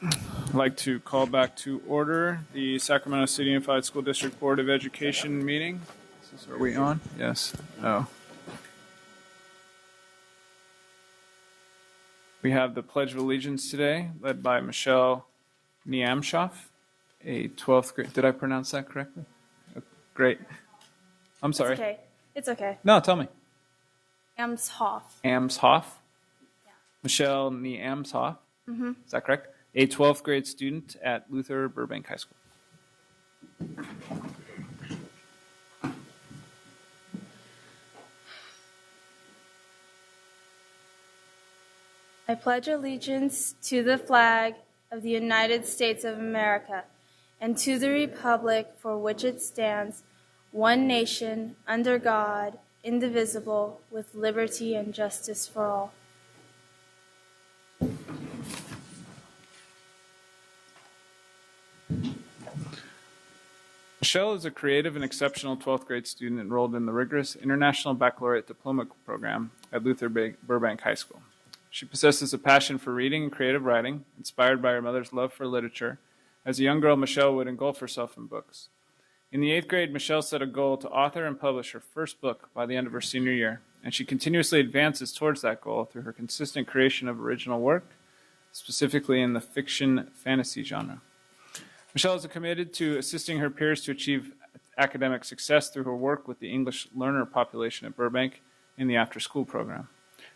I'd like to call back to order the Sacramento City Unified School District Board of Education meeting. Are we on? Yes. No. We have the Pledge of Allegiance today, led by Michelle Niamshoff, a 12th grade. Did I pronounce that correctly? Great. I'm sorry. It's okay. It's okay. No, tell me. Amshoff. Amshoff. Yeah. Michelle Niamshoff. Mm-hmm. Is that correct? A 12th grade student at Luther Burbank High School. I pledge allegiance to the flag of the United States of America and to the republic for which it stands, one nation, under God, indivisible, with liberty and justice for all. Michelle is a creative and exceptional 12th grade student enrolled in the rigorous International Baccalaureate Diploma program at Luther Burbank High School. She possesses a passion for reading and creative writing, inspired by her mother's love for literature. As a young girl, Michelle would engulf herself in books. In the 8th grade, Michelle set a goal to author and publish her first book by the end of her senior year, and she continuously advances towards that goal through her consistent creation of original work, specifically in the fiction fantasy genre. Michelle is committed to assisting her peers to achieve academic success through her work with the English learner population at Burbank in the after-school program.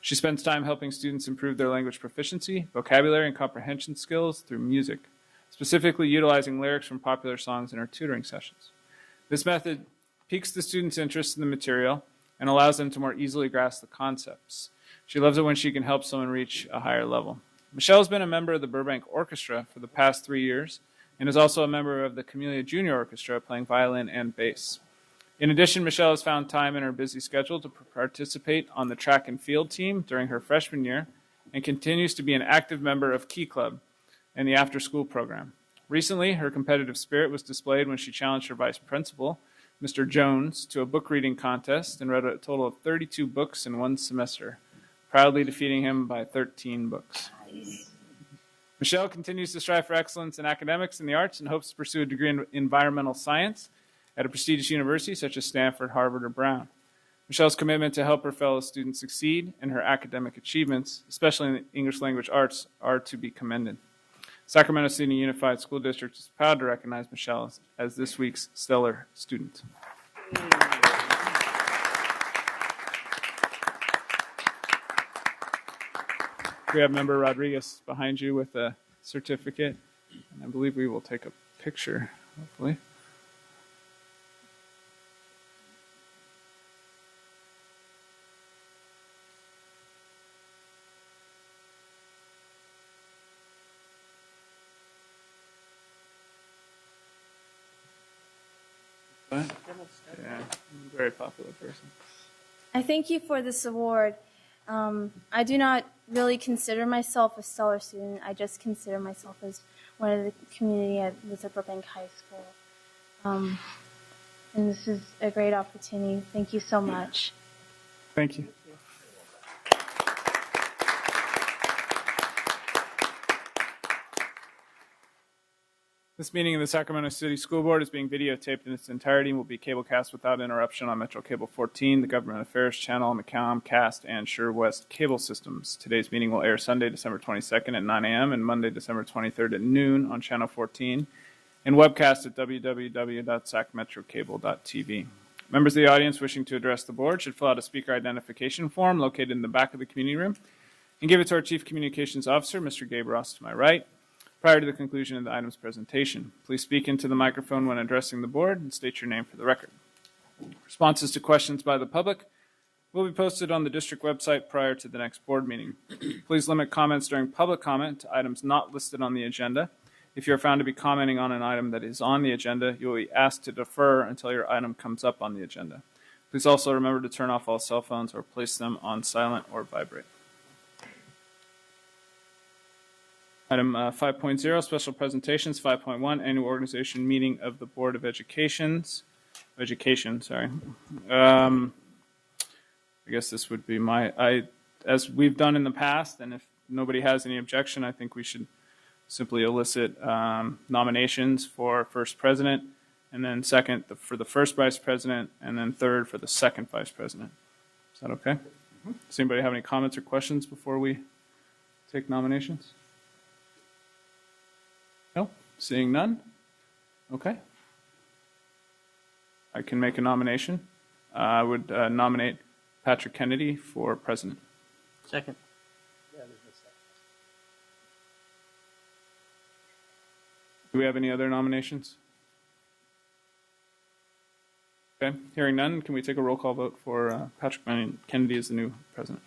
She spends time helping students improve their language proficiency, vocabulary, and comprehension skills through music, specifically utilizing lyrics from popular songs in her tutoring sessions. This method piques the students' interest in the material and allows them to more easily grasp the concepts. She loves it when she can help someone reach a higher level. Michelle has been a member of the Burbank Orchestra for the past 3 years and is also a member of the Camellia Junior Orchestra, playing violin and bass. In addition, Michelle has found time in her busy schedule to participate on the track and field team during her freshman year and continues to be an active member of Key Club and the after-school program. Recently, her competitive spirit was displayed when she challenged her vice principal, Mr. Jones, to a book reading contest and read a total of 32 books in one semester, proudly defeating him by 13 books. Michelle continues to strive for excellence in academics and the arts and hopes to pursue a degree in environmental science at a prestigious university such as Stanford, Harvard, or Brown. Michelle's commitment to help her fellow students succeed and her academic achievements, especially in the English language arts, are to be commended. Sacramento City Unified School District is proud to recognize Michelle as this week's stellar student. We have Member Rodriguez behind you with a certificate, and I believe we will take a picture, hopefully. Yeah, I'm a very popular person. I thank you for this award. I do not really consider myself a stellar student. I just consider myself as one of the community at Luther Burbank High School. And this is a great opportunity. Thank you so much. Thank you. This meeting of the Sacramento City School Board is being videotaped in its entirety and will be cablecast without interruption on Metro Cable 14, the Government Affairs Channel, and the Comcast and Sure West cable systems. Today's meeting will air Sunday, December 22nd at 9 a.m. and Monday, December 23rd at noon on Channel 14 and webcast at www.sacmetrocable.tv. Members of the audience wishing to address the board should fill out a speaker identification form located in the back of the community room and give it to our Chief Communications Officer, Mr. Gabe Ross, to my right, prior to the conclusion of the item's presentation. Please speak into the microphone when addressing the board and state your name for the record. Responses to questions by the public will be posted on the district website prior to the next board meeting. Please limit comments during public comment to items not listed on the agenda. If you are found to be commenting on an item that is on the agenda, you will be asked to defer until your item comes up on the agenda. Please also remember to turn off all cell phones or place them on silent or vibrate. Item 5.0, special presentations. 5.1, annual organization meeting of the Board of Education. I guess this would be as we've done in the past, and if nobody has any objection, I think we should simply elicit nominations for first president, and then second for the first vice president, and then third for the second vice president. Is that okay? Does anybody have any comments or questions before we take nominations? No? Seeing none? Okay. I can make a nomination. I would nominate Patrick Kennedy for president. Second. Do we have any other nominations? Okay, hearing none, can we take a roll call vote for Patrick Kennedy as the new president?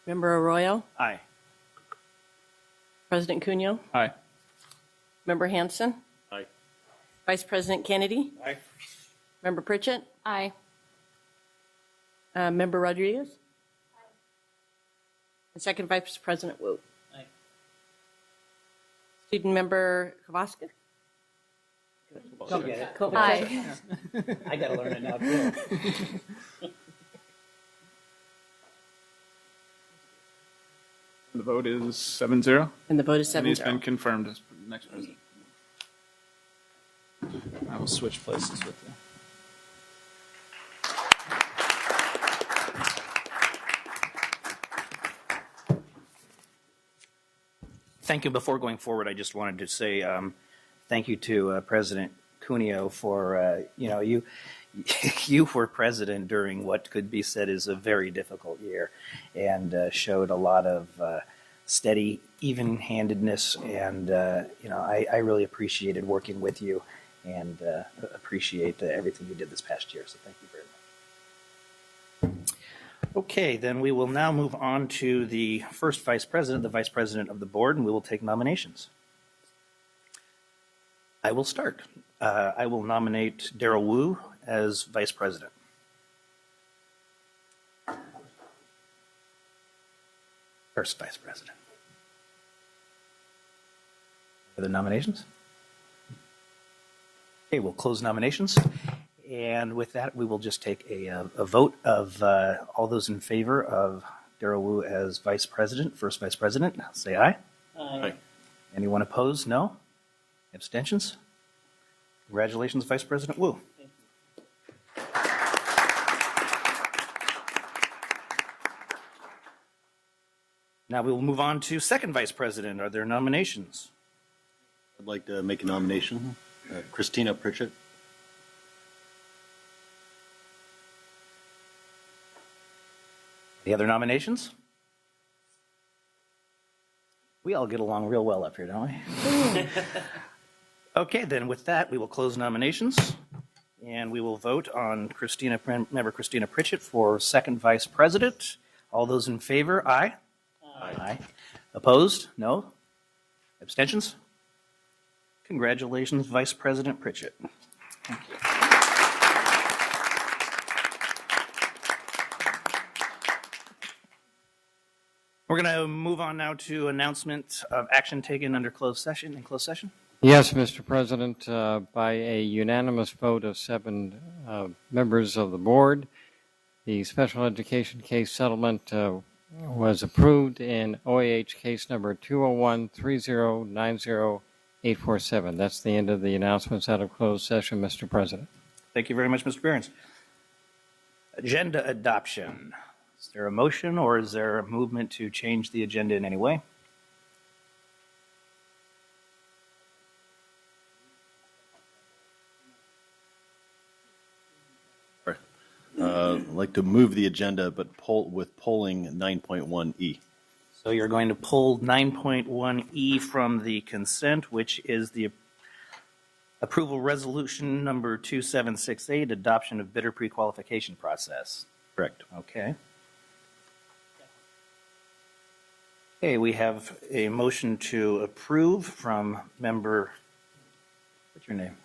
Member Arroyo, Aye. President Cunyo, Aye. Member Hanson, Aye. Vice President Kennedy, Aye. Member Pritchett, Aye. Member Rodriguez, and Second Vice President Wu. Aye. Student Member Kovaska. Go get it. Aye. I gotta learn it now too. The vote is 7-0. And the vote is And he's 7-0. been confirmed as next president. I will switch places with you. Thank you. Before going forward, I just wanted to say thank you to President Cuneo for, you were president during what could be said is a very difficult year and showed a lot of steady even-handedness. And, I really appreciated working with you and appreciate everything you did this past year. So thank you very much. Okay, then we will now move on to the first vice president, the vice president of the board, and we will take nominations. I will start. I will nominate Daryl Wu as vice president. First vice president. Other nominations? Okay, we'll close nominations. And with that, we will just take a vote of all those in favor of Daryl Wu as vice president, first vice president. Say aye. Aye. Anyone opposed? No? Abstentions? Congratulations, Vice President Wu. Now we will move on to second vice president. Are there nominations? I'd like to make a nomination. Christina Pritchett. Any other nominations? We all get along real well up here, don't we? Okay, then with that, we will close nominations, and we will vote on Member Christina Pritchett for second vice president. All those in favor, aye? Aye. Opposed? No? Abstentions? Congratulations, Vice President Pritchett. Thank you. We're going to move on now to announcement of action taken under closed session. Yes, Mr. President, by a unanimous vote of 7 members of the board, the special education case settlement was approved in OAH case number 201-3090847. That's the end of the announcements out of closed session, Mr. President. Thank you very much, Mr. Behrens. Agenda adoption. Is there a motion or is there a movement to change the agenda in any way? I'd like to move the agenda, but with polling 9.1E. So you're going to pull 9.1E from the consent, which is the approval resolution number 2768, adoption of bidder pre-qualification process. Correct. Okay. Okay, we have a motion to approve from member, what's your name?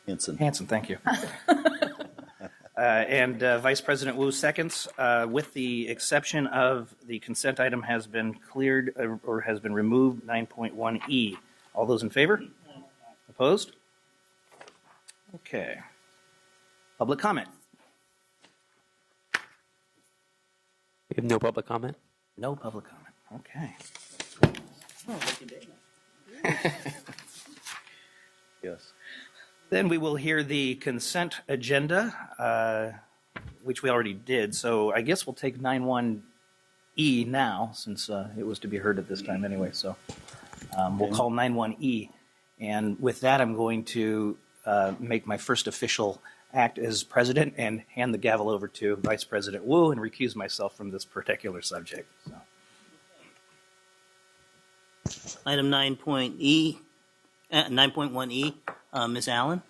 Hanson. Hanson, thank you. And Vice President Wu seconds, with the exception of the consent item has been cleared or has been removed, 9.1E. All those in favor? Opposed? Okay. Public comment. We have no public comment. No public comment. Okay. Yes. Then we will hear the consent agenda, which we already did. So I guess we'll take 91E now, since it was to be heard at this time anyway. So we'll call 91E. And with that, I'm going to make my first official act as president and hand the gavel over to Vice President Wu and recuse myself from this particular subject. So. Item 9.1E, Ms. Allen.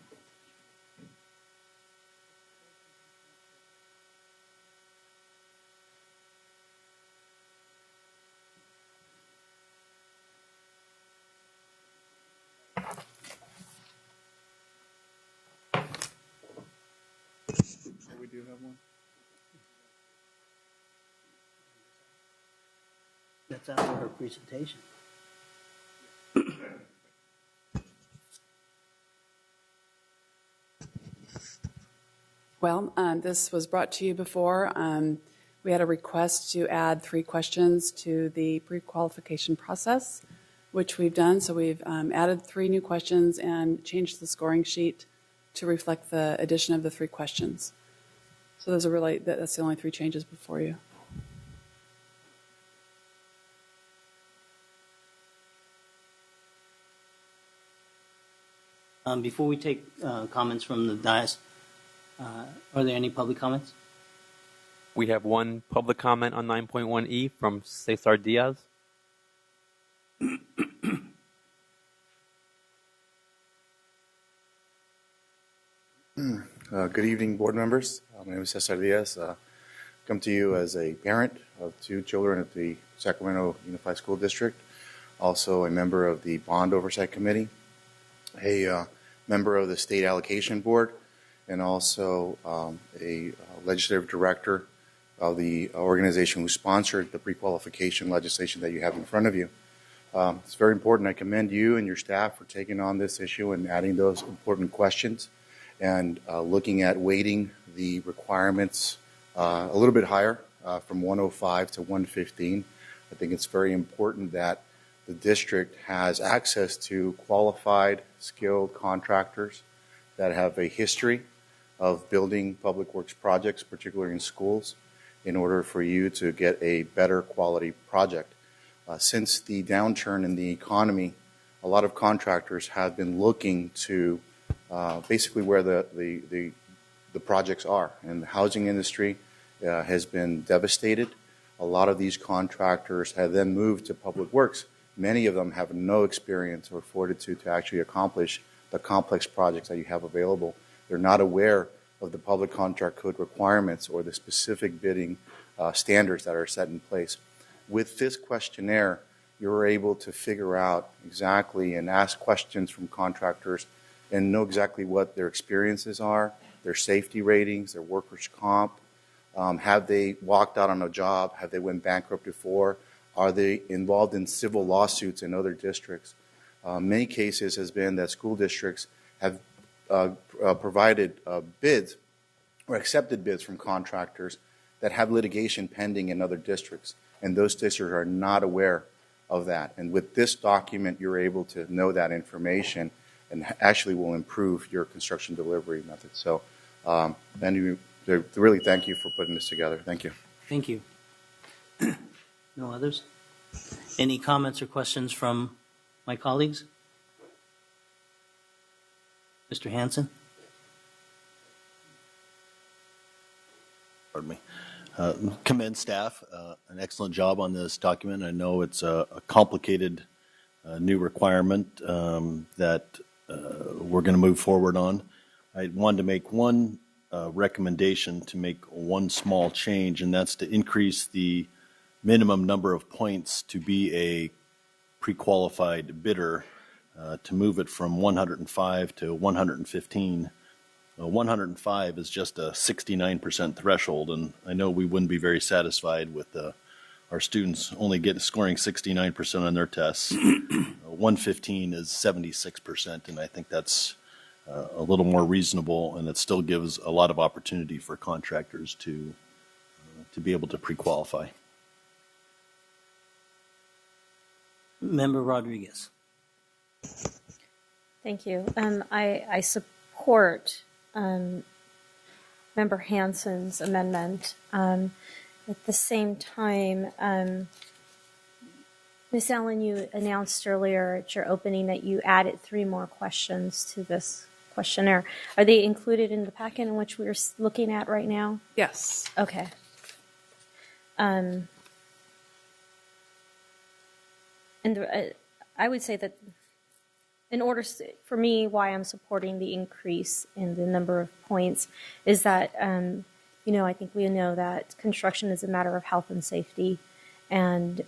We do have one. That's after her presentation. Well, this was brought to you before. We had a request to add 3 questions to the pre-qualification process, which we've done. So we've added 3 new questions and changed the scoring sheet to reflect the addition of the 3 questions. So those are that's the only 3 changes before you. Before we take comments from the dais, are there any public comments? We have one public comment on 9.1E from Cesar Diaz. Good evening, board members. My name is Cesar Diaz. Come to you as a parent of 2 children at the Sacramento Unified School District, also a member of the Bond Oversight Committee, a member of the State Allocation Board, and also a legislative director of the organization who sponsored the pre-qualification legislation that you have in front of you. It's very important. I commend you and your staff for taking on this issue and adding those important questions and looking at weighting the requirements a little bit higher from 105 to 115. I think it's very important that the district has access to qualified, skilled contractors that have a history of building public works projects, particularly in schools, in order for you to get a better quality project. Since the downturn in the economy, a lot of contractors have been looking to basically where the projects are. And the housing industry has been devastated. A lot of these contractors have then moved to public works. Many of them have no experience or fortitude to actually accomplish the complex projects that you have available. They're not aware of the public contract code requirements or the specific bidding standards that are set in place. With this questionnaire, you're able to figure out exactly and ask questions from contractors and know exactly what their experiences are, their safety ratings, their workers' comp. Have they walked out on a job? Have they went bankrupt before? Are they involved in civil lawsuits in other districts? Many cases has been that school districts have provided bids or accepted bids from contractors that have litigation pending in other districts, and those districts are not aware of that. And with this document, you're able to know that information and actually will improve your construction delivery method. So, really thank you for putting this together. Thank you. Thank you. No others? Any comments or questions from my colleagues? Mr. Hanson? Pardon me. Commend staff. An excellent job on this document. I know it's a complicated new requirement that we're going to move forward on. I wanted to make one recommendation to make one small change, and that's to increase the minimum number of points to be a pre-qualified bidder, to move it from 105 to 115. 105 is just a 69% threshold, and I know we wouldn't be very satisfied with our students only scoring 69% on their tests. 115 is 76%, and I think that's a little more reasonable, and it still gives a lot of opportunity for contractors to be able to pre-qualify. Member Rodriguez. Thank you. I support Member Hansen's amendment. At the same time, Ms. Allen, you announced earlier at your opening that you added 3 more questions to this questionnaire. Are they included in the packet in which we're looking at right now? Yes. Okay. I would say that in order for me, why I'm supporting the increase in the number of points is that, I think we know that construction is a matter of health and safety, and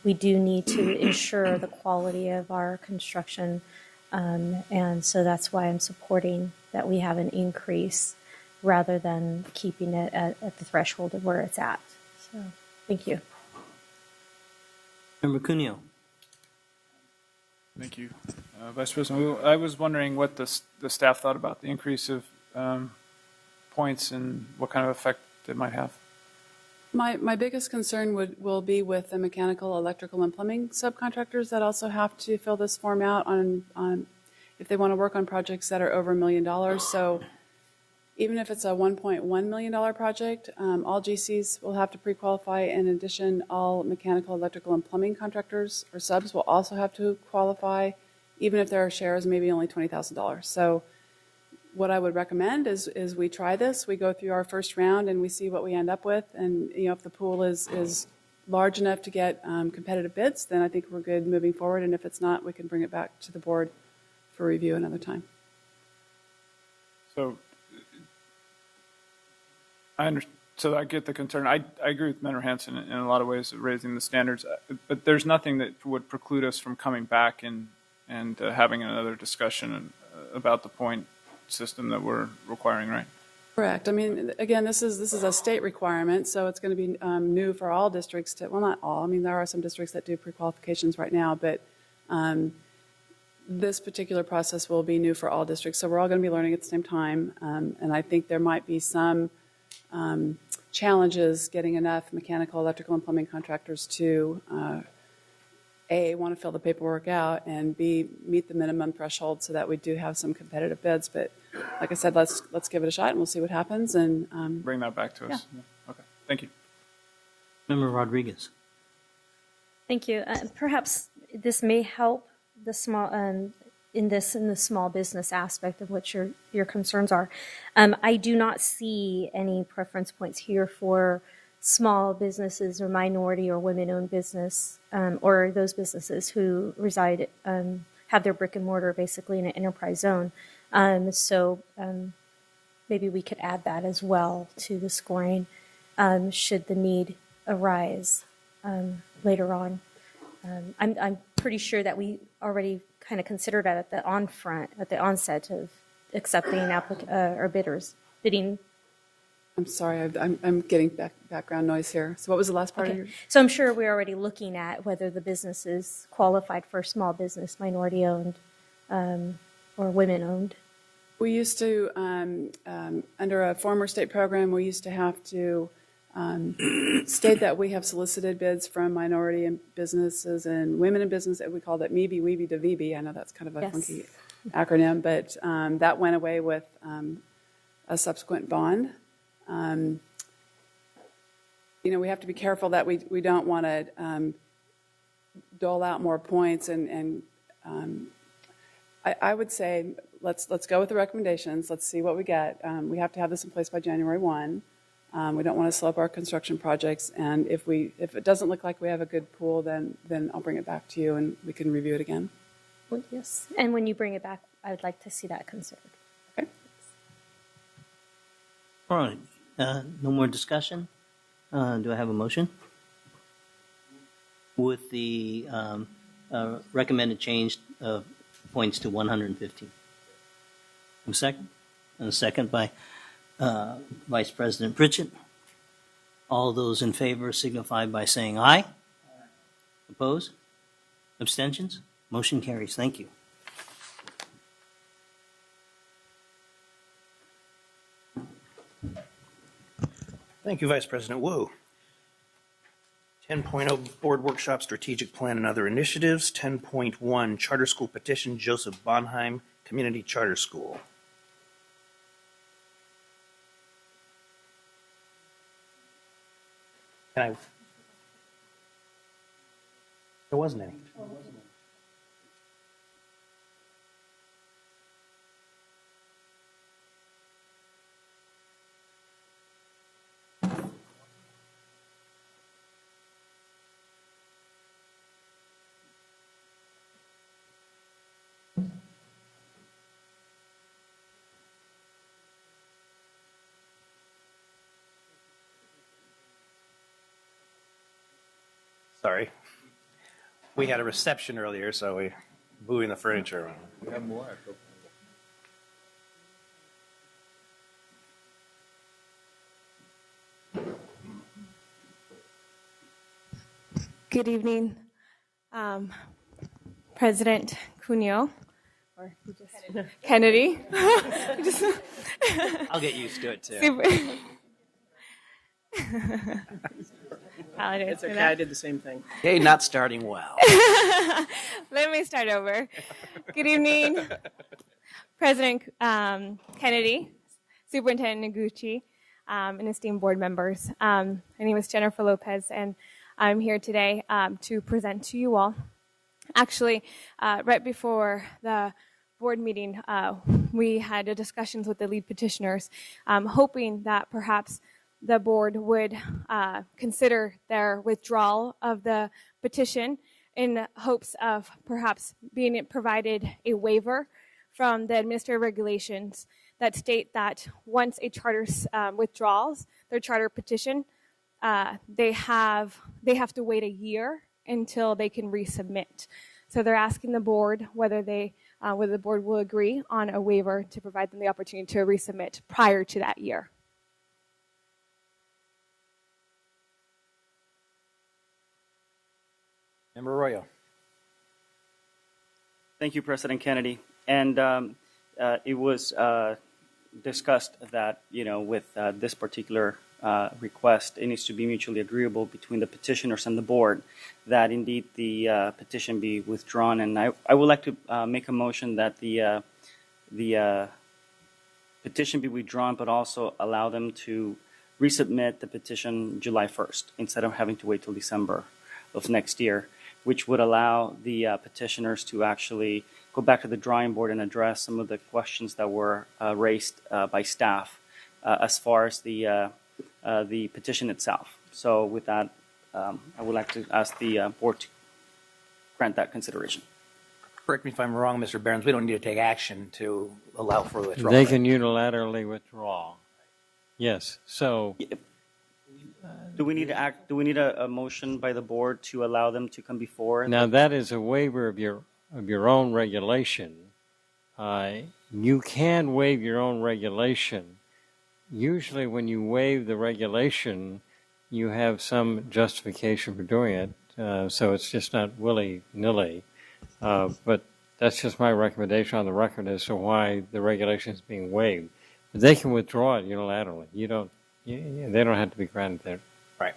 we do need to ensure the quality of our construction, and so that's why I'm supporting that we have an increase rather than keeping it at the threshold of where it's at. So, thank you. Member Cuneo. Thank you. Vice President, I was wondering what the staff thought about the increase of points and what kind of effect it might have. My biggest concern will be with the mechanical, electrical, and plumbing subcontractors that also have to fill this form out on if they want to work on projects that are over $1 million. So even if it's a $1.1 million project, all GCs will have to pre-qualify. In addition, all mechanical, electrical, and plumbing contractors or subs will also have to qualify, even if their share is maybe only $20,000. So what I would recommend is we try this. We go through our first round and we see what we end up with. And if the pool is large enough to get competitive bids, then I think we're good moving forward. And if it's not, we can bring it back to the board for review another time. So I get the concern. I agree with Member Hansen in a lot of ways of raising the standards, but there's nothing that would preclude us from coming back and having another discussion about the point system that we're requiring, right? Correct. I mean, again, this is a state requirement, so it's going to be new for all districts. Well, not all. I mean, there are some districts that do pre-qualifications right now, but this particular process will be new for all districts. So we're all going to be learning at the same time, and I think there might be some challenges getting enough mechanical, electrical, and plumbing contractors to A, want to fill the paperwork out, and B, meet the minimum threshold so that we do have some competitive bids. But like I said, let's give it a shot and we'll see what happens. And bring that back to us. Yeah. Okay. Thank you. Member Rodriguez. Thank you. Perhaps this may help the small in the small business aspect of what your concerns are. I do not see any preference points here for small businesses or minority or women-owned business, or those businesses who reside, have their brick and mortar basically in an enterprise zone. So maybe we could add that as well to the scoring should the need arise later on. I'm pretty sure that we already kind of considered that at the onset of accepting or bidding. I'm sorry, I'm getting background noise here. So what was the last part of your? So I'm sure we're already looking at whether the business is qualified for small business, minority-owned, or women-owned. We used to, under a former state program, we used to have to state that we have solicited bids from minority businesses and women in business. We called it MEBI, WEBI, DVB. I know that's kind of a funky acronym, but that went away with a subsequent bond. We have to be careful that we don't want to dole out more points, and I would say let's go with the recommendations. Let's see what we get. We have to have this in place by January 1. We don't want to slow up our construction projects, and if it doesn't look like we have a good pool, then I'll bring it back to you and we can review it again. Well, yes, and when you bring it back, I would like to see that considered. Okay. All right. No more discussion. Do I have a motion? With the recommended change of points to 115. A second? And a second by Vice President Pritchett. All those in favor signify by saying aye. Opposed? Abstentions? Motion carries. Thank you. Thank you, Vice President Wu. 10.0 Board Workshop Strategic Plan and Other Initiatives. 10.1 Charter School Petition Joseph Bonheim Community Charter School. Can I? There wasn't any. Sorry. We had a reception earlier, so we're moving the furniture around. We have more. Good evening, President Cuneo, or Kennedy. I'll get used to it too. It's okay. I did the same thing. Okay, not starting well. Let me start over. Good evening, President Kennedy, Superintendent Noguchi, and esteemed board members. My name is Jennifer Lopez, and I'm here today to present to you all. Actually, right before the board meeting, we had discussions with the lead petitioners, hoping that perhaps the board would consider their withdrawal of the petition in hopes of perhaps being provided a waiver from the administrative regulations that state that once a charter withdraws their charter petition, they have to wait a year until they can resubmit. So they're asking the board whether the board will agree on a waiver to provide them the opportunity to resubmit prior to that year. Member Arroyo. Thank you, President Kennedy. And it was discussed that, with this particular request, it needs to be mutually agreeable between the petitioners and the board, that indeed the petition be withdrawn. And I would like to make a motion that the petition be withdrawn, but also allow them to resubmit the petition July 1st instead of having to wait till December of next year, which would allow the petitioners to actually go back to the drawing board and address some of the questions that were raised by staff as far as the petition itself. So with that, I would like to ask the board to grant that consideration. Correct me if I'm wrong, Mr. Behrens. We don't need to take action to allow for withdrawal. They can unilaterally withdraw. Yes. So. Do we need to act? Do we need a motion by the board to allow them to come before? Now that is a waiver of your own regulation. You can waive your own regulation. Usually, when you waive the regulation, you have some justification for doing it. So it's just not willy-nilly. But that's just my recommendation on the record as to why the regulation is being waived. But they can withdraw it unilaterally. They don't have to be granted there. Right.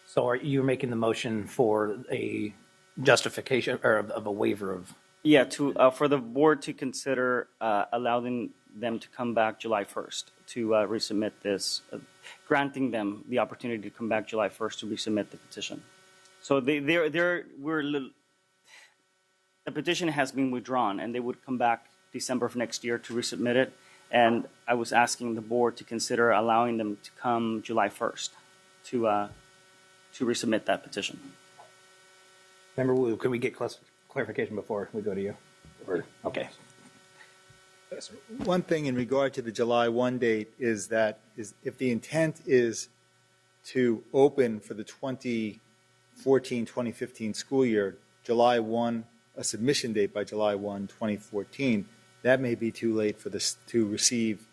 So are you making the motion for a justification or of a waiver of? Yeah, for the board to consider allowing them to come back July 1st to resubmit this, granting them the opportunity to come back July 1st to resubmit the petition. So the petition has been withdrawn, and they would come back December of next year to resubmit it. And I was asking the board to consider allowing them to come July 1st to resubmit that petition. Member Wu, can we get clarification before we go to you? Okay. One thing in regard to the July 1 date is if the intent is to open for the 2014-2015 school year, July 1, a submission date by July 1, 2014, that may be too late for this to receive,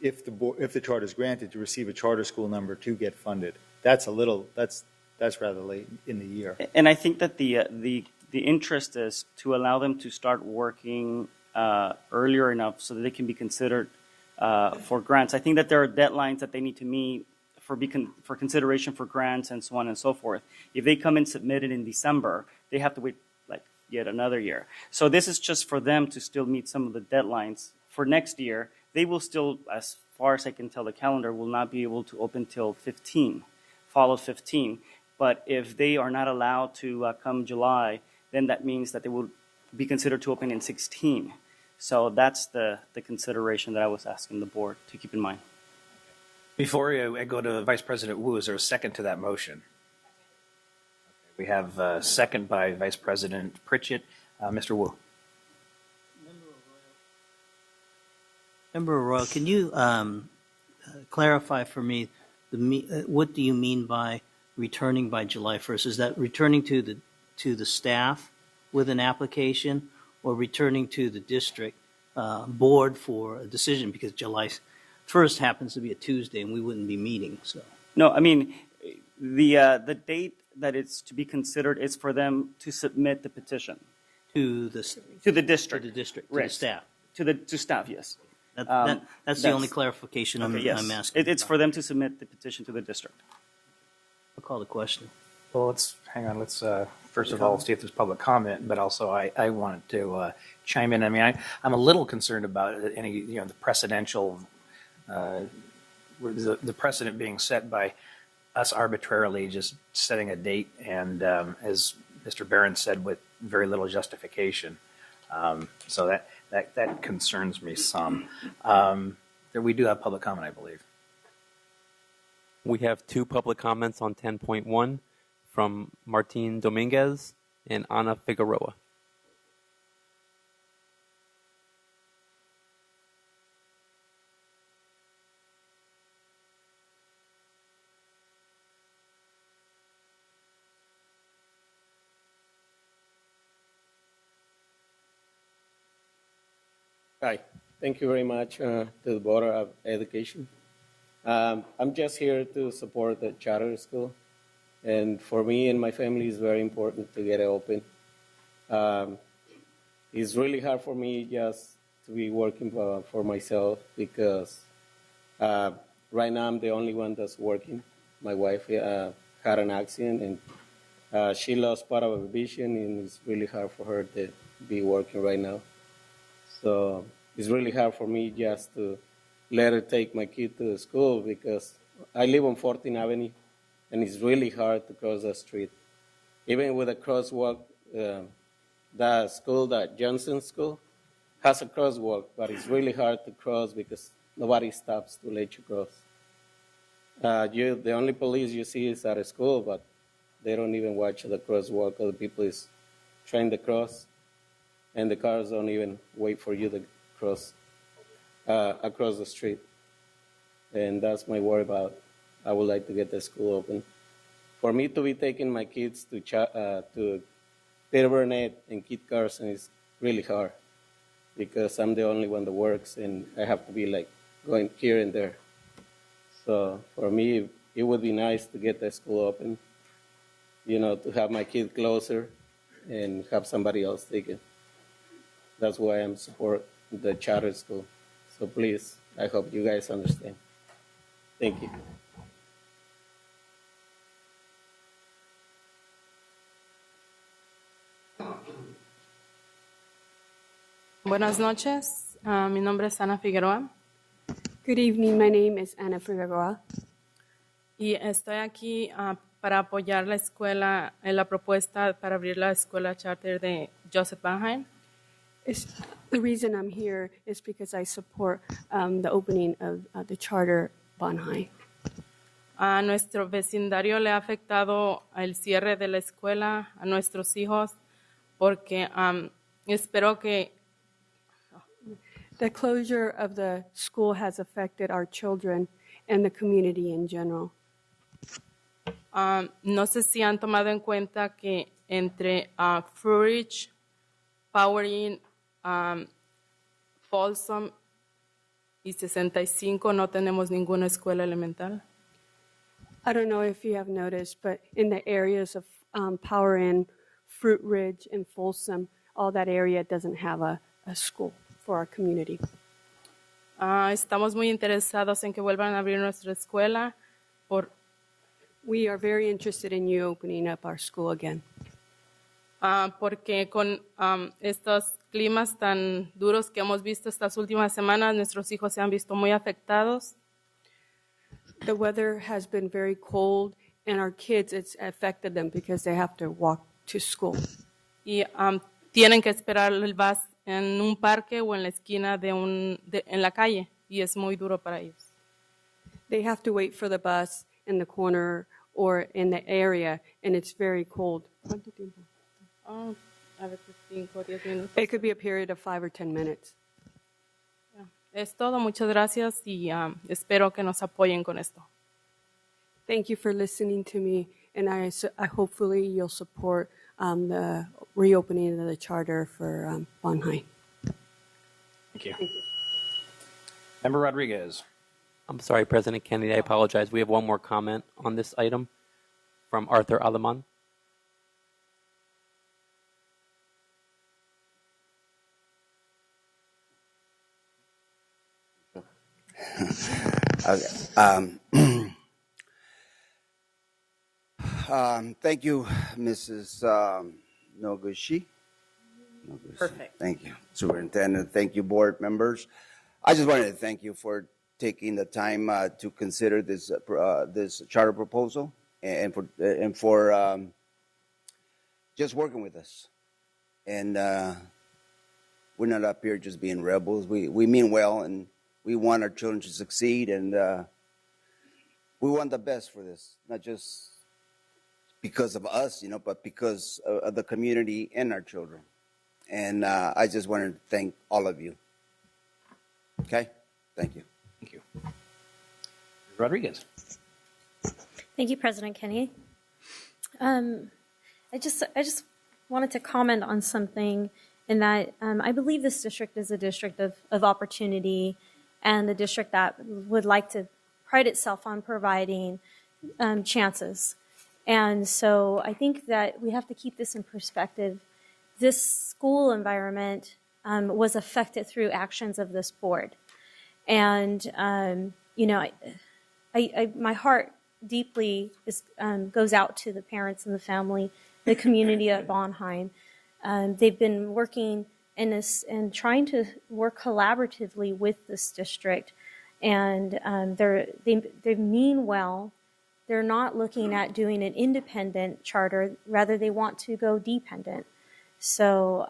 if the charter is granted, to receive a charter school number to get funded. That's rather late in the year. And I think that the interest is to allow them to start working earlier enough so that they can be considered for grants. I think that there are deadlines that they need to meet for consideration for grants and so on and so forth. If they come and submit it in December, they have to wait like yet another year. So this is just for them to still meet some of the deadlines for next year. They will still, as far as I can tell, the calendar will not be able to open till fall of 15. But if they are not allowed to come July, then that means that they will be considered to open in 16. So that's the consideration that I was asking the board to keep in mind. Before I go to Vice President Wu, is there a second to that motion? We have a second by Vice President Pritchett. Mr. Wu. Member Arroyo, can you clarify for me what do you mean by returning by July 1st? Is that returning to the staff with an application, or returning to the district board for a decision? Because July 1st happens to be a Tuesday, and we wouldn't be meeting. So no, I mean the date that it's to be considered is for them to submit the petition to the district, to the district, to right. the staff, to staff. Yes, that's the only clarification I'm asking. It's for them to submit the petition to the district. I'll call the question. Well, let's hang on. Let's first of all see if there's public comment, but also I wanted to chime in. I mean, I'm a little concerned about any the precedential, the precedent being set by us arbitrarily just setting a date, and as Mr. Barron said, with very little justification. So that concerns me some. We do have public comment, I believe. We have two public comments on 10.1 from Martin Dominguez and Ana Figueroa. Hi, thank you very much to the Board of Education. I'm just here to support the charter school, and for me and my family, it's very important to get it open. It's really hard for me just to be working for myself, because right now I'm the only one that's working. My wife had an accident, and she lost part of her vision, and it's really hard for her to be working right now. So it's really hard for me just to let her take my kid to the school, because I live on 14th Avenue, and it's really hard to cross the street. Even with a crosswalk, that school, that Johnson School, has a crosswalk, but it's really hard to cross because nobody stops to let you cross. The only police you see is at a school, but they don't even watch the crosswalk. Other people is trying to cross, and the cars don't even wait for you to cross across the street. And that's my worry about. I would like to get the school open. For me to be taking my kids to Peter Burnett and Kit Carson is really hard, because I'm the only one that works, and I have to be like going here and there. So for me, it would be nice to get the school open, to have my kid closer and have somebody else take it. That's why I'm support the charter school. So please, I hope you guys understand. Thank you. Buenas noches. Mi nombre es Ana Figueroa. Good evening. My name is Ana Figueroa. Y estoy aquí para apoyar la escuela, la propuesta para abrir la escuela charter de Joseph Bonheim. The reason I'm here is because I support the opening of the charter Bonheim. A nuestro vecindario le ha afectado el cierre de la escuela a nuestros hijos, porque espero que the closure of the school has affected our children and the community in general. No sé si han tomado en cuenta que entre Fruitridge, Powering, Folsom y 65 no tenemos ninguna escuela elemental. I don't know if you have noticed, but in the areas of Power Inn, Fruit Ridge, and Folsom, all that area doesn't have a school for our community. Estamos muy interesados en que vuelvan a abrir nuestra escuela, We are very interested in you opening up our school again. Porque con estos climas tan duros que hemos visto estas últimas semanas, nuestros hijos se han visto muy afectados. The weather has been very cold, and our kids, it's affected them because they have to walk to school. Y tienen que esperar el bus en un parque o en la esquina en la calle, y es muy duro para ellos. They have to wait for the bus in the corner or in the area, and it's very cold. ¿Cuánto tiempo? A veces 5 o 10 minutos. It could be a period of 5 or 10 minutes. Es todo, muchas gracias y espero que nos apoyen con esto. Thank you for listening to me, and I hopefully you'll support the reopening of the charter for Bonheim. Thank you. Member Rodriguez. I'm sorry, President Kennedy, I apologize. We have one more comment on this item from Arthur Aleman. Thank you, Mrs. Noguchi. Perfect. Thank you, Superintendent. Thank you, board members. I just wanted to thank you for taking the time to consider this this charter proposal and for just working with us. And we're not up here just being rebels. We mean well, and we want our children to succeed, and we want the best for this, not just because of us, but because of the community and our children. And I just wanted to thank all of you. Okay? Thank you. Thank you. Rodriguez. Thank you, President Kennedy. I just wanted to comment on something in that I believe this district is a district of opportunity and a district that would like to pride itself on providing chances. And so I think that we have to keep this in perspective. This school environment was affected through actions of this board. And, my heart deeply goes out to the parents and the family, the community at Bonheim. They've been working and trying to work collaboratively with this district. And they mean well. They're not looking at doing an independent charter. Rather, they want to go dependent. So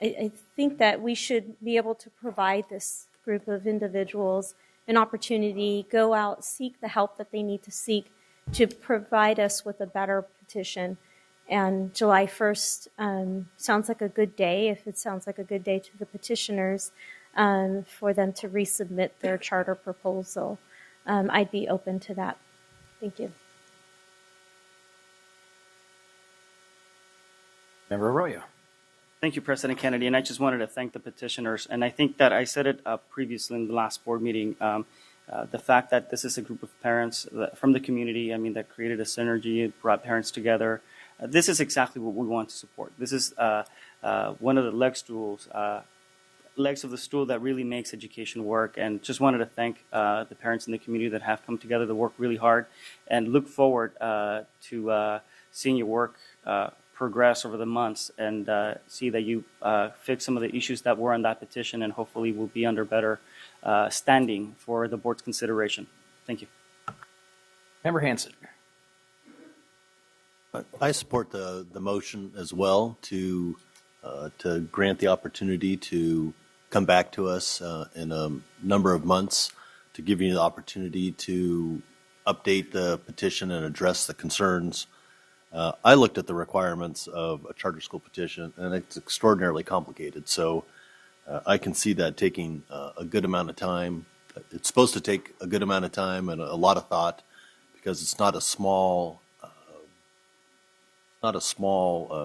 I think that we should be able to provide this group of individuals an opportunity, go out, seek the help that they need to seek to provide us with a better petition. And July 1st sounds like a good day, if it sounds like a good day to the petitioners, for them to resubmit their charter proposal. I'd be open to that. Thank you. Member Arroyo. Thank you, President Kennedy. And I just wanted to thank the petitioners. And I think that I said it previously in the last board meeting, the fact that this is a group of parents from the community, that created a synergy, it brought parents together. This is exactly what we want to support. This is one of the legs of the stool that really makes education work. And just wanted to thank the parents in the community that have come together to work really hard and look forward to seeing your work progress over the months and see that you fix some of the issues that were on that petition and hopefully will be under better standing for the board's consideration. Thank you. Member Hanson. I support the motion as well to grant the opportunity to come back to us in a number of months to give you the opportunity to update the petition and address the concerns. I looked at the requirements of a charter school petition, and it's extraordinarily complicated. So I can see that taking a good amount of time. It's supposed to take a good amount of time and a lot of thought because it's not a small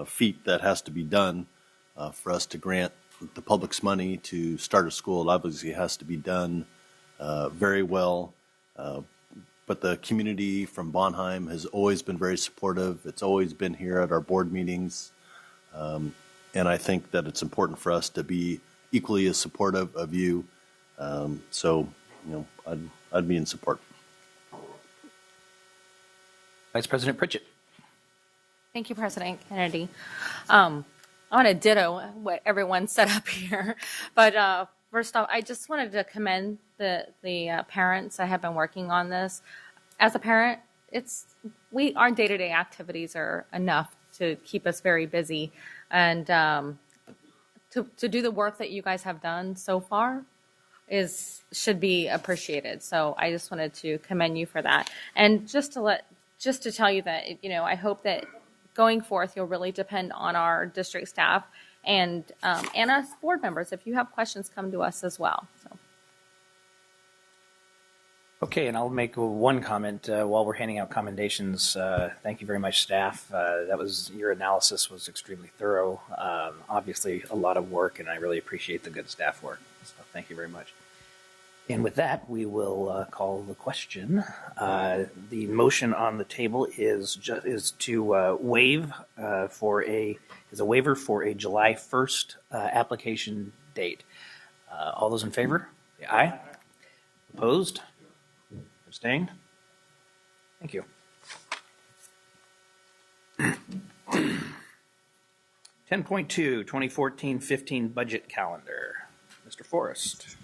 feat that has to be done for us to grant the public's money to start a school. It obviously has to be done very well. But the community from Bonheim has always been very supportive. It's always been here at our board meetings. And I think that it's important for us to be equally as supportive of you. So, I'd be in support. Vice President Pritchett. Thank you, President Kennedy. I want to ditto what everyone said up here, but first off, I just wanted to commend the parents that have been working on this. As a parent, our day-to-day activities are enough to keep us very busy, and to do the work that you guys have done so far should be appreciated. So I just wanted to commend you for that, and just to tell you that I hope that going forth you'll really depend on our district staff and us board members. If you have questions, come to us as well. So. Okay, and I'll make one comment while we're handing out commendations. Thank you very much, staff. Your analysis was extremely thorough. Obviously, a lot of work, and I really appreciate the good staff work. So thank you very much. And with that, we will call the question. The motion on the table is to waive for a waiver for a July 1st application date. All those in favor? Say aye. Opposed? Abstained? Thank you. 10.2, 2014-15 budget calendar. Mr. Forrest.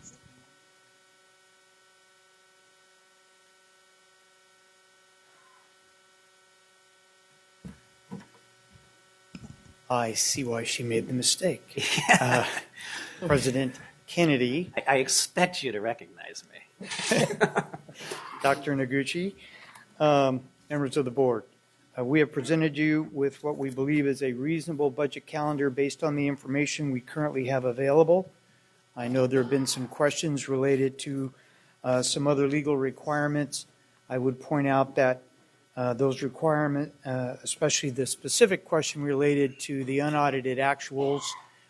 I see why she made the mistake. President Kennedy. I expect you to recognize me. Dr. Noguchi, members of the board, we have presented you with what we believe is a reasonable budget calendar based on the information we currently have available. I know there have been some questions related to some other legal requirements. I would point out that those requirements, especially the specific question related to the unaudited actuals,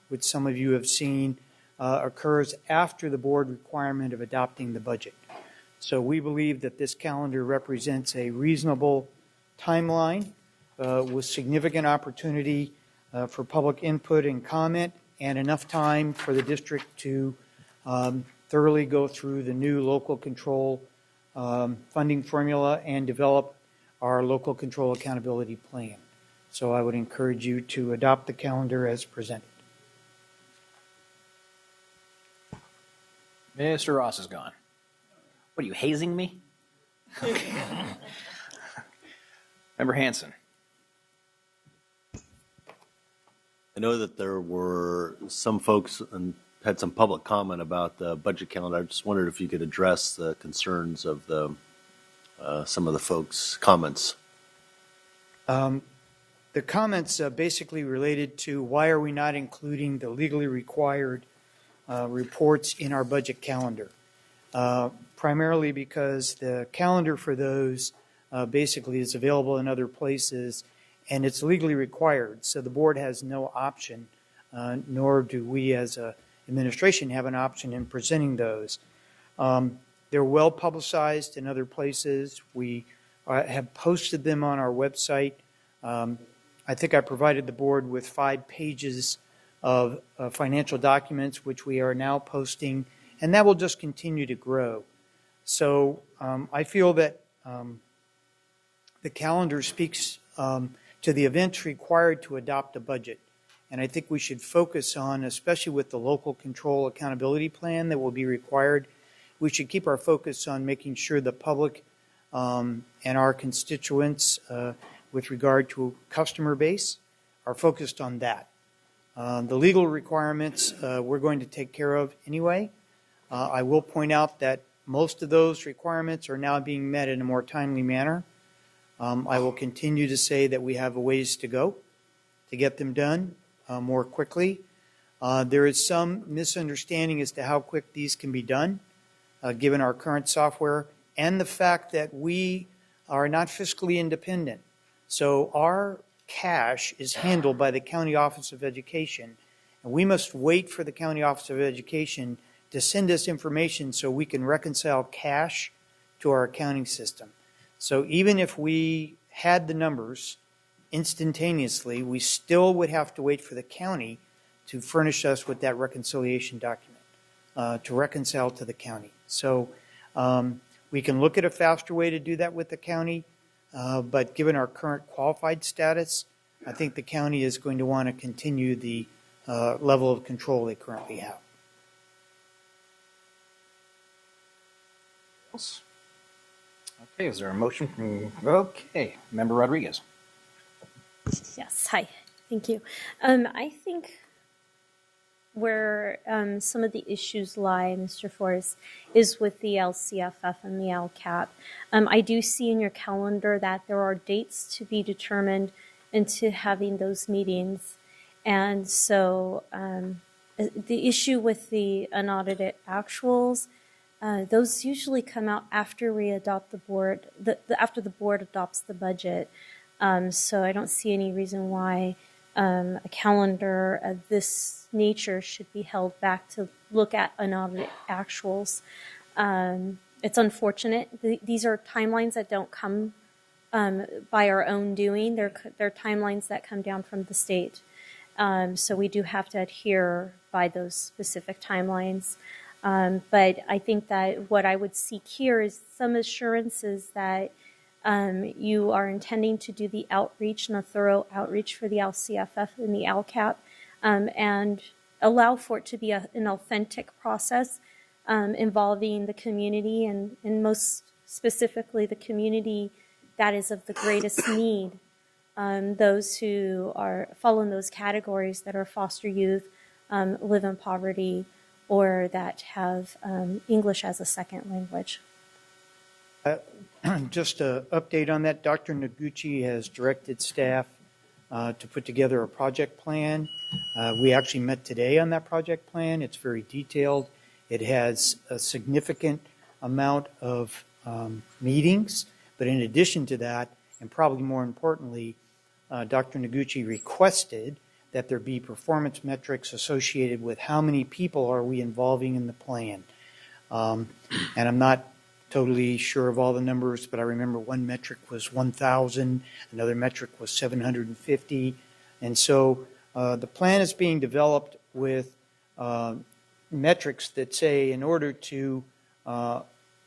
which some of you have seen, occurs after the board requirement of adopting the budget. So we believe that this calendar represents a reasonable timeline with significant opportunity for public input and comment, and enough time for the district to thoroughly go through the new local control funding formula and develop our local control accountability plan. So I would encourage you to adopt the calendar as presented. Mr. Ross is gone. What are you, hazing me? Member Hanson. I know that there were some folks and had some public comment about the budget calendar. I just wondered if you could address the concerns of some of the folks' comments. The comments basically related to why are we not including the legally required reports in our budget calendar. Primarily because the calendar for those basically is available in other places and it's legally required. So the board has no option, nor do we as an administration have an option in presenting those. They're well publicized in other places. We have posted them on our website. I think I provided the board with 5 pages of financial documents, which we are now posting, and that will just continue to grow. So I feel that the calendar speaks to the events required to adopt a budget. And I think we should focus on, especially with the local control accountability plan that will be required, we should keep our focus on making sure the public and our constituents with regard to customer base are focused on that. The legal requirements we're going to take care of anyway. I will point out that most of those requirements are now being met in a more timely manner. I will continue to say that we have a ways to go to get them done more quickly. There is some misunderstanding as to how quick these can be done, given our current software and the fact that we are not fiscally independent. So our cash is handled by the County Office of Education, and we must wait for the County Office of Education to send us information so we can reconcile cash to our accounting system. So even if we had the numbers instantaneously, we still would have to wait for the county to furnish us with that reconciliation document to reconcile to the county. So we can look at a faster way to do that with the county, but given our current qualified status, I think the county is going to want to continue the level of control they currently have. Okay, is there a motion from, okay, Member Rodriguez. Yes, hi, thank you. I think where some of the issues lie, Mr. Forrest, is with the LCFF and the LCAP. I do see in your calendar that there are dates to be determined into having those meetings. And so the issue with the unaudited actuals, those usually come out after we adopt the board, after the board adopts the budget. So I don't see any reason why a calendar of this nature should be held back to look at unaudited actuals. It's unfortunate. These are timelines that don't come by our own doing. They're timelines that come down from the state. So we do have to adhere by those specific timelines. But I think that what I would seek here is some assurances that you are intending to do the outreach and a thorough outreach for the LCFF and the LCAP, and allow for it to be an authentic process involving the community and most specifically the community that is of the greatest need. Those who fall in those categories that are foster youth, live in poverty, or that have English as a second language. Just an update on that, Dr. Noguchi has directed staff to put together a project plan. We actually met today on that project plan. It's very detailed. It has a significant amount of meetings, but in addition to that, and probably more importantly, Dr. Noguchi requested that there be performance metrics associated with how many people are we involving in the plan. And I'm not totally sure of all the numbers, but I remember one metric was 1,000, another metric was 750. And so the plan is being developed with metrics that say in order to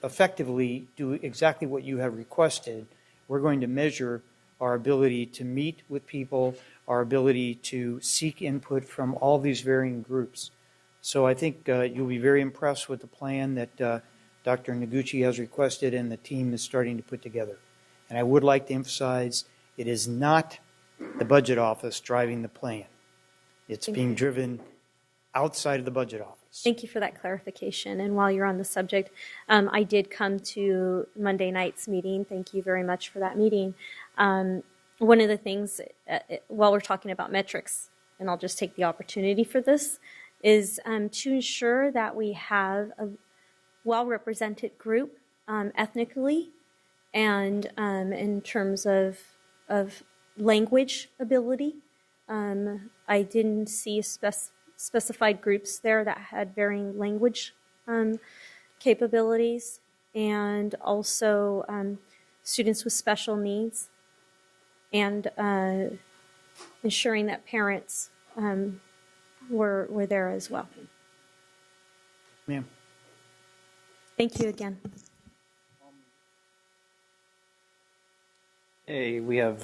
effectively do exactly what you have requested, we're going to measure our ability to meet with people, our ability to seek input from all these varying groups. So I think you'll be very impressed with the plan that Dr. Noguchi has requested and the team is starting to put together. And I would like to emphasize it is not the budget office driving the plan. It's being driven outside of the budget office. Thank you for that clarification. And while you're on the subject, I did come to Monday night's meeting. Thank you very much for that meeting. One of the things, while we're talking about metrics, and I'll just take the opportunity for this, is to ensure that we have a well-represented group ethnically and in terms of language ability. I didn't see specified groups there that had varying language capabilities, and also students with special needs, and ensuring that parents were there as well. Ma'am. Thank you again. Hey, we have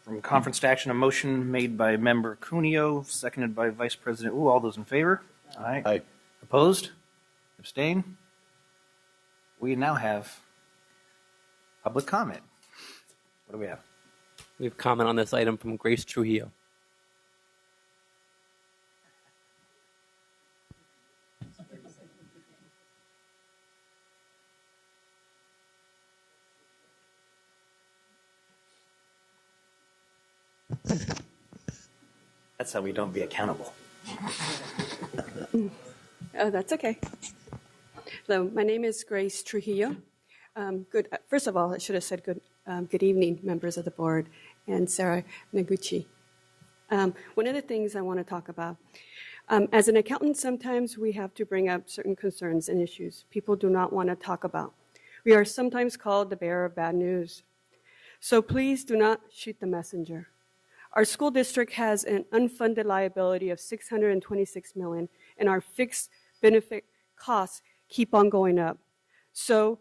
from conference to action a motion made by Member Cuneo, seconded by Vice President Wu. All those in favor? Aye. Aye. Opposed? Abstain? We now have public comment. What do we have? We have comment on this item from Grace Trujillo. That's how we don't be accountable. Oh, that's okay. Hello, my name is Grace Trujillo. First of all, I should have said good evening, members of the board, and Sarah Noguchi. One of the things I want to talk about, as an accountant, sometimes we have to bring up certain concerns and issues people do not want to talk about. We are sometimes called the bearer of bad news. So please do not shoot the messenger. Our school district has an unfunded liability of $626 million, and our fixed benefit costs keep on going up. So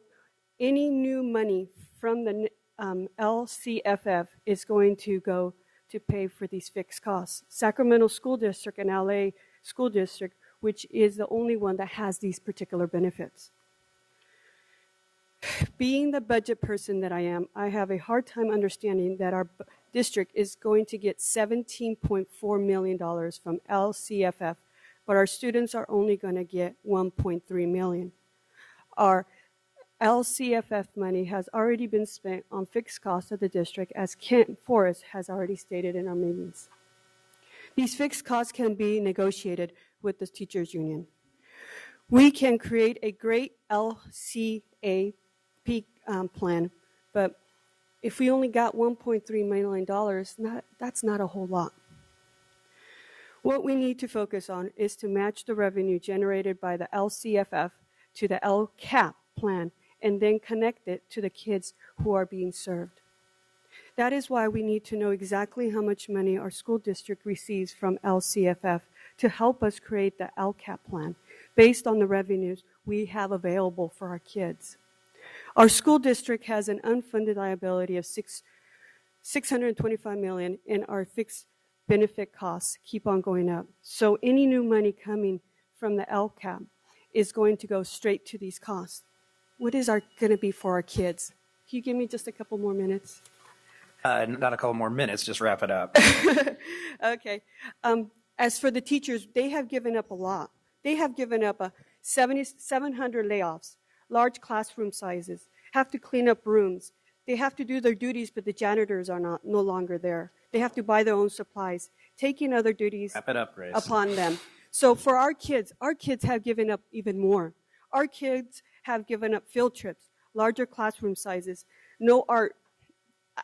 any new money from the LCFF is going to go to pay for these fixed costs. Sacramento School District and LA School District, which is the only one that has these particular benefits. Being the budget person that I am, I have a hard time understanding that our district is going to get $17.4 million from LCFF, but our students are only going to get $1.3 million. Our LCFF money has already been spent on fixed costs of the district, as Kent Forrest has already stated in our meetings. These fixed costs can be negotiated with the teachers union. We can create a great LCA plan, but if we only got $1.3 million, that's not a whole lot. What we need to focus on is to match the revenue generated by the LCFF to the LCAP plan and then connect it to the kids who are being served. That is why we need to know exactly how much money our school district receives from LCFF to help us create the LCAP plan based on the revenues we have available for our kids. Our school district has an unfunded liability of $625 million, and our fixed benefit costs keep on going up. So any new money coming from the LCAP is going to go straight to these costs. What is going to be for our kids? Can you give me just a couple more minutes? Not a couple more minutes, just wrap it up. Okay. As for the teachers, they have given up a lot. They have given up 700 layoffs, large classroom sizes, have to clean up rooms. They have to do their duties, but the janitors are no longer there. They have to buy their own supplies, taking other duties Wrap it up, Grace. upon them. So for our kids have given up even more. Our kids have given up field trips, larger classroom sizes, no art.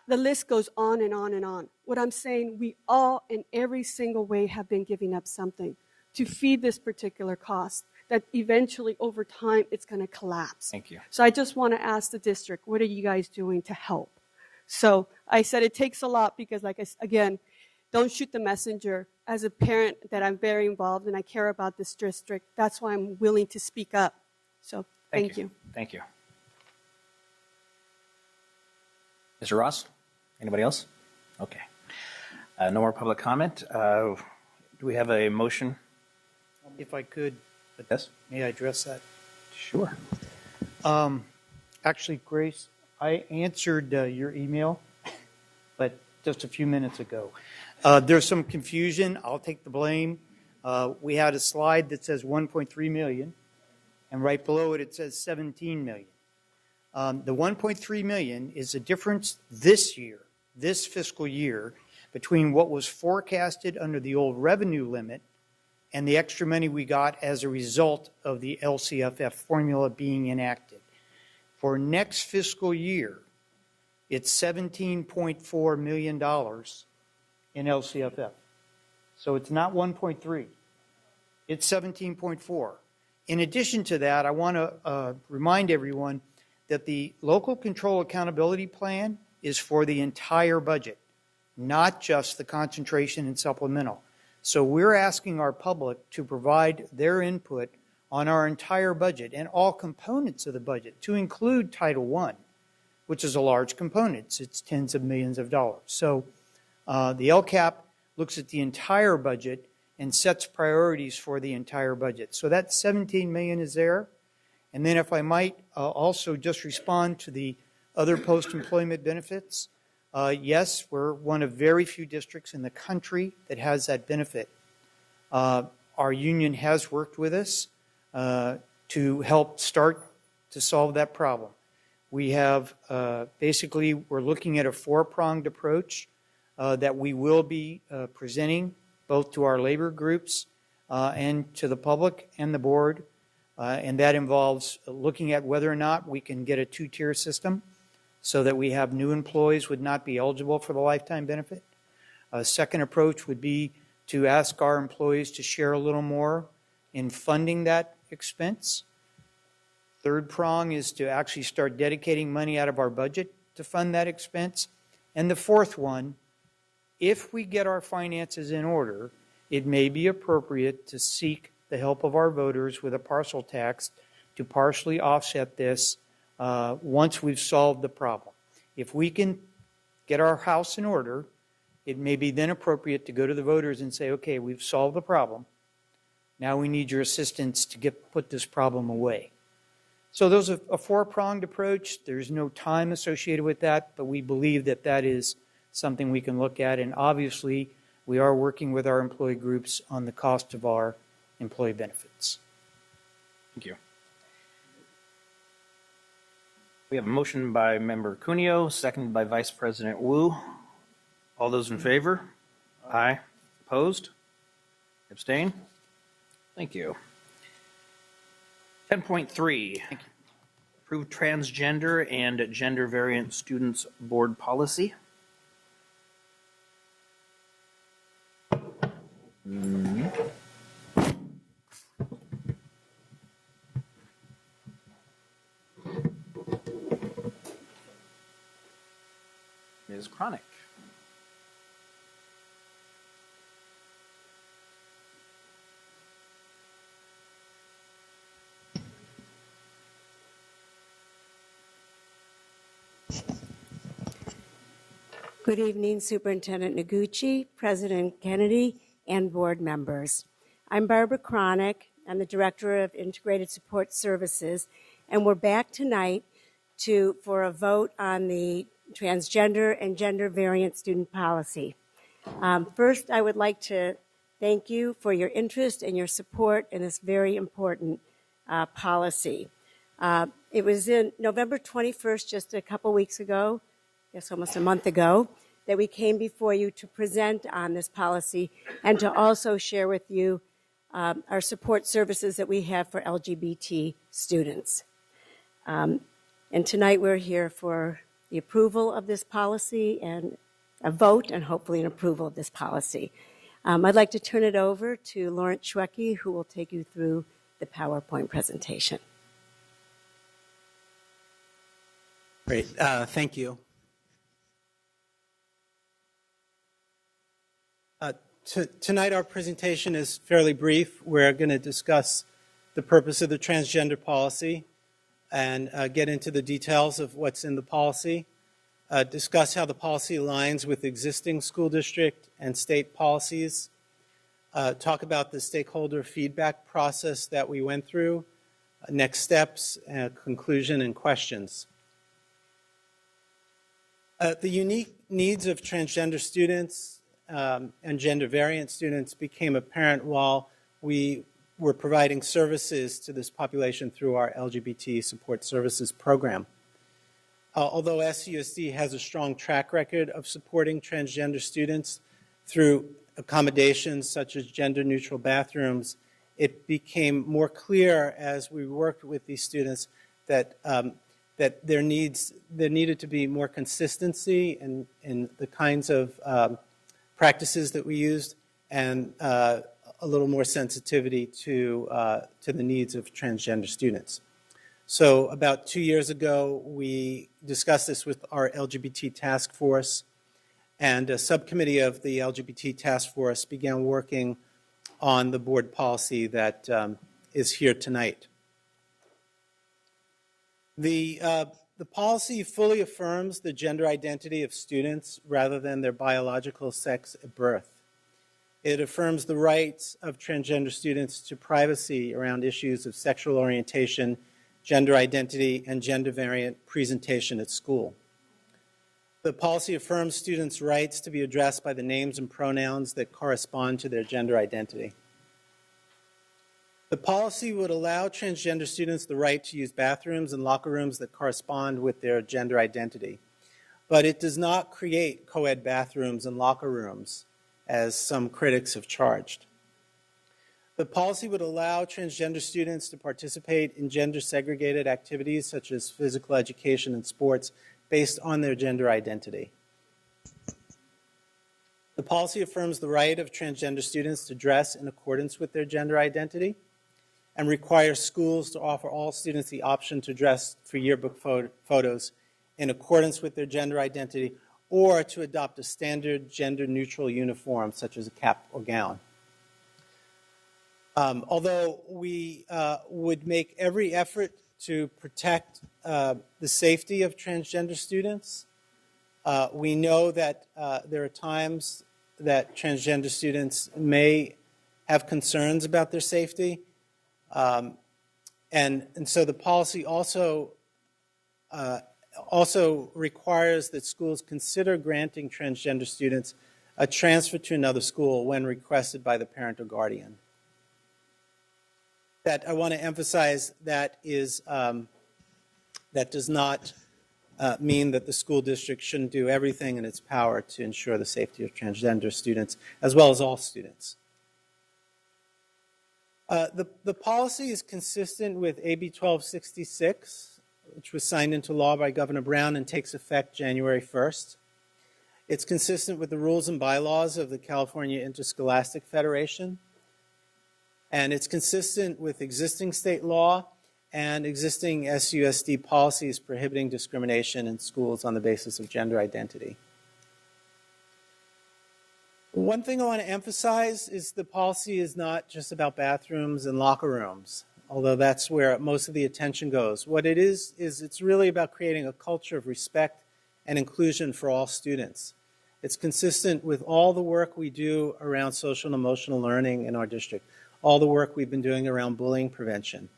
The list goes on and on and on. What I'm saying, we all in every single way have been giving up something to feed this particular cost that eventually over time it's going to collapse. Thank you. So I just want to ask the district, what are you guys doing to help? So I said it takes a lot because, again, don't shoot the messenger. As a parent that I'm very involved and I care about this district, that's why I'm willing to speak up. So thank you. Thank you. Mr. Ross? Anybody else? Okay. No more public comment. Do we have a motion? If I could, Yes. may I address that? Sure. Actually, Grace, I answered your email, but just a few minutes ago. There's some confusion. I'll take the blame. We had a slide that says 1.3 million, and right below it, it says 17 million. The 1.3 million is the difference this year, this fiscal year, between what was forecasted under the old revenue limit and the extra money we got as a result of the LCFF formula being enacted. For next fiscal year, it's $17.4 million in LCFF. So it's not 1.3. It's 17.4. In addition to that, I want to remind everyone that the local control accountability plan is for the entire budget, not just the concentration and supplemental. So we're asking our public to provide their input on our entire budget and all components of the budget, to include Title I, which is a large component. It's tens of millions of dollars. So the LCAP looks at the entire budget and sets priorities for the entire budget. So that 17 million is there. And then if I might also just respond to the other post-employment benefits, yes, we're one of very few districts in the country that has that benefit. Our union has worked with us to help start to solve that problem. We have basically, we're looking at a four-pronged approach that we will be presenting both to our labor groups and to the public and the board. And that involves looking at whether or not we can get a two-tier system so that we have new employees would not be eligible for the lifetime benefit. A second approach would be to ask our employees to share a little more in funding that expense. Third prong is to actually start dedicating money out of our budget to fund that expense. And the fourth one, if we get our finances in order, it may be appropriate to seek the help of our voters with a parcel tax to partially offset this once we've solved the problem. If we can get our house in order, it may be then appropriate to go to the voters and say, okay, we've solved the problem. Now we need your assistance to put this problem away. So there's a four-pronged approach. There's no time associated with that, but we believe that that is something we can look at. And obviously, we are working with our employee groups on the cost of our employee benefits. Thank you. We have a motion by Member Cuneo, seconded by Vice President Wu. All those in favor? Aye. Opposed? Abstain? Thank you. 10.3. Approve transgender and gender variant students board policy. Ms. Chronic. Good evening, Superintendent Noguchi, President Kennedy, and board members. I'm Barbara Chronic. I'm the Director of Integrated Support Services, and we're back tonight for a vote on the transgender and gender variant student policy. First, I would like to thank you for your interest and your support in this very important policy. It was in November 21st, just a couple weeks ago, I guess almost a month ago, that we came before you to present on this policy and to also share with you our support services that we have for LGBT students. And tonight we're here for the approval of this policy and a vote and hopefully an approval of this policy. I'd like to turn it over to Lawrence Schwecke, who will take you through the PowerPoint presentation. Great, thank you. Tonight our presentation is fairly brief. We're going to discuss the purpose of the transgender policy and get into the details of what's in the policy, discuss how the policy aligns with existing school district and state policies, talk about the stakeholder feedback process that we went through, next steps, conclusion, and questions. The unique needs of transgender students and gender variant students became apparent while we were providing services to this population through our LGBT support services program. Although SCUSD has a strong track record of supporting transgender students through accommodations such as gender-neutral bathrooms, it became more clear as we worked with these students that that there needed to be more consistency in the kinds of practices that we used, and a little more sensitivity to the needs of transgender students. So about 2 years ago, we discussed this with our LGBT task force, and a subcommittee of the LGBT task force began working on the board policy that is here tonight. The policy fully affirms the gender identity of students rather than their biological sex at birth. It affirms the rights of transgender students to privacy around issues of sexual orientation, gender identity, and gender variant presentation at school. The policy affirms students' rights to be addressed by the names and pronouns that correspond to their gender identity. The policy would allow transgender students the right to use bathrooms and locker rooms that correspond with their gender identity. But it does not create co-ed bathrooms and locker rooms, as some critics have charged. The policy would allow transgender students to participate in gender-segregated activities such as physical education and sports based on their gender identity. The policy affirms the right of transgender students to dress in accordance with their gender identity, and requires schools to offer all students the option to dress for yearbook photos in accordance with their gender identity, or to adopt a standard gender-neutral uniform, such as a cap or gown. Although we would make every effort to protect the safety of transgender students, We know that there are times that transgender students may have concerns about their safety. And so the policy also requires that schools consider granting transgender students a transfer to another school when requested by the parent or guardian. That I want to emphasize that is that does not mean that the school district shouldn't do everything in its power to ensure the safety of transgender students, as well as all students. The policy is consistent with AB 1266, which was signed into law by Governor Brown and takes effect January 1st. It's consistent with the rules and bylaws of the California Interscholastic Federation. And it's consistent with existing state law and existing SUSD policies prohibiting discrimination in schools on the basis of gender identity. One thing I want to emphasize is the policy is not just about bathrooms and locker rooms, although that's where most of the attention goes. What it is it's really about creating a culture of respect and inclusion for all students. It's consistent with all the work we do around social and emotional learning in our district, all the work we've been doing around bullying prevention.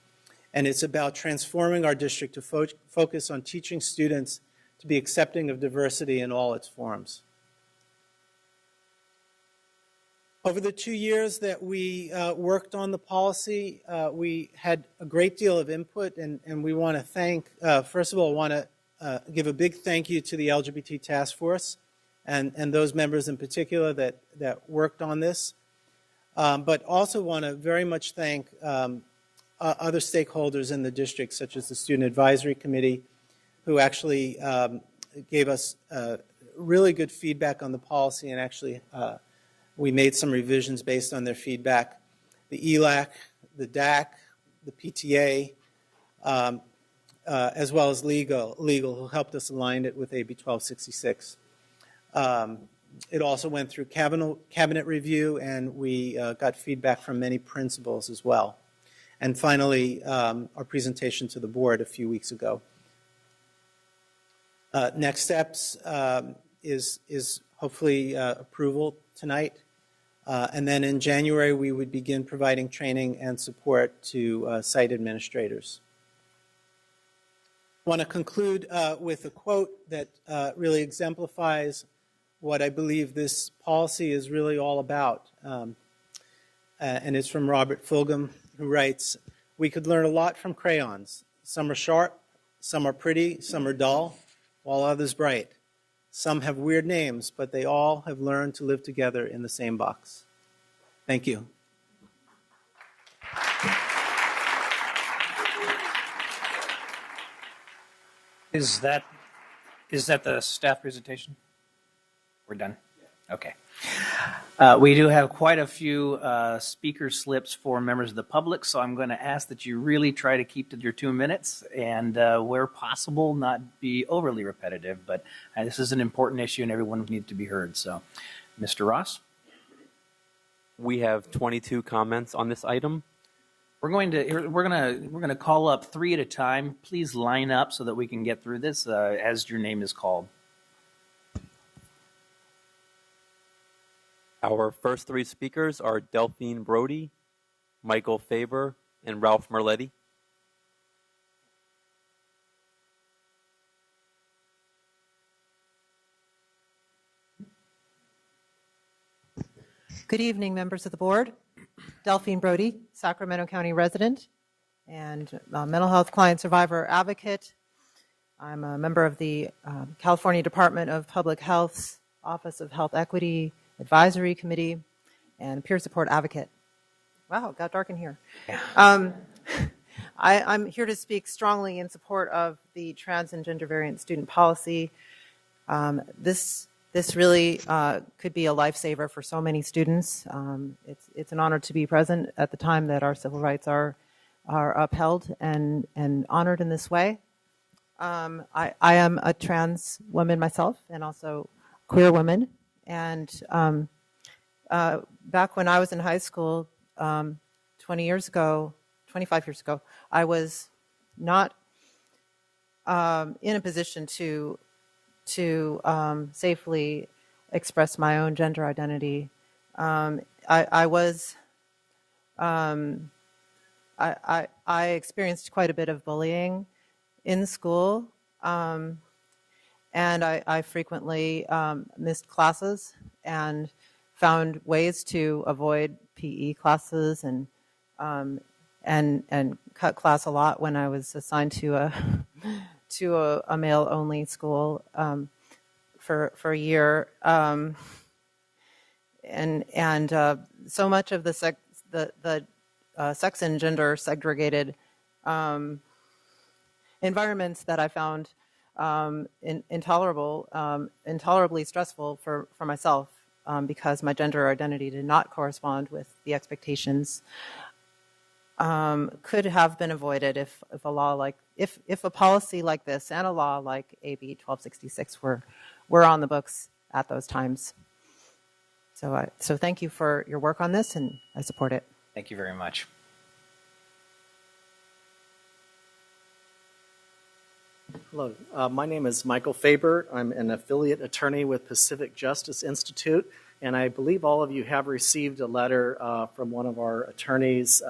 And it's about transforming our district to focus on teaching students to be accepting of diversity in all its forms. Over the 2 years that we worked on the policy, we had a great deal of input, and we want to thank, first of all, I want to give a big thank you to the LGBT Task Force and those members in particular that worked on this, but also want to very much thank other stakeholders in the district, such as the Student Advisory Committee, who actually gave us really good feedback on the policy, and actually we made some revisions based on their feedback. The ELAC, the DAC, the PTA, as well as legal, who helped us align it with AB 1266. It also went through cabinet review, and we got feedback from many principals as well. And finally, our presentation to the board a few weeks ago. Next steps is hopefully approval tonight. And then in January, we would begin providing training and support to site administrators. I want to conclude with a quote that really exemplifies what I believe this policy is really all about. And it's from Robert Fulghum, who writes, "We could learn a lot from crayons. Some are sharp, some are pretty, some are dull, while others bright. Some have weird names, but they all have learned to live together in the same box." Thank you. Is that the staff presentation? We're done? Okay. We do have quite a few speaker slips for members of the public, so I'm going to ask that you really try to keep to your 2 minutes and, where possible, not be overly repetitive. But this is an important issue and everyone needs to be heard. So, Mr. Ross? We have 22 comments on this item. We're going to call up 3 at a time. Please line up so that we can get through this as your name is called. Our first 3 speakers are Delphine Brody, Michael Faber, and Ralph Merletti. Good evening, members of the board. Delphine Brody, Sacramento County resident and mental health client survivor advocate. I'm a member of the California Department of Public Health's Office of Health Equity Advisory Committee and peer support advocate. Wow, it got dark in here. Yeah. I'm here to speak strongly in support of the trans and gender variant student policy. This really could be a lifesaver for so many students. It's an honor to be present at the time that our civil rights are upheld and honored in this way. I am a trans woman myself and also queer woman. And back when I was in high school, 25 years ago, I was not in a position to to safely express my own gender identity. I experienced quite a bit of bullying in school, and I frequently missed classes and found ways to avoid PE classes and cut class a lot when I was assigned to a male only school for a year. So much of the sex and gender segregated environments that I found intolerably stressful for myself because my gender identity did not correspond with the expectations, could have been avoided if a law like if a policy like this and a law like AB 1266 were on the books at those times. So thank you for your work on this, and I support it. Thank you very much. Hello, my name is Michael Faber. I'm an affiliate attorney with Pacific Justice Institute, and I believe all of you have received a letter from one of our attorneys.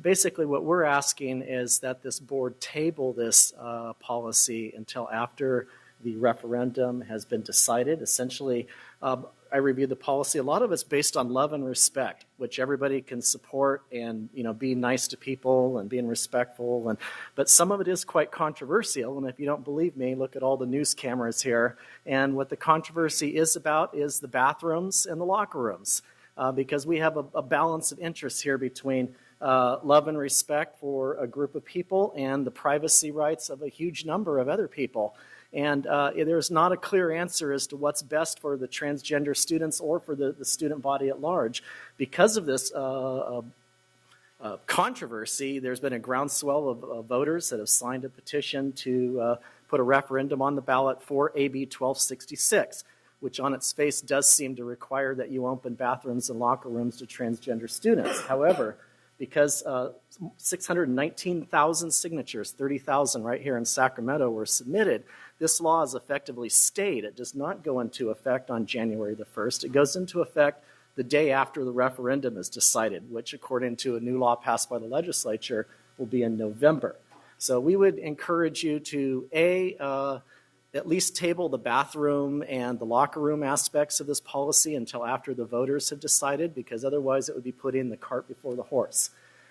Basically, what we're asking is that this board table this policy until after the referendum has been decided. Essentially, I reviewed the policy. A lot of it's based on love and respect, which everybody can support, and be nice to people and being respectful. But some of it is quite controversial. And if you don't believe me, look at all the news cameras here. And what the controversy is about is the bathrooms and the locker rooms, because we have a balance of interests here between love and respect for a group of people and the privacy rights of a huge number of other people. And there's not a clear answer as to what's best for the transgender students or for the student body at large. Because of this controversy, there's been a groundswell of voters that have signed a petition to put a referendum on the ballot for AB 1266, which on its face does seem to require that you open bathrooms and locker rooms to transgender students. However, because 619,000 signatures, 30,000 right here in Sacramento, were submitted, this law is effectively stayed. It does not go into effect on January the 1st. It goes into effect the day after the referendum is decided, which, according to a new law passed by the legislature, will be in November. So we would encourage you to, at least table the bathroom and the locker room aspects of this policy until after the voters have decided, because otherwise it would be putting the cart before the horse.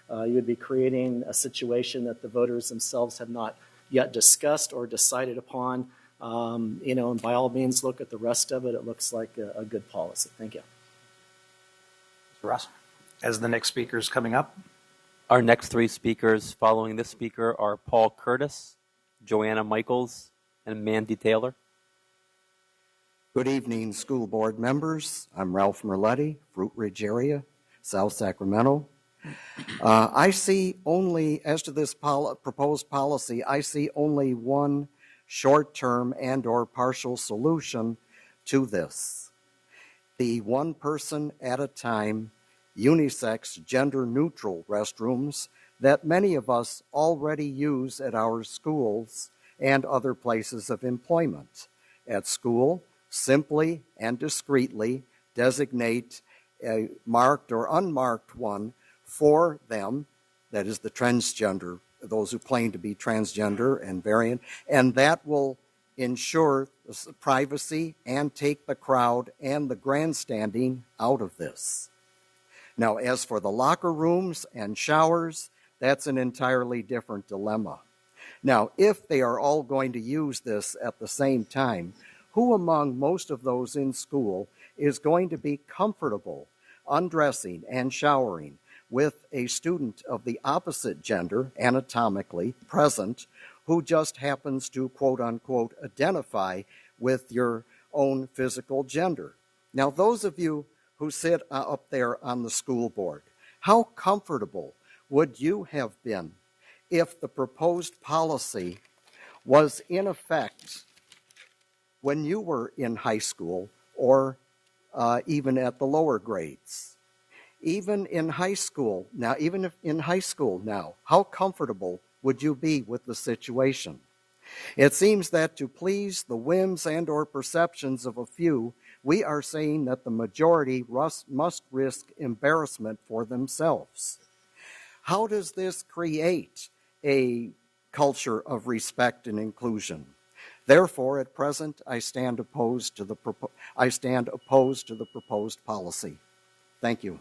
You would be creating a situation that the voters themselves have not yet discussed or decided upon. And by all means, look at the rest of it. It looks like a good policy. Thank you. Mr. Ross, as the next speaker is coming up. Our next three speakers following this speaker are Paul Curtis, Joanna Michaels, and Mandy Taylor. Good evening, school board members. I'm Ralph Merletti, Fruit Ridge area, South Sacramento. I see only, as to this proposed policy, I see only one short-term and or partial solution to this. The one person at a time, unisex, gender-neutral restrooms that many of us already use at our schools and other places of employment. At school, simply and discreetly designate a marked or unmarked one for them, that is the transgender, those who claim to be transgender and variant, and that will ensure privacy and take the crowd and the grandstanding out of this. Now, as for the locker rooms and showers, that's an entirely different dilemma. Now, if they are all going to use this at the same time, who among most of those in school is going to be comfortable undressing and showering with a student of the opposite gender, anatomically present, who just happens to, quote unquote, identify with your own physical gender? Now, those of you who sit up there on the school board, how comfortable would you have been if the proposed policy was in effect when you were in high school or even at the lower grades? Even in high school now, how comfortable would you be with the situation? It seems that to please the whims and or perceptions of a few, we are saying that the majority must risk embarrassment for themselves. How does this create a culture of respect and inclusion? Therefore, at present, I stand opposed to the proposed policy. Thank you.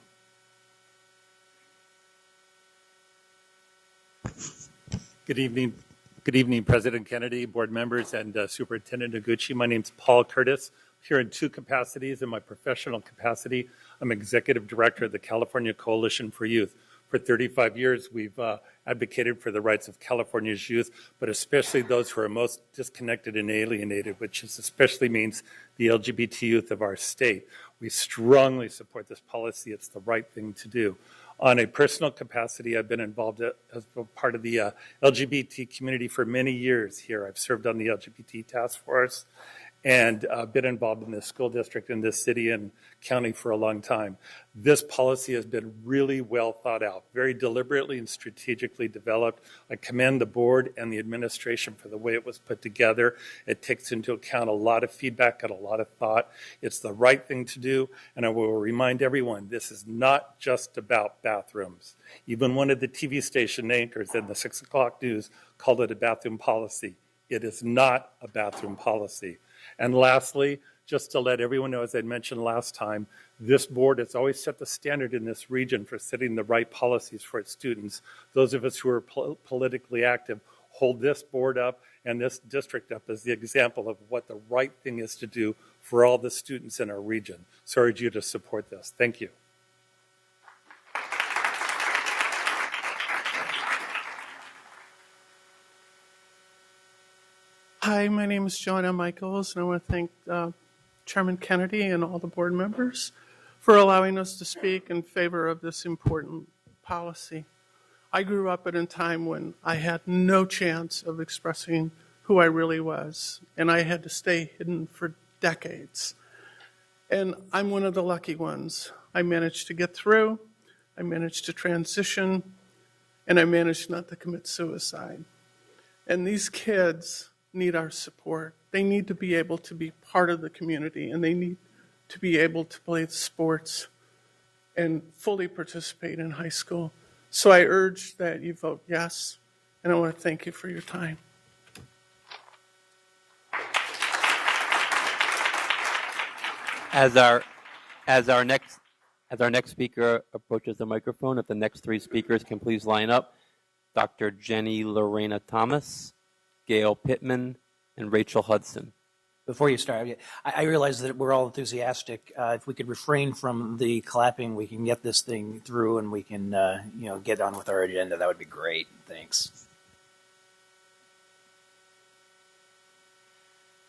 Good evening, President Kennedy, board members, and Superintendent Noguchi. My name is Paul Curtis. Here in two capacities. In my professional capacity, I'm Executive Director of the California Coalition for Youth. For 35 years, we've advocated for the rights of California's youth, but especially those who are most disconnected and alienated, which especially means the LGBT youth of our state. We strongly support this policy. It's the right thing to do. On a personal capacity, I've been involved as a part of the LGBT community for many years here. I've served on the LGBT task force and been involved in this school district in this city and county for a long time. This policy has been really well thought out, very deliberately and strategically developed. I commend the board and the administration for the way it was put together. It takes into account a lot of feedback and a lot of thought. It's the right thing to do, and I will remind everyone, this is not just about bathrooms. Even one of the TV station anchors in the 6 o'clock news called it a bathroom policy. It is not a bathroom policy. And lastly, just to let everyone know, as I mentioned last time, this board has always set the standard in this region for setting the right policies for its students. Those of us who are politically active hold this board up and this district up as the example of what the right thing is to do for all the students in our region. So I urge you to support this. Thank you. Hi, my name is Joanna Michaels, and I want to thank Chairman Kennedy and all the board members for allowing us to speak in favor of this important policy. I grew up at a time when I had no chance of expressing who I really was, and I had to stay hidden for decades. And I'm one of the lucky ones. I managed to get through, I managed to transition, and I managed not to commit suicide. And these kids need our support. They need to be able to be part of the community, and they need to be able to play sports and fully participate in high school. So I urge that you vote yes, and I want to thank you for your time. As our next speaker approaches the microphone, if the next three speakers can please line up: Dr. Jenny Lorena Thomas, Gail Pittman, and Rachel Hudson. Before you start, I realize that we're all enthusiastic. If we could refrain from the clapping, we can get this thing through and we can get on with our agenda. That would be great. Thanks.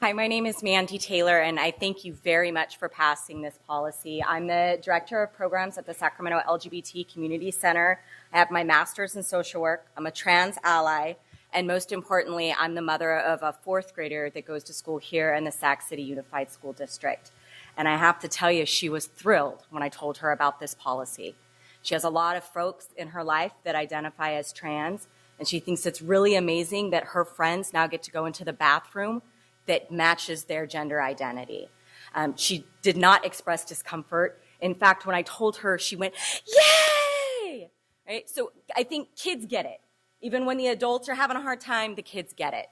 Hi, my name is Mandy Taylor, and I thank you very much for passing this policy. I'm the Director of Programs at the Sacramento LGBT Community Center. I have my master's in social work. I'm a trans ally, and most importantly, I'm the mother of a fourth grader that goes to school here in the Sac City Unified School District. And I have to tell you, she was thrilled when I told her about this policy. She has a lot of folks in her life that identify as trans, and she thinks it's really amazing that her friends now get to go into the bathroom that matches their gender identity. She did not express discomfort. In fact, when I told her, she went, yay! Right? So I think kids get it. Even when the adults are having a hard time, the kids get it.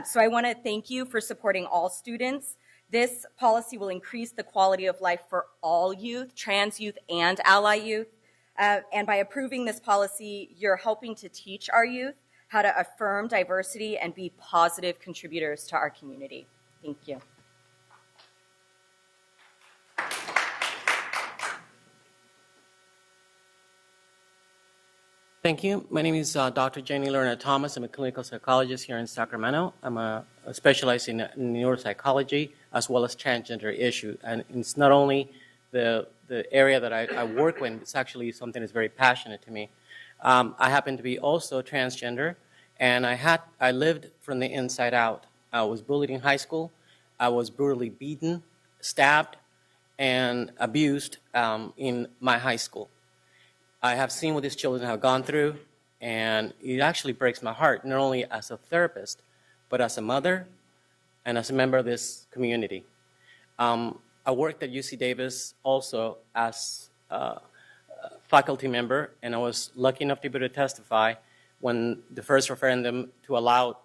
So I want to thank you for supporting all students. This policy will increase the quality of life for all youth, trans youth and ally youth. And by approving this policy, you're helping to teach our youth how to affirm diversity and be positive contributors to our community. Thank you. Thank you. My name is Dr. Jenny Lerner Thomas. I'm a clinical psychologist here in Sacramento. I'm specialized in neuropsychology as well as transgender issue. And it's not only the area that I work in, it's actually something that's very passionate to me. I happen to be also transgender, and I lived from the inside out. I was bullied in high school. I was brutally beaten, stabbed, and abused in my high school. I have seen what these children have gone through, and it actually breaks my heart, not only as a therapist, but as a mother and as a member of this community. I worked at UC Davis also as a faculty member, and I was lucky enough to be able to testify when the first referendum to allow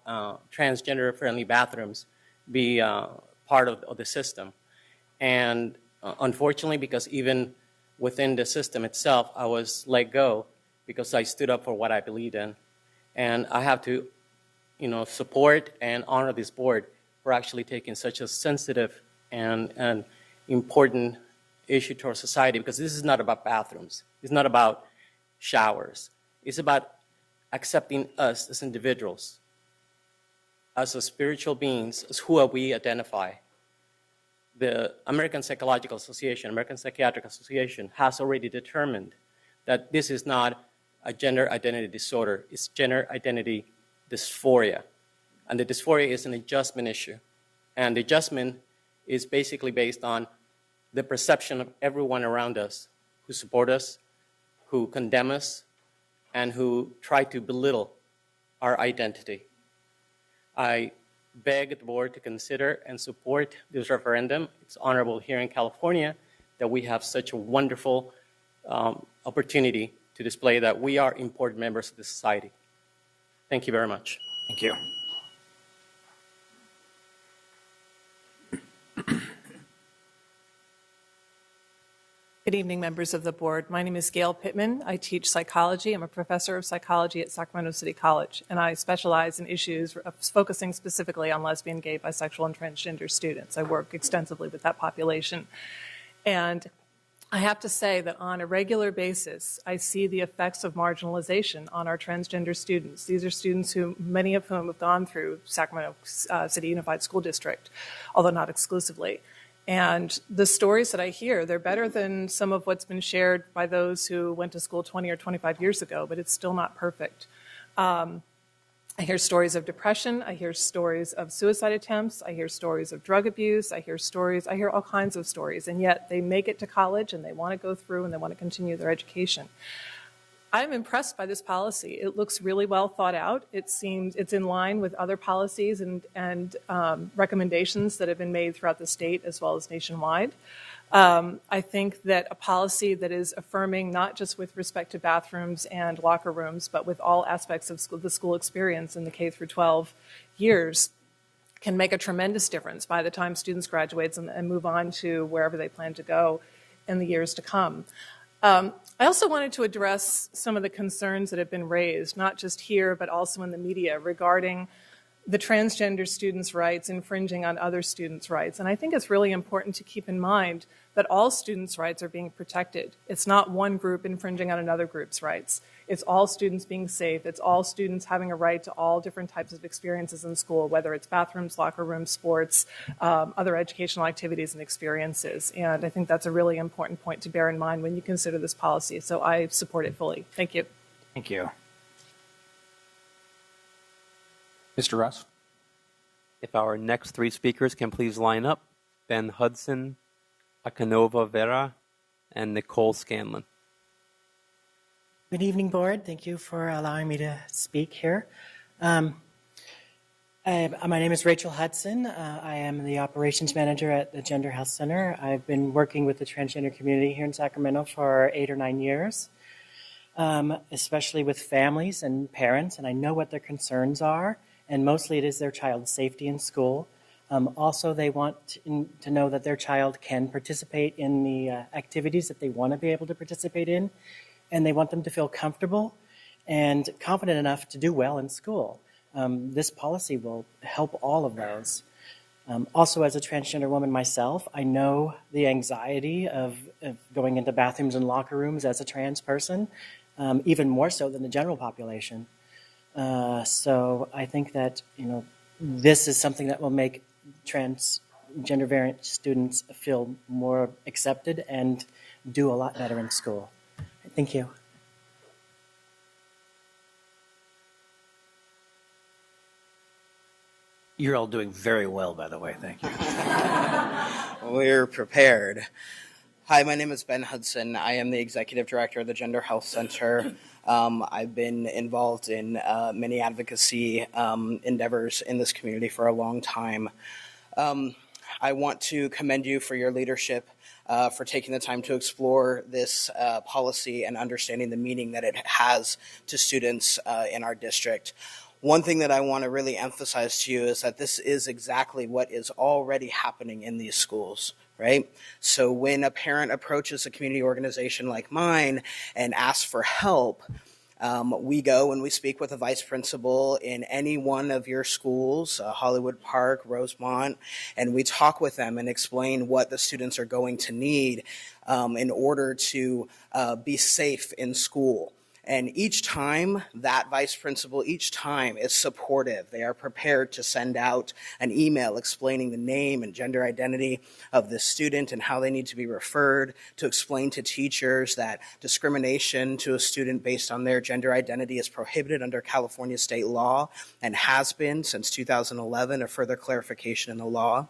transgender-friendly bathrooms be part of the system. And unfortunately, because even within the system itself, I was let go because I stood up for what I believed in. And I have to, support and honor this board for actually taking such a sensitive and important issue to our society, because this is not about bathrooms. It's not about showers. It's about accepting us as individuals, as a spiritual beings, as who we identify. The American Psychological Association, American Psychiatric Association, has already determined that this is not a gender identity disorder. It's gender identity dysphoria. And the dysphoria is an adjustment issue. And the adjustment is basically based on the perception of everyone around us who support us, who condemn us, and who try to belittle our identity. I beg the board to consider and support this referendum. It's honorable here in California that we have such a wonderful opportunity to display that we are important members of the society. Thank you very much. Thank you. Good evening, members of the board. My name is Gail Pittman. I teach psychology. I'm a professor of psychology at Sacramento City College, and I specialize in issues focusing specifically on lesbian, gay, bisexual, and transgender students. I work extensively with that population. And I have to say that on a regular basis, I see the effects of marginalization on our transgender students. These are students who, many of whom have gone through Sacramento City Unified School District, although not exclusively. And the stories that I hear, they're better than some of what's been shared by those who went to school 20 or 25 years ago, but it's still not perfect. I hear stories of depression. I hear stories of suicide attempts. I hear stories of drug abuse. I hear all kinds of stories. And yet they make it to college and they want to go through and they want to continue their education. I'm impressed by this policy. It looks really well thought out. It seems it's in line with other policies and recommendations that have been made throughout the state as well as nationwide. I think that a policy that is affirming not just with respect to bathrooms and locker rooms, but with all aspects of the school experience in the K through 12 years can make a tremendous difference by the time students graduate and move on to wherever they plan to go in the years to come. I also wanted to address some of the concerns that have been raised, not just here, but also in the media regarding the transgender students' rights infringing on other students' rights. And I think it's really important to keep in mind that all students' rights are being protected. It's not one group infringing on another group's rights. It's all students being safe. It's all students having a right to all different types of experiences in school, whether it's bathrooms, locker rooms, sports, other educational activities and experiences. And I think that's a really important point to bear in mind when you consider this policy. So I support it fully. Thank you. Thank you. Mr. Russ? If our next three speakers can please line up, Ben Hudson, Akanova Vera, and Nicole Scanlon. Good evening, board. Thank you for allowing me to speak here. My name is Rachel Hudson. I am the operations manager at the Gender Health Center. I've been working with the transgender community here in Sacramento for 8 or 9 years, especially with families and parents, and I know what their concerns are, and mostly it is their child's safety in school. Also, they want to know that their child can participate in the activities that they want to be able to participate in, and they want them to feel comfortable and confident enough to do well in school. This policy will help all of those. Also, as a transgender woman myself, I know the anxiety of going into bathrooms and locker rooms as a trans person, even more so than the general population. So I think that this is something that will make transgender variant students feel more accepted and do a lot better in school. Thank you. You're all doing very well, by the way. Thank you. We're prepared. Hi, my name is Ben Hudson. I am the Executive Director of the Gender Health Center. I've been involved in many advocacy endeavors in this community for a long time. I want to commend you for your leadership, for taking the time to explore this policy and understanding the meaning that it has to students in our district. One thing that I want to really emphasize to you is that this is exactly what is already happening in these schools, right? So when a parent approaches a community organization like mine and asks for help, we go and we speak with a vice principal in any one of your schools, Hollywood Park, Rosemont, and we talk with them and explain what the students are going to need in order to be safe in school. And each time, that vice principal, each time is supportive. They are prepared to send out an email explaining the name and gender identity of the student and how they need to be referred, to explain to teachers that discrimination to a student based on their gender identity is prohibited under California state law and has been since 2011, a further clarification in the law.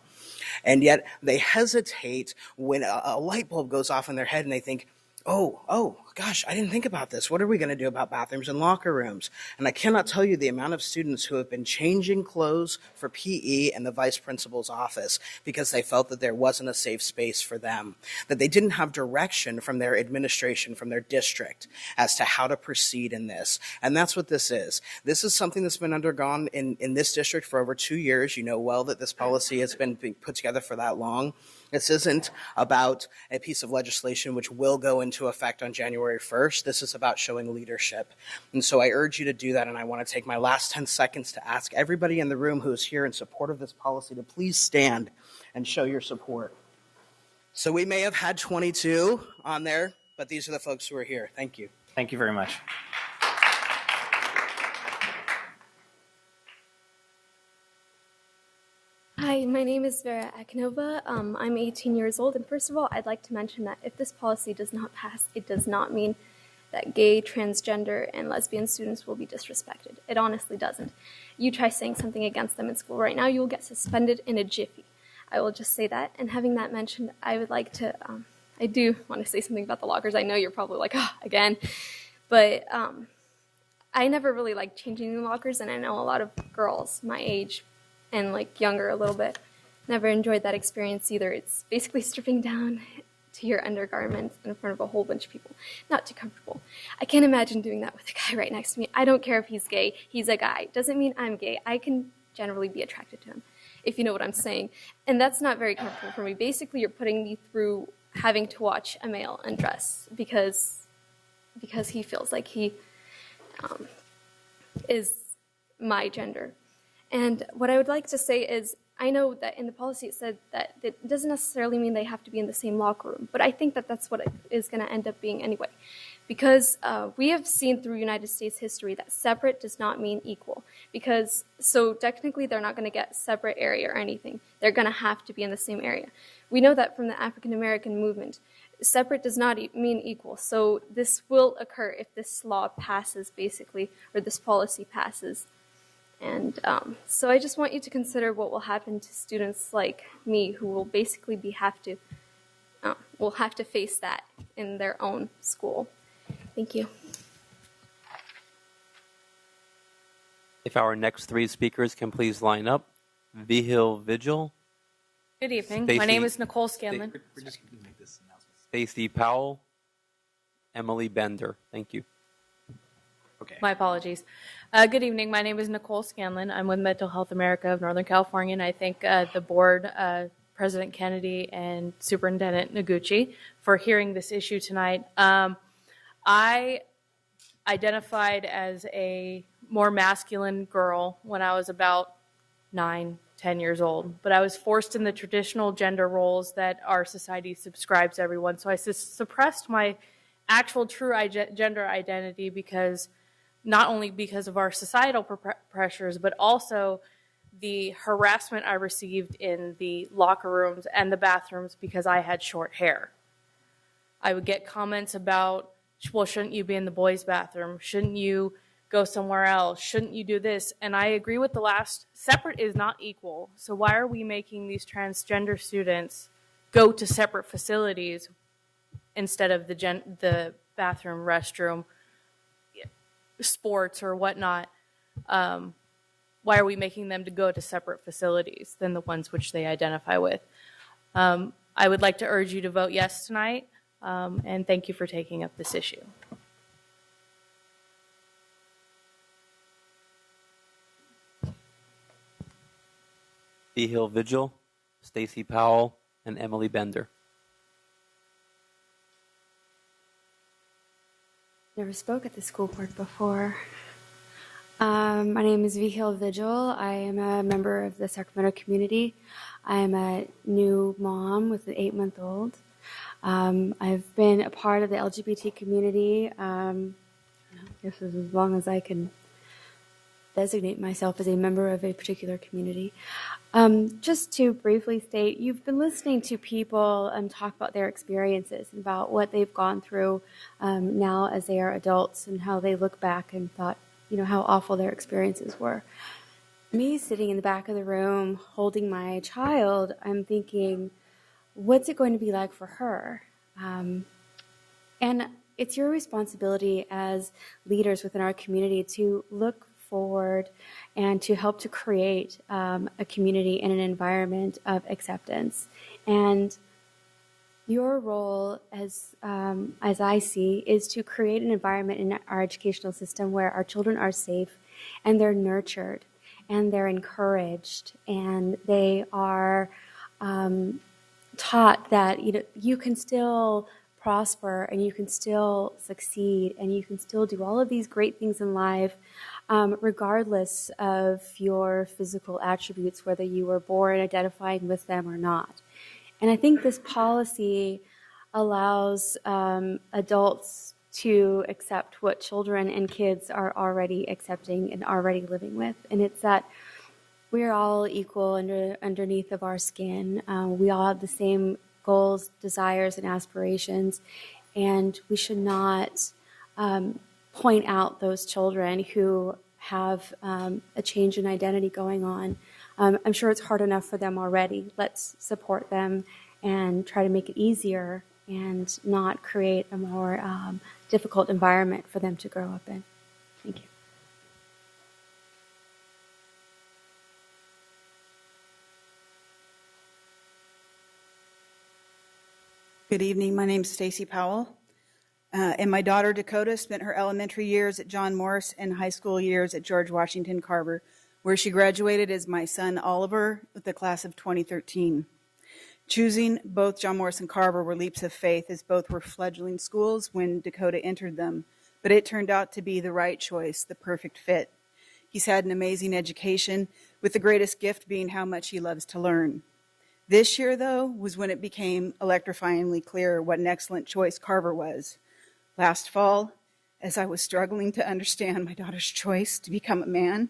And yet they hesitate when a light bulb goes off in their head and they think, oh, gosh, I didn't think about this. What are we going to do about bathrooms and locker rooms? And I cannot tell you the amount of students who have been changing clothes for PE in the vice principal's office because they felt that there wasn't a safe space for them, that they didn't have direction from their administration, from their district as to how to proceed in this. And that's what this is. This is something that's been undergone in this district for over 2 years. You know well that this policy has been put together for that long. This isn't about a piece of legislation which will go into effect on January 1st. This is about showing leadership. And so I urge you to do that, and I want to take my last 10 seconds to ask everybody in the room who is here in support of this policy to please stand and show your support. So we may have had 22 on there, but these are the folks who are here. Thank you. Thank you very much. Hi, my name is Vera Akinova. I'm 18 years old, and first of all, I'd like to mention that if this policy does not pass, it does not mean that gay, transgender, and lesbian students will be disrespected. It honestly doesn't. You try saying something against them in school right now, you will get suspended in a jiffy. I will just say that, and having that mentioned, I would like to, I do want to say something about the lockers. I know you're probably like, oh, again, but I never really liked changing the lockers, and I know a lot of girls my age and like younger a little bit, never enjoyed that experience either. It's basically stripping down to your undergarments in front of a whole bunch of people. Not too comfortable. I can't imagine doing that with a guy right next to me. I don't care if he's gay. He's a guy. Doesn't mean I'm gay. I can generally be attracted to him, if you know what I'm saying. And that's not very comfortable for me. Basically, you're putting me through having to watch a male undress because he feels like he is my gender. And what I would like to say is, I know that in the policy it said that it doesn't necessarily mean they have to be in the same locker room, but I think that that's what it is going to end up being anyway. Because we have seen through United States history that separate does not mean equal. So technically they're not going to get separate area or anything. They're going to have to be in the same area. We know that from the African American movement. Separate does not mean equal. So this will occur if this law passes, basically, or this policy passes. And so I just want you to consider what will happen to students like me who will basically will have to face that in their own school. Thank you. If our next three speakers can please line up. Vihil Vigil. Good evening. My name is Nicole Scanlon. Stacey Powell. Emily Bender. Thank you. Okay. My apologies. Good evening. My name is Nicole Scanlon. I'm with Mental Health America of Northern California, and I thank the board, President Kennedy, and Superintendent Noguchi for hearing this issue tonight. I identified as a more masculine girl when I was about 9, 10 years old, but I was forced in the traditional gender roles that our society subscribes everyone. So I suppressed my actual true gender identity because not only because of our societal pressures, but also the harassment I received in the locker rooms and the bathrooms because I had short hair. I would get comments about, well, shouldn't you be in the boys' bathroom? Shouldn't you go somewhere else? Shouldn't you do this? And I agree with the last, separate is not equal. So why are we making these transgender students go to separate facilities instead of the bathroom, restroom? sports or whatnot, why are we making them to go to separate facilities than the ones which they identify with? I would like to urge you to vote yes tonight, and thank you for taking up this issue. B. Hill Vigil, Stacy Powell, and Emily Bender. Never spoke at the school board before. My name is V. Hill Vigil. I am a member of the Sacramento community. I am a new mom with an 8-month-old. I've been a part of the LGBT community, I guess as long as I can designate myself as a member of a particular community. Just to briefly state, you've been listening to people talk about their experiences, about what they've gone through now as they are adults, and how they look back and thought, how awful their experiences were. Me sitting in the back of the room holding my child, I'm thinking, what's it going to be like for her? And it's your responsibility as leaders within our community to look forward and to help to create a community and an environment of acceptance. And your role, as I see, is to create an environment in our educational system where our children are safe and they're nurtured and they're encouraged and they are taught that you can still prosper and you can still succeed and you can still do all of these great things in life regardless of your physical attributes, whether you were born identifying with them or not. And I think this policy allows adults to accept what children and kids are already accepting and already living with. And it's that we're all equal underneath of our skin. We all have the same goals, desires, and aspirations. And we should not point out those children who have a change in identity going on. I'm sure it's hard enough for them already. Let's support them and try to make it easier and not create a more difficult environment for them to grow up in. Thank you. Good evening. My name is Stacy Powell. And my daughter Dakota spent her elementary years at John Morris and high school years at George Washington Carver, where she graduated as my son Oliver with the class of 2013. Choosing both John Morris and Carver were leaps of faith, as both were fledgling schools when Dakota entered them, but it turned out to be the right choice, the perfect fit. He's had an amazing education, with the greatest gift being how much he loves to learn. This year, though, was when it became electrifyingly clear what an excellent choice Carver was. Last fall, as I was struggling to understand my daughter's choice to become a man,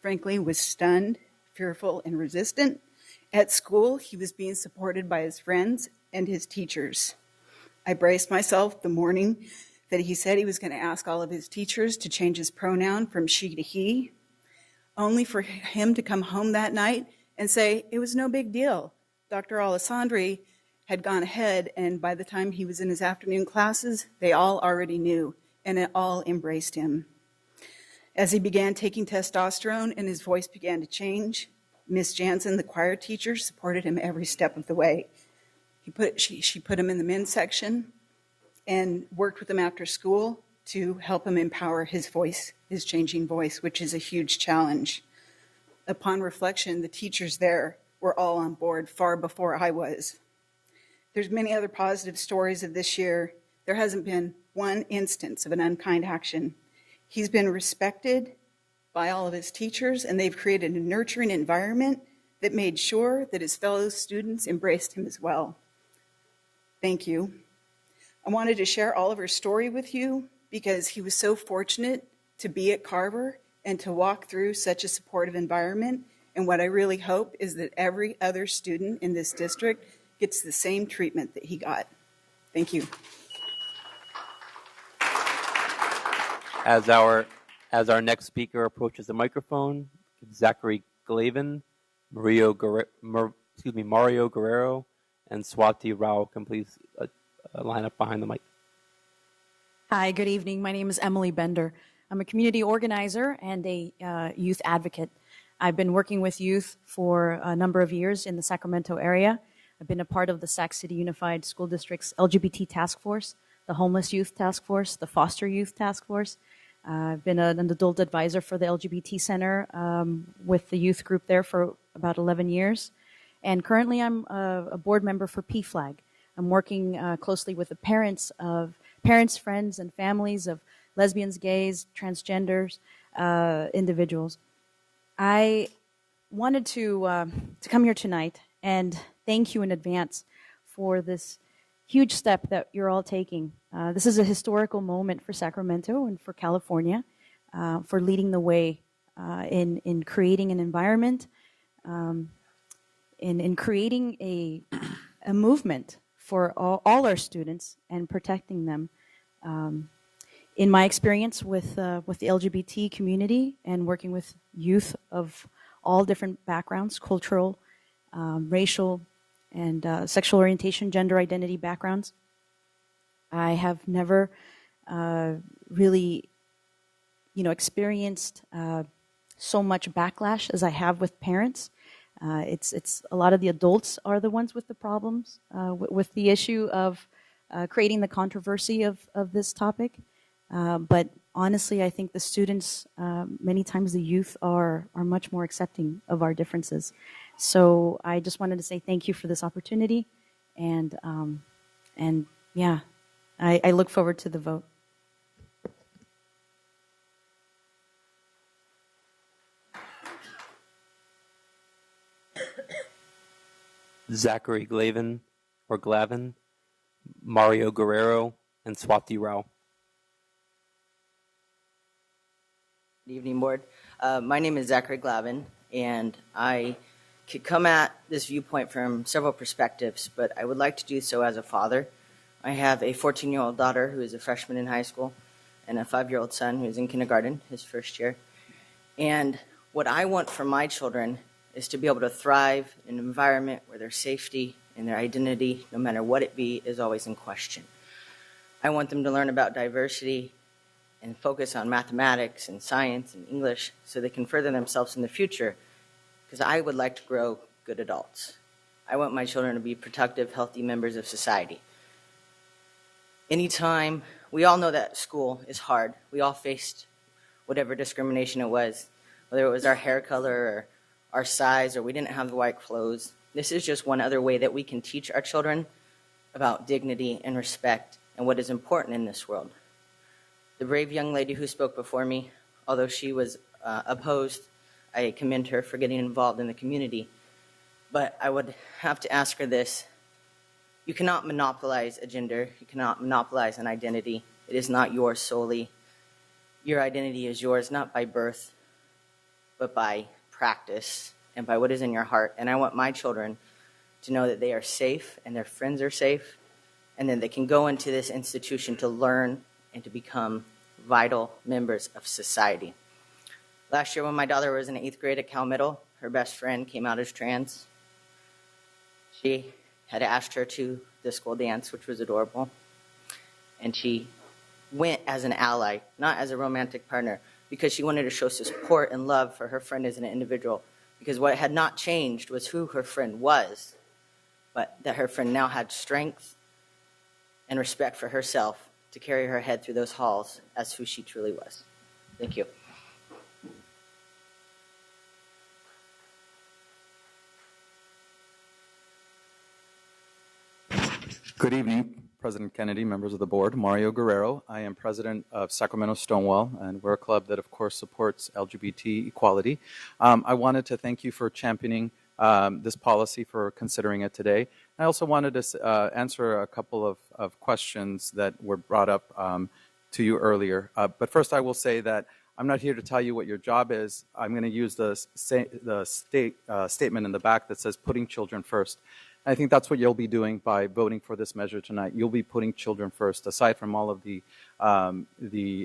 frankly, was stunned, fearful, and resistant. At school, he was being supported by his friends and his teachers. I braced myself the morning that he said he was going to ask all of his teachers to change his pronoun from she to he, only for him to come home that night and say it was no big deal. Dr. Alessandri had gone ahead, and by the time he was in his afternoon classes, they all already knew, and it all embraced him. As he began taking testosterone and his voice began to change, Miss Jansen, the choir teacher, supported him every step of the way. She put him in the men's section and worked with him after school to help him empower his voice, his changing voice, which is a huge challenge. Upon reflection, the teachers there were all on board far before I was. There's many other positive stories of this year. There hasn't been one instance of an unkind action. He's been respected by all of his teachers, and they've created a nurturing environment that made sure that his fellow students embraced him as well. Thank you. I wanted to share Oliver's story with you because he was so fortunate to be at Carver and to walk through such a supportive environment. And what I really hope is that every other student in this district gets the same treatment that he got. Thank you. As our next speaker approaches the microphone, Zachary Glavin, Mario Guerrero, and Swati Rao can please line up behind the mic. Hi, good evening. My name is Emily Bender. I'm a community organizer and a youth advocate. I've been working with youth for a number of years in the Sacramento area. I've been a part of the Sac City Unified School District's LGBT Task Force, the Homeless Youth Task Force, the Foster Youth Task Force. I've been an adult advisor for the LGBT Center with the youth group there for about 11 years. And currently I'm a board member for PFLAG. I'm working closely with the parents, friends, and families of lesbians, gays, transgenders, individuals. I wanted to come here tonight and thank you in advance for this huge step that you're all taking. This is a historical moment for Sacramento and for California, for leading the way in creating an environment, in creating a movement for all our students and protecting them. In my experience with the LGBT community and working with youth of all different backgrounds, cultural, racial, and sexual orientation, gender identity backgrounds, I have never really, experienced so much backlash as I have with parents. It's a lot of the adults are the ones with the problems with the issue of creating the controversy of this topic. But honestly, I think the students, many times the youth are much more accepting of our differences. So I just wanted to say thank you for this opportunity, and yeah, I look forward to the vote. Zachary Glavin, Mario Guerrero, and Swati Rao. Good evening, Board. My name is Zachary Glavin, and I could come at this viewpoint from several perspectives, but I would like to do so as a father. I have a 14-year-old daughter who is a freshman in high school and a 5-year-old son who is in kindergarten, his first year. And what I want for my children is to be able to thrive in an environment where their safety and their identity, no matter what it be, is always in question. I want them to learn about diversity and focus on mathematics and science and English so they can further themselves in the future, because I would like to grow good adults. I want my children to be productive, healthy members of society. Anytime, we all know that school is hard. We all faced whatever discrimination it was, whether it was our hair color or our size or we didn't have the white clothes. This is just one other way that we can teach our children about dignity and respect and what is important in this world. The brave young lady who spoke before me, although she was opposed, I commend her for getting involved in the community. But I would have to ask her this. You cannot monopolize a gender. You cannot monopolize an identity. It is not yours solely. Your identity is yours not by birth, but by practice and by what is in your heart. And I want my children to know that they are safe and their friends are safe, and then they can go into this institution to learn and to become vital members of society. Last year when my daughter was in 8th grade at Cal Middle, her best friend came out as trans. She had asked her to the school dance, which was adorable. And she went as an ally, not as a romantic partner, because she wanted to show support and love for her friend as an individual. Because what had not changed was who her friend was, but that her friend now had strength and respect for herself to carry her head through those halls as who she truly was. Thank you. Good evening, President Kennedy, members of the board. Mario Guerrero. I am president of Sacramento Stonewall, and we're a club that, of course, supports LGBT equality. I wanted to thank you for championing this policy, for considering it today. I also wanted to answer a couple of questions that were brought up to you earlier. But first, I will say that I'm not here to tell you what your job is. I'm going to use the statement in the back that says putting children first. I think that's what you'll be doing by voting for this measure tonight. You'll be putting children first, aside from all of the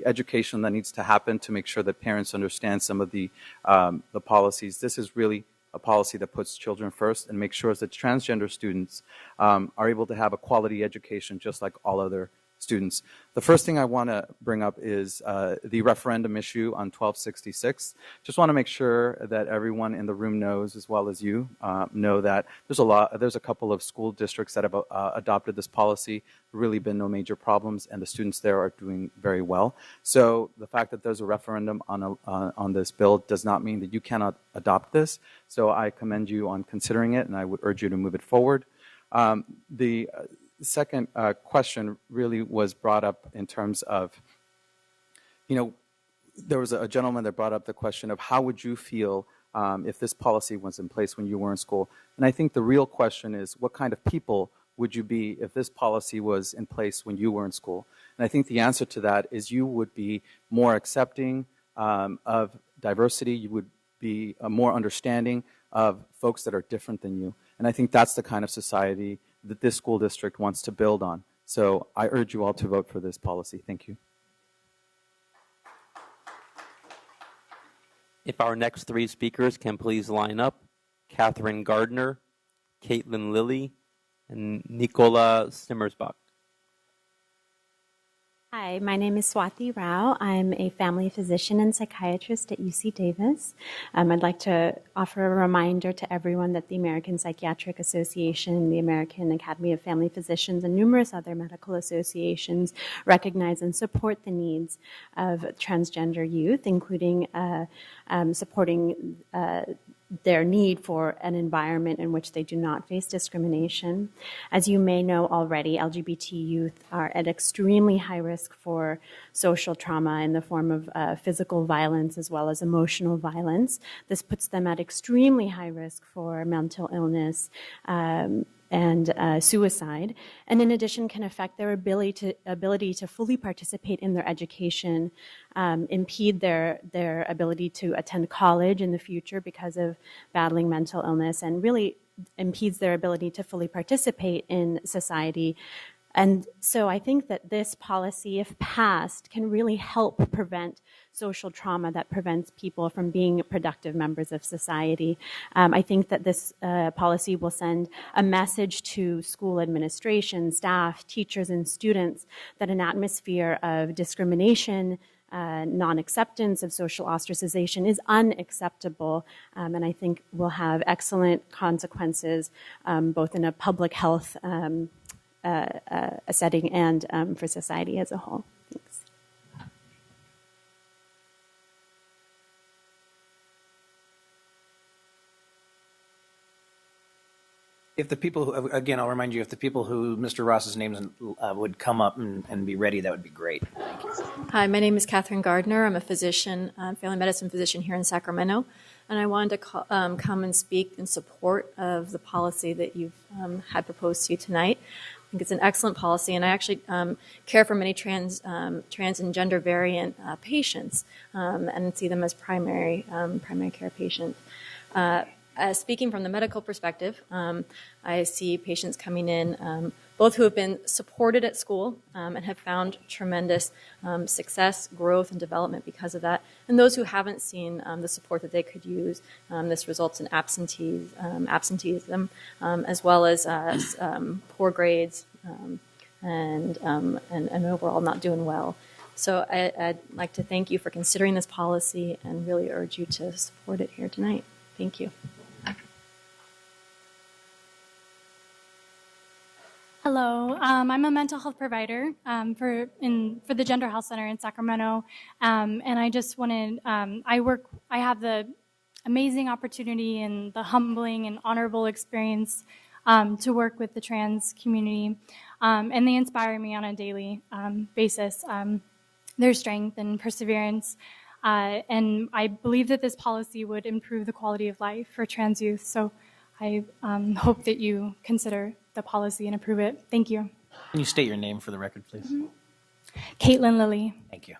education that needs to happen to make sure that parents understand some of the policies. This is really a policy that puts children first and makes sure that transgender students are able to have a quality education just like all other students. The first thing I want to bring up is the referendum issue on 1266. Just want to make sure that everyone in the room knows, as well as you, know that there's a couple of school districts that have adopted this policy. Really been no major problems, and the students there are doing very well. So the fact that there's a referendum on this bill does not mean that you cannot adopt this. So I commend you on considering it, and I would urge you to move it forward. The second question really was brought up in terms of, there was a gentleman that brought up the question of how would you feel if this policy was in place when you were in school. And I think the real question is, what kind of people would you be if this policy was in place when you were in school? And I think the answer to that is you would be more accepting of diversity. You would be more understanding of folks that are different than you. And I think that's the kind of society that this school district wants to build on. So I urge you all to vote for this policy. Thank you. If our next three speakers can please line up: Catherine Gardner, Caitlin Lilly, and Nicola Simmersbach. Hi, my name is Swati Rao. I'm a family physician and psychiatrist at UC Davis. I'd like to offer a reminder to everyone that the American Psychiatric Association, the American Academy of Family Physicians, and numerous other medical associations recognize and support the needs of transgender youth, including supporting their need for an environment in which they do not face discrimination. As you may know already, LGBT youth are at extremely high risk for social trauma in the form of physical violence as well as emotional violence. This puts them at extremely high risk for mental illness and suicide, and in addition can affect their ability to fully participate in their education, impede their ability to attend college in the future because of battling mental illness, and really impedes their ability to fully participate in society. And so I think that this policy, if passed, can really help prevent social trauma that prevents people from being productive members of society. I think that this policy will send a message to school administration, staff, teachers, and students that an atmosphere of discrimination, non-acceptance, of social ostracization is unacceptable, and I think will have excellent consequences both in a public health a setting and for society as a whole. Thanks. If the people who, again, I'll remind you, if the people who Mr. Ross's names would come up and be ready, that would be great. Thank you. Hi, my name is Catherine Gardner. I'm a physician, family medicine physician here in Sacramento, and I wanted to come and speak in support of the policy that you've had proposed to you tonight. I think it's an excellent policy, and I actually care for many trans and gender variant patients and see them as primary care patients. Speaking from the medical perspective, I see patients coming in, both who have been supported at school and have found tremendous success, growth, and development because of that, and those who haven't seen the support that they could use. This results in absenteeism, as well as poor grades and overall not doing well. So I'd like to thank you for considering this policy and really urge you to support it here tonight. Thank you. Hello, I'm a mental health provider for the Gender Health Center in Sacramento, and I just wanted, I have the amazing opportunity and the humbling and honorable experience to work with the trans community, and they inspire me on a daily basis, their strength and perseverance, and I believe that this policy would improve the quality of life for trans youth, so I hope that you consider the policy and approve it. Thank you. Can you state your name for the record, please? Mm-hmm. Caitlin Lilly. Thank you.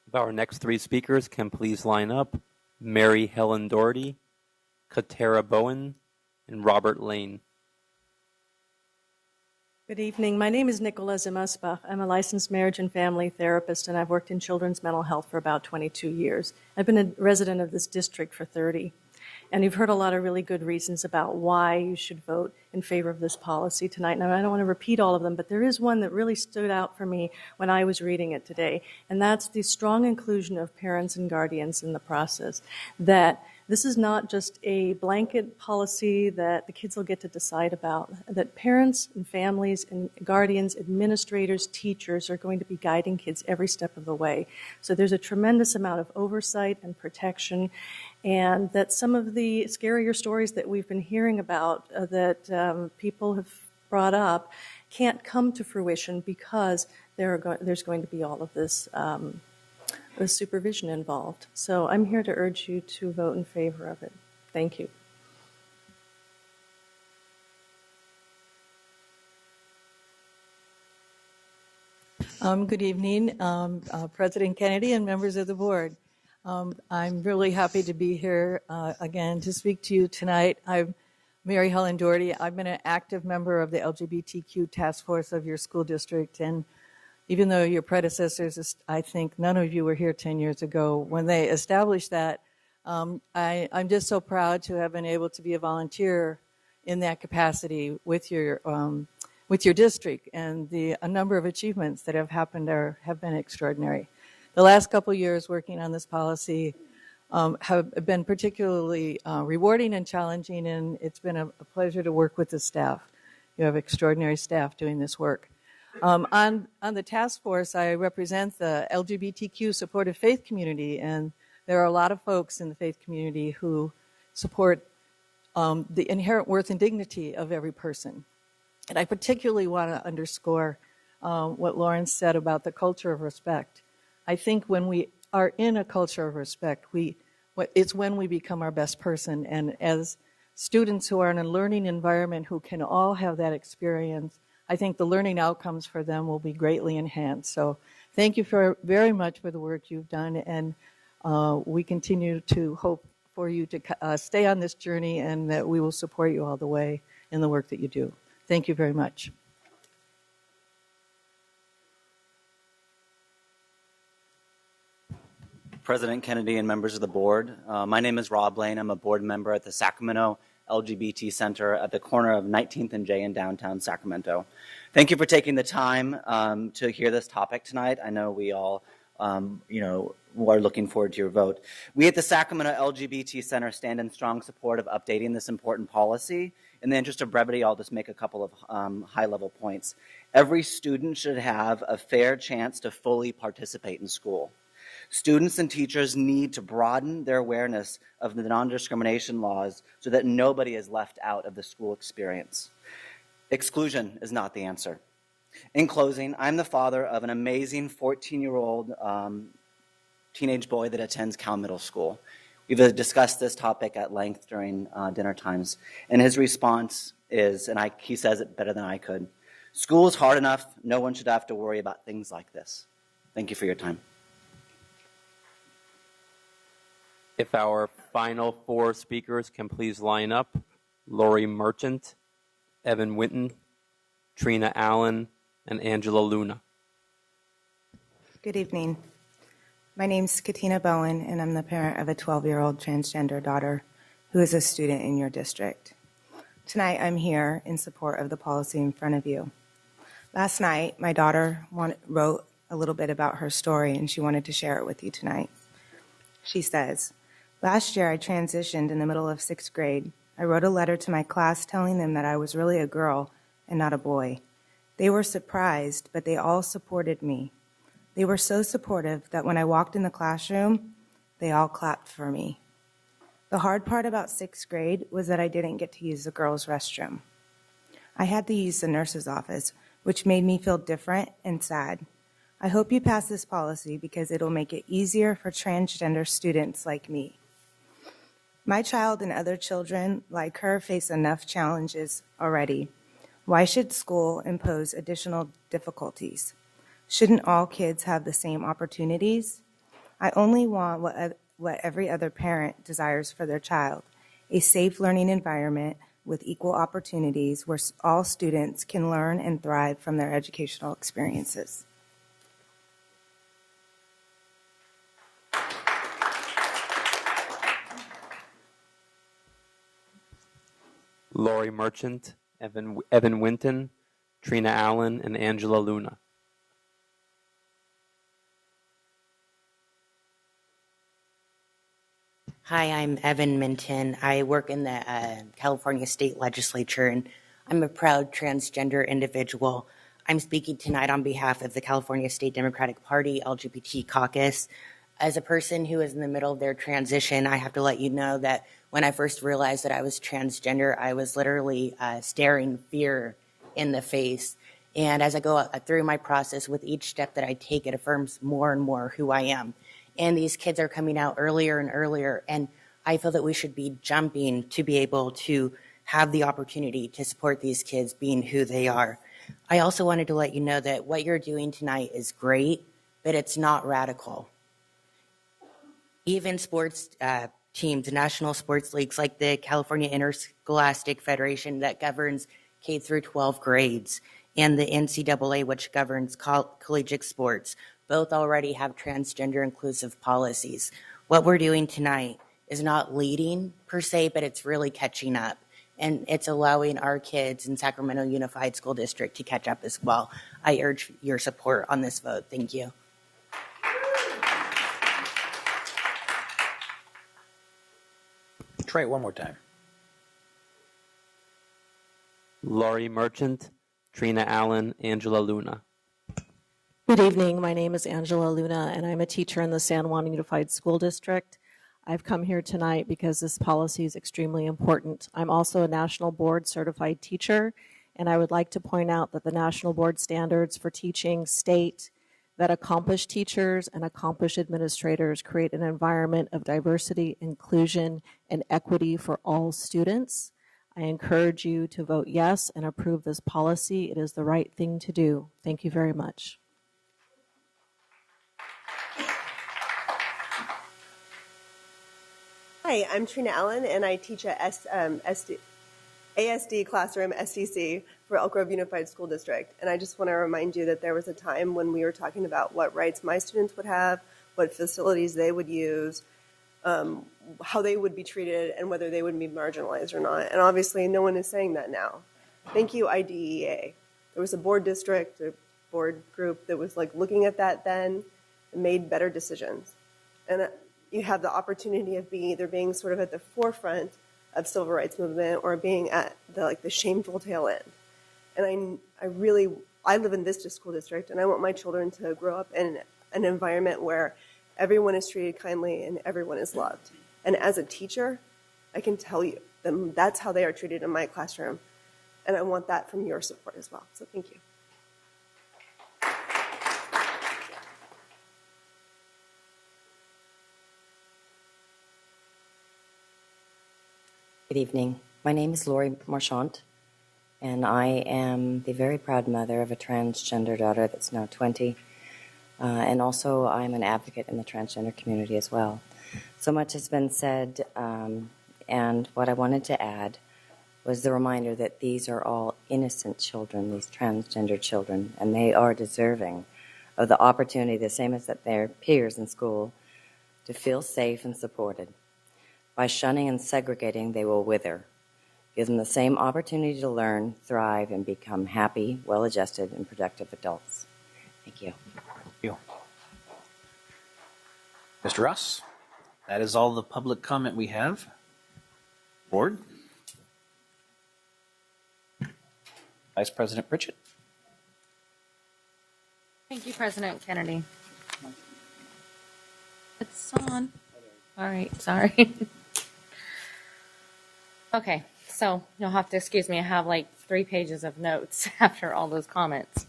If our next three speakers can please line up: Mary Helen Doherty, Katara Bowen, and Robert Lane. Good evening. My name is Nicola Simmersbach. I'm a licensed marriage and family therapist, and I've worked in children's mental health for about 22 years. I've been a resident of this district for 30. And you've heard a lot of really good reasons about why you should vote in favor of this policy tonight. Now, I don't want to repeat all of them, but there is one that really stood out for me when I was reading it today, and that's the strong inclusion of parents and guardians in the process. That this is not just a blanket policy that the kids will get to decide about, that parents and families and guardians, administrators, teachers are going to be guiding kids every step of the way. So there's a tremendous amount of oversight and protection, and that some of the scarier stories that we've been hearing about that people have brought up can't come to fruition because there's going to be all of this the supervision involved. So I'm here to urge you to vote in favor of it. Thank you. Good evening, President Kennedy and members of the board. I'm really happy to be here again to speak to you tonight. I'm Mary Helen Doherty. I've been an active member of the LGBTQ task force of your school district, and even though your predecessors, I think none of you were here 10 years ago when they established that, I'm just so proud to have been able to be a volunteer in that capacity with your district, and a number of achievements that have happened there have been extraordinary. The last couple years working on this policy have been particularly rewarding and challenging, and it's been a pleasure to work with the staff. You have extraordinary staff doing this work. On the task force, I represent the LGBTQ supportive faith community, and there are a lot of folks in the faith community who support the inherent worth and dignity of every person. And I particularly want to underscore what Lauren said about the culture of respect. I think when we are in a culture of respect, it's when we become our best person. And as students who are in a learning environment who can all have that experience, I think the learning outcomes for them will be greatly enhanced. So thank you very much for the work you've done, and we continue to hope for you to stay on this journey and that we will support you all the way in the work that you do. Thank you very much. President Kennedy and members of the board, my name is Rob Lane. I'm a board member at the Sacramento LGBT Center at the corner of 19th and J in downtown Sacramento. Thank you for taking the time to hear this topic tonight. I know we all, are looking forward to your vote. We at the Sacramento LGBT Center stand in strong support of updating this important policy. In the interest of brevity, I'll just make a couple of high-level points. Every student should have a fair chance to fully participate in school. Students and teachers need to broaden their awareness of the non-discrimination laws so that nobody is left out of the school experience. Exclusion is not the answer. In closing, I'm the father of an amazing 14-year-old teenage boy that attends Cal Middle School. We've discussed this topic at length during dinner times, and his response is, and he says it better than I could, school is hard enough, no one should have to worry about things like this. Thank you for your time. If our final four speakers can please line up: Lori Merchant, Evan Winton, Trina Allen, and Angela Luna. Good evening. My name's Katina Bowen, and I'm the parent of a 12-year-old transgender daughter who is a student in your district. Tonight, I'm here in support of the policy in front of you. Last night, my daughter wrote a little bit about her story, and she wanted to share it with you tonight. She says, "Last year, I transitioned in the middle of 6th grade. I wrote a letter to my class telling them that I was really a girl and not a boy. They were surprised, but they all supported me. They were so supportive that when I walked in the classroom, they all clapped for me. The hard part about 6th grade was that I didn't get to use the girls' restroom. I had to use the nurse's office, which made me feel different and sad. I hope you pass this policy because it'll make it easier for transgender students like me. My child and other children like her face enough challenges already. Why should school impose additional difficulties? Shouldn't all kids have the same opportunities? I only want what every other parent desires for their child, a safe learning environment with equal opportunities where all students can learn and thrive from their educational experiences." Lori Merchant, Evan Winton, Trina Allen, and Angela Luna. Hi, I'm Evan Minton. I work in the California State Legislature, and I'm a proud transgender individual. I'm speaking tonight on behalf of the California State Democratic Party LGBT caucus. As a person who is in the middle of their transition, I have to let you know that when I first realized that I was transgender, I was literally staring fear in the face. And as I go through my process, with each step that I take, it affirms more and more who I am. And these kids are coming out earlier and earlier, and I feel that we should be jumping to be able to have the opportunity to support these kids being who they are. I also wanted to let you know that what you're doing tonight is great, but it's not radical. Even sports teams, national sports leagues like the California Interscholastic Federation that governs K through 12 grades, and the NCAA, which governs collegiate sports, both already have transgender inclusive policies. What we're doing tonight is not leading per se, but it's really catching up. And it's allowing our kids in Sacramento Unified School District to catch up as well. I urge your support on this vote. Thank you. Try it one more time. Lori Merchant, Trina Allen, Angela Luna. Good evening. My name is Angela Luna, and I'm a teacher in the San Juan Unified School District. I've come here tonight because this policy is extremely important. I'm also a National Board certified teacher, and I would like to point out that the National Board standards for teaching state that accomplished teachers and accomplished administrators create an environment of diversity, inclusion, and equity for all students. I encourage you to vote yes and approve this policy. It is the right thing to do. Thank you very much. Hi, I'm Trina Allen, and I teach at ASD classroom, SDC, for Elk Grove Unified School District. And I just want to remind you that there was a time when we were talking about what rights my students would have, what facilities they would use, how they would be treated, and whether they would be marginalized or not. And obviously, no one is saying that now. Thank you, IDEA. There was a board district, a board group that was like looking at that then and made better decisions. And you have the opportunity of either being sort of at the forefront of civil rights movement or being at the shameful tail end. And I live in this school district, and I want my children to grow up in an environment where everyone is treated kindly and everyone is loved. And as a teacher, I can tell you that that's how they are treated in my classroom. And I want that from your support as well. So thank you. Good evening. My name is Lori Marchant, and I am the very proud mother of a transgender daughter that's now 20. And also, I'm an advocate in the transgender community as well. So much has been said, and what I wanted to add was the reminder that these are all innocent children, these transgender children, and they are deserving of the opportunity, the same as that their peers in school, to feel safe and supported. By shunning and segregating, they will wither. Give them the same opportunity to learn, thrive, and become happy, well-adjusted, and productive adults. Thank you. Thank you. Mr. Ross? That is all the public comment we have. Board? Vice President Pritchett? Thank you, President Kennedy. It's on. All right, sorry. Okay, so you'll have to excuse me. I have like 3 pages of notes after all those comments.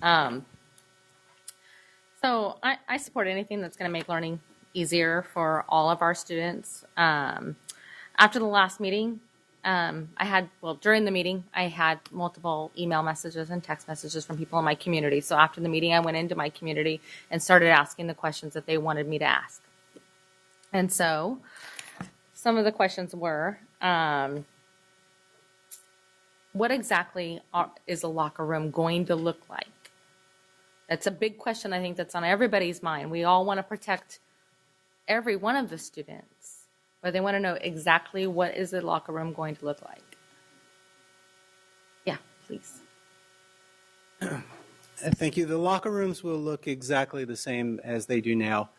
So I support anything that's going to make learning easier for all of our students. After the last meeting, during the meeting, I had multiple email messages and text messages from people in my community. So after the meeting, I went into my community and started asking the questions that they wanted me to ask. And so some of the questions were, what exactly is a locker room going to look like? That's a big question, I think, that's on everybody's mind. We all want to protect every one of the students, but they want to know exactly what is the locker room going to look like. please. Thank you. The locker rooms will look exactly the same as they do now.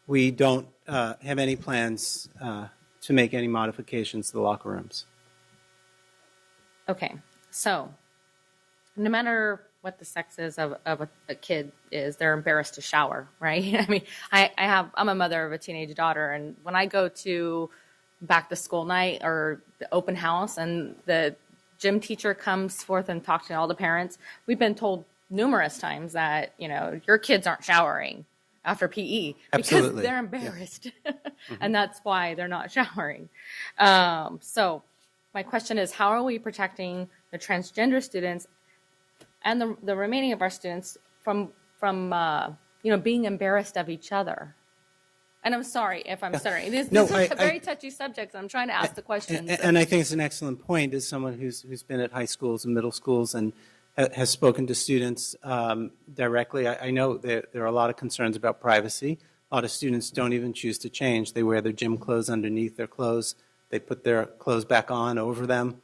We don't have any plans to make any modifications to the locker rooms. Okay, so no matter what the sex is of a kid is, they're embarrassed to shower, right? I mean, I'm a mother of a teenage daughter, and when I go to back to school night or the open house and the gym teacher comes forth and talks to all the parents, we've been told numerous times that, your kids aren't showering after PE because they're embarrassed. Yeah. And that's why they're not showering. So my question is, how are we protecting the transgender students and the remaining of our students from being embarrassed of each other? And I'm sorry if I'm stuttering. This is a very touchy subject. I'm trying to ask the question. And I think it's an excellent point as someone who's been at high schools and middle schools and has spoken to students directly. I know there are a lot of concerns about privacy. A lot of students don't even choose to change. They wear their gym clothes underneath their clothes. They put their clothes back on over them.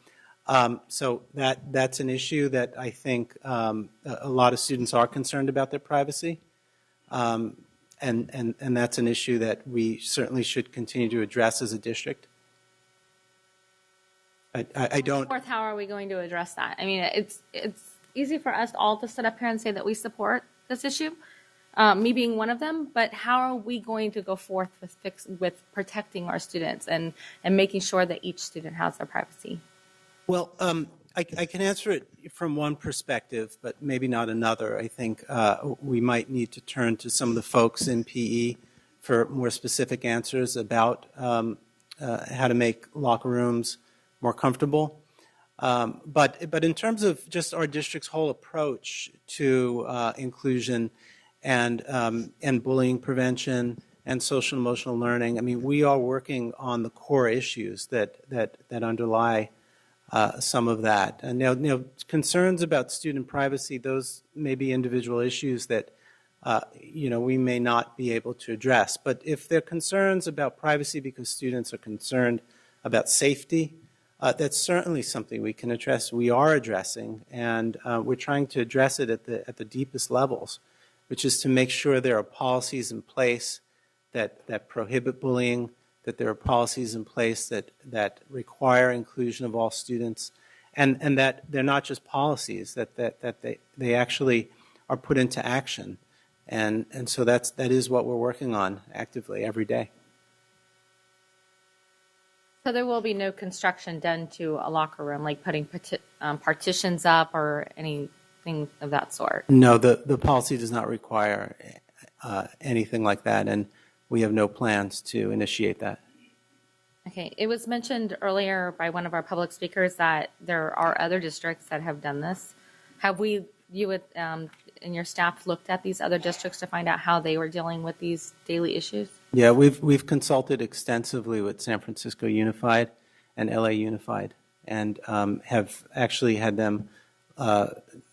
So that's an issue that I think a lot of students are concerned about their privacy. And that's an issue that we certainly should continue to address as a district. I don't. How are we going to address that? I mean, it's easy for us all to sit up here and say that we support this issue, me being one of them. But how are we going to go forth with protecting our students and making sure that each student has their privacy? Well, I can answer it from one perspective, but maybe not another. I think we might need to turn to some of the folks in PE for more specific answers about how to make locker rooms more comfortable. But in terms of just our district's whole approach to inclusion and bullying prevention and social and emotional learning, I mean, we are working on the core issues that underlie some of that. And now, concerns about student privacy, those may be individual issues that we may not be able to address. But if there are concerns about privacy because students are concerned about safety, that's certainly something we can address. We are addressing, and we're trying to address it at the deepest levels, which is to make sure there are policies in place that prohibit bullying, that there are policies in place that require inclusion of all students, and that they're not just policies, that they actually are put into action. And so that is what we're working on actively every day. So there will be no construction done to a locker room, like putting partitions up or anything of that sort? No, the policy does not require anything like that, and we have no plans to initiate that. Okay. It was mentioned earlier by one of our public speakers that there are other districts that have done this. Have you and your staff looked at these other districts to find out how they were dealing with these daily issues? Yeah, we've consulted extensively with San Francisco Unified and LA Unified, and have actually had them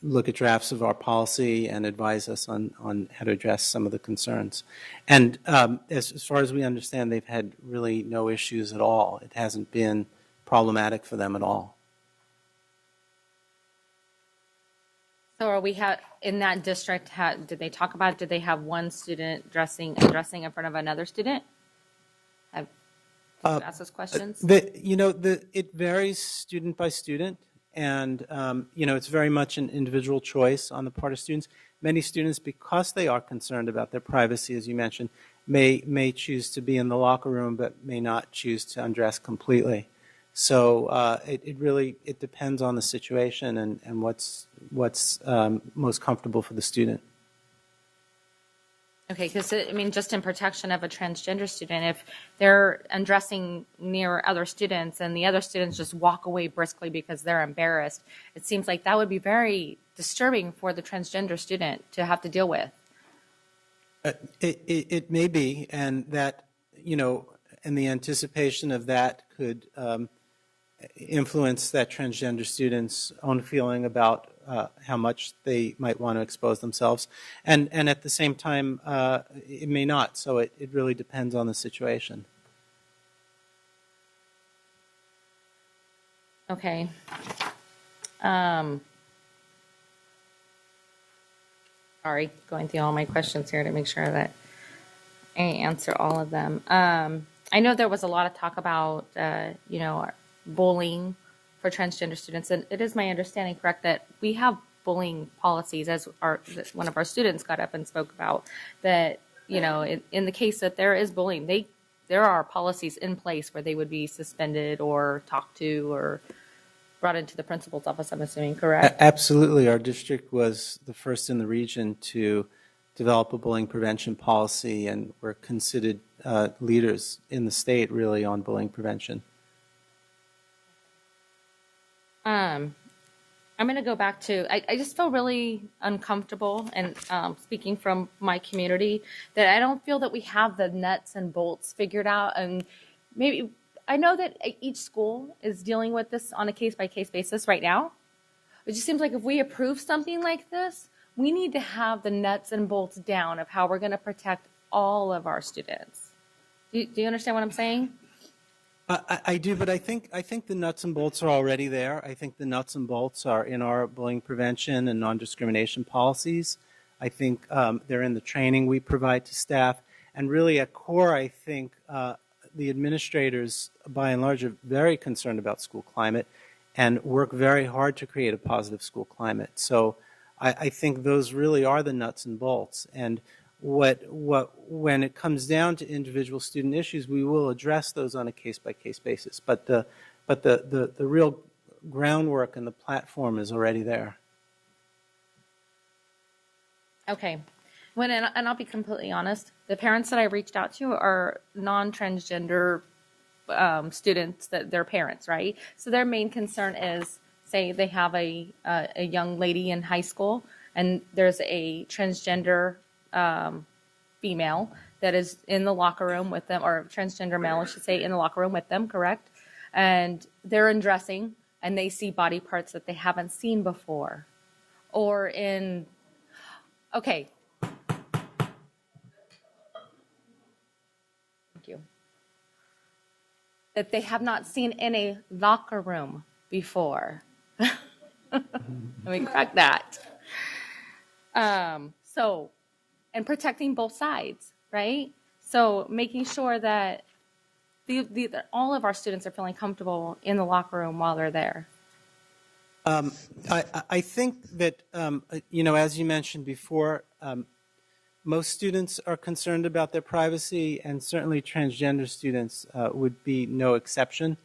look at drafts of our policy and advise us on how to address some of the concerns. And as far as we understand, they've had really no issues at all. It hasn't been problematic for them at all. So are we in that district, did they talk about, did they have one student dressing in front of another student? Have you asked those questions? It varies student by student, and it's very much an individual choice on the part of students. Many students, because they are concerned about their privacy, as you mentioned, may choose to be in the locker room, but may not choose to undress completely. So it really depends on the situation and what's most comfortable for the student. Okay, because just in protection of a transgender student, if they're undressing near other students and the other students just walk away briskly because they're embarrassed, it seems like that would be very disturbing for the transgender student to have to deal with. It may be, and that, and the anticipation of that could influence that transgender student's own feeling about how much they might want to expose themselves. And at the same time, it may not. So it really depends on the situation. Okay. Sorry, going through all my questions here to make sure that I answer all of them. I know there was a lot of talk about, bullying for transgender students, and it is my understanding, correct, that we have bullying policies, as one of our students got up and spoke about, that, in the case that there is bullying, there are policies in place where they would be suspended or talked to or brought into the principal's office, I'm assuming, correct? Absolutely. Our district was the first in the region to develop a bullying prevention policy, and we're considered leaders in the state, really, on bullying prevention. I'm going to go back to, I just feel really uncomfortable, and speaking from my community, that I don't feel that we have the nuts and bolts figured out. And maybe, I know that each school is dealing with this on a case-by-case basis right now. It just seems like if we approve something like this, we need to have the nuts and bolts down of how we're going to protect all of our students. Do you understand what I'm saying? I do, but I think the nuts and bolts are already there. I think the nuts and bolts are in our bullying prevention and non-discrimination policies. I think they're in the training we provide to staff. And really at core, I think the administrators, by and large, are very concerned about school climate and work very hard to create a positive school climate. So I think those really are the nuts and bolts. And when it comes down to individual student issues, we will address those on a case-by-case basis. But the real groundwork and the platform is already there. Okay. And I'll be completely honest, the parents that I reached out to are non-transgender students, that they're parents, right? So their main concern is, say they have a young lady in high school, and there's a transgender female that is in the locker room with them, or transgender male, I should say, in the locker room with them, correct? And they're undressing, and they see body parts that they haven't seen before. Or okay. Thank you. That they have not seen in a locker room before. Let me correct that. And protecting both sides, right? So making sure that all of our students are feeling comfortable in the locker room while they're there. I think that, as you mentioned before, most students are concerned about their privacy, and certainly transgender students would be no exception.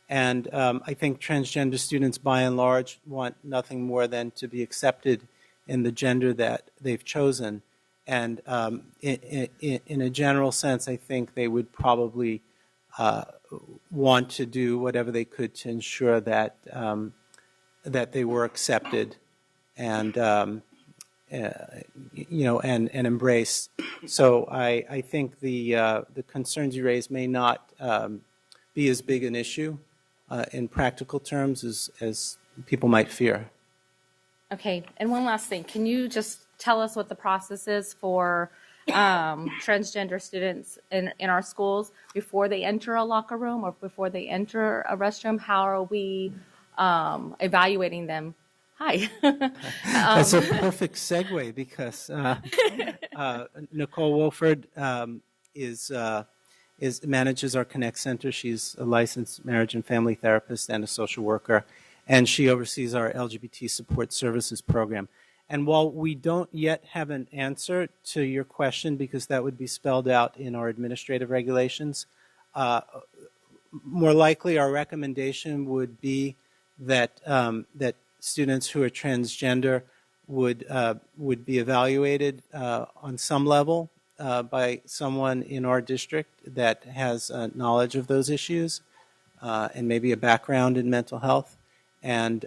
And I think transgender students, by and large, want nothing more than to be accepted in the gender that they've chosen. And in a general sense, I think they would probably want to do whatever they could to ensure that that they were accepted and and embraced. So I think the concerns you raise may not be as big an issue in practical terms as people might fear. Okay, and one last thing. Can you just tell us what the process is for transgender students in our schools before they enter a locker room or before they enter a restroom? How are we evaluating them? Hi. That's a perfect segue because Nicole Wolford manages our Connect Center. She's a licensed marriage and family therapist and a social worker, and she oversees our LGBT support services program. And while we don't yet have an answer to your question, because that would be spelled out in our administrative regulations, more likely our recommendation would be that that students who are transgender would be evaluated on some level by someone in our district that has knowledge of those issues and maybe a background in mental health, and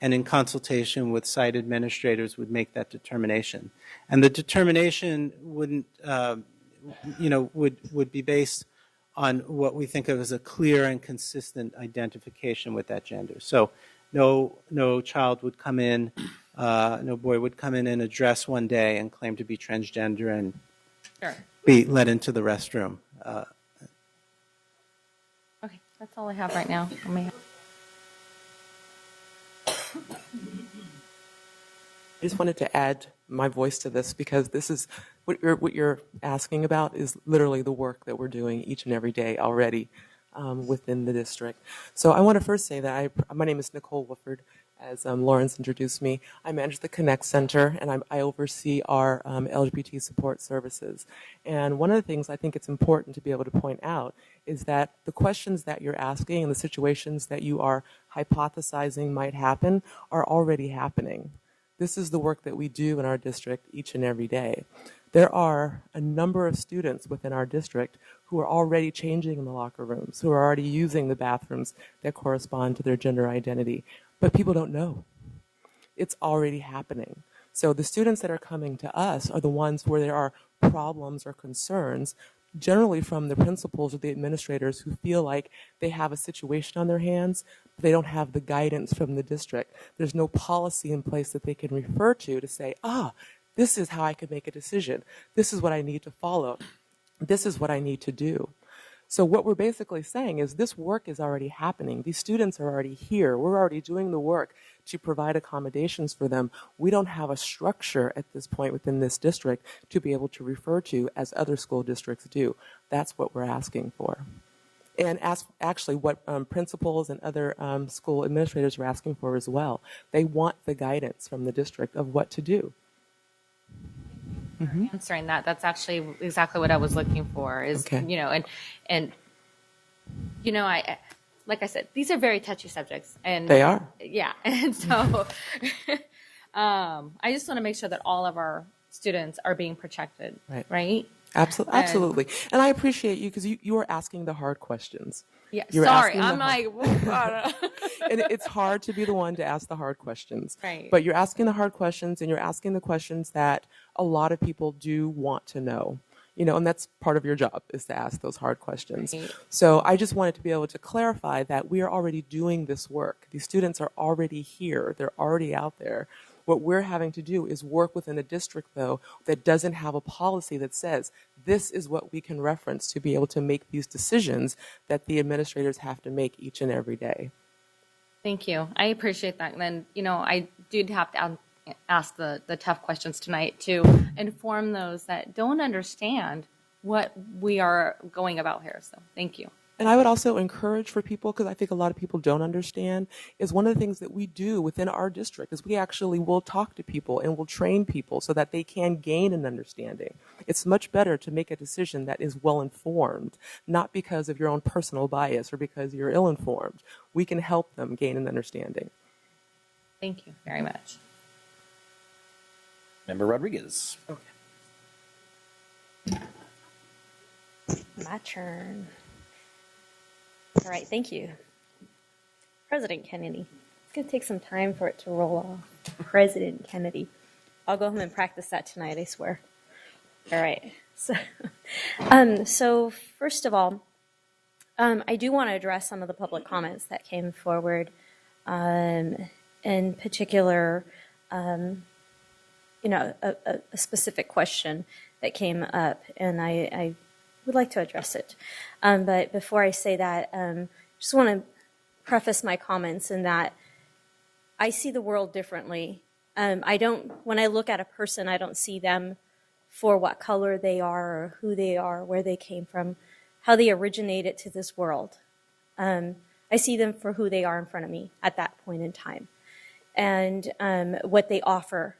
in consultation with site administrators would make that determination. And the determination wouldn't, would be based on what we think of as a clear and consistent identification with that gender. So no child would come in, no boy would come in a dress one day and claim to be transgender and be let into the restroom. Okay, that's all I have right now. I just wanted to add my voice to this because this is what you're asking about is literally the work that we're doing each and every day already within the district. So I want to first say that my name is Nicole Wooford. As Lawrence introduced me, I manage the Connect Center, and I oversee our LGBT support services. And one of the things I think it's important to be able to point out is that the questions that you're asking and the situations that you are hypothesizing might happen are already happening. This is the work that we do in our district each and every day. There are a number of students within our district who are already changing in the locker rooms, who are already using the bathrooms that correspond to their gender identity. But people don't know. It's already happening. So the students that are coming to us are the ones where there are problems or concerns, generally from the principals or the administrators who feel like they have a situation on their hands, but they don't have the guidance from the district. There's no policy in place that they can refer to say, this is how I can make a decision. This is what I need to follow. This is what I need to do. So what we're basically saying is this work is already happening. These students are already here. We're already doing the work to provide accommodations for them. We don't have a structure at this point within this district to be able to refer to as other school districts do. That's what we're asking for. And actually what principals and other school administrators are asking for as well. They want the guidance from the district of what to do. Answering that, that's actually exactly what I was looking for is, Okay. and I, like I said, these are very touchy subjects and They are. Yeah. And so, I just want to make sure that all of our students are being protected. Right. Absolutely. And I appreciate you because you are asking the hard questions. Yeah. You're Sorry. asking I'm the like, and it's hard to be the one to ask the hard questions. Right. But you're asking the hard questions and you're asking the questions that a lot of people do want to know. And that's part of your job is to ask those hard questions. Right. So I just wanted to be able to clarify that we are already doing this work. These students are already here. They're already out there. What we're having to do is work within a district, though, that doesn't have a policy that says this is what we can reference to be able to make these decisions that the administrators have to make each and every day. Thank you. I appreciate that. And then, I did have to ask the tough questions tonight to inform those that don't understand what we are going about here. So thank you. And I would also encourage for people, because I think a lot of people don't understand, is one of the things that we do within our district is we actually will talk to people and we'll train people so that they can gain an understanding. It's much better to make a decision that is well-informed, not because of your own personal bias or because you're ill-informed. We can help them gain an understanding. Thank you very much. Member Rodriguez. My turn. All right, thank you. President Kennedy. It's going to take some time for it to roll off. President Kennedy. I'll go home and practice that tonight, I swear. All right. So first of all, I do want to address some of the public comments that came forward. In particular, a specific question that came up, and I would like to address it. But before I say that, just want to preface my comments in that I see the world differently. When I look at a person, I don't see them for what color they are or who they are, where they came from, how they originated to this world. I see them for who they are in front of me at that point in time, and what they offer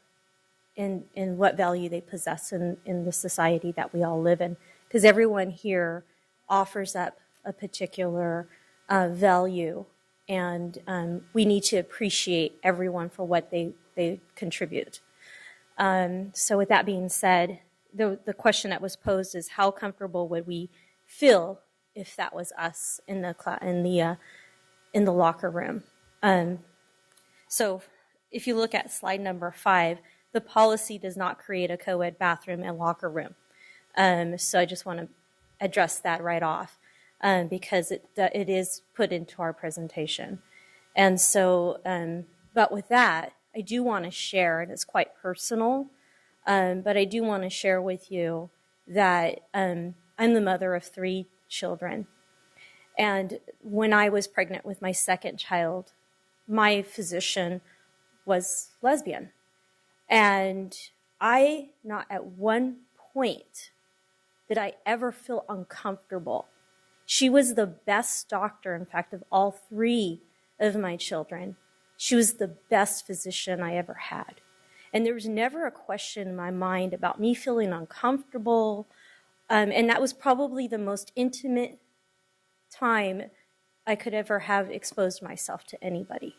and what value they possess in the society that we all live in. Because everyone here offers up a particular value, and we need to appreciate everyone for what they contribute. So with that being said, the question that was posed is how comfortable would we feel if that was us in the locker room? So if you look at slide number 5, the policy does not create a co-ed bathroom and locker room. So I just want to address that right off because it is put into our presentation. And so, but with that, I do want to share, and it's quite personal, but I do want to share with you that I'm the mother of 3 children. And when I was pregnant with my second child, my physician was lesbian. And not at one point did I ever feel uncomfortable. She was the best doctor, in fact, of all three of my children. She was the best physician I ever had. And there was never a question in my mind about me feeling uncomfortable. And that was probably the most intimate time I could ever have exposed myself to anybody.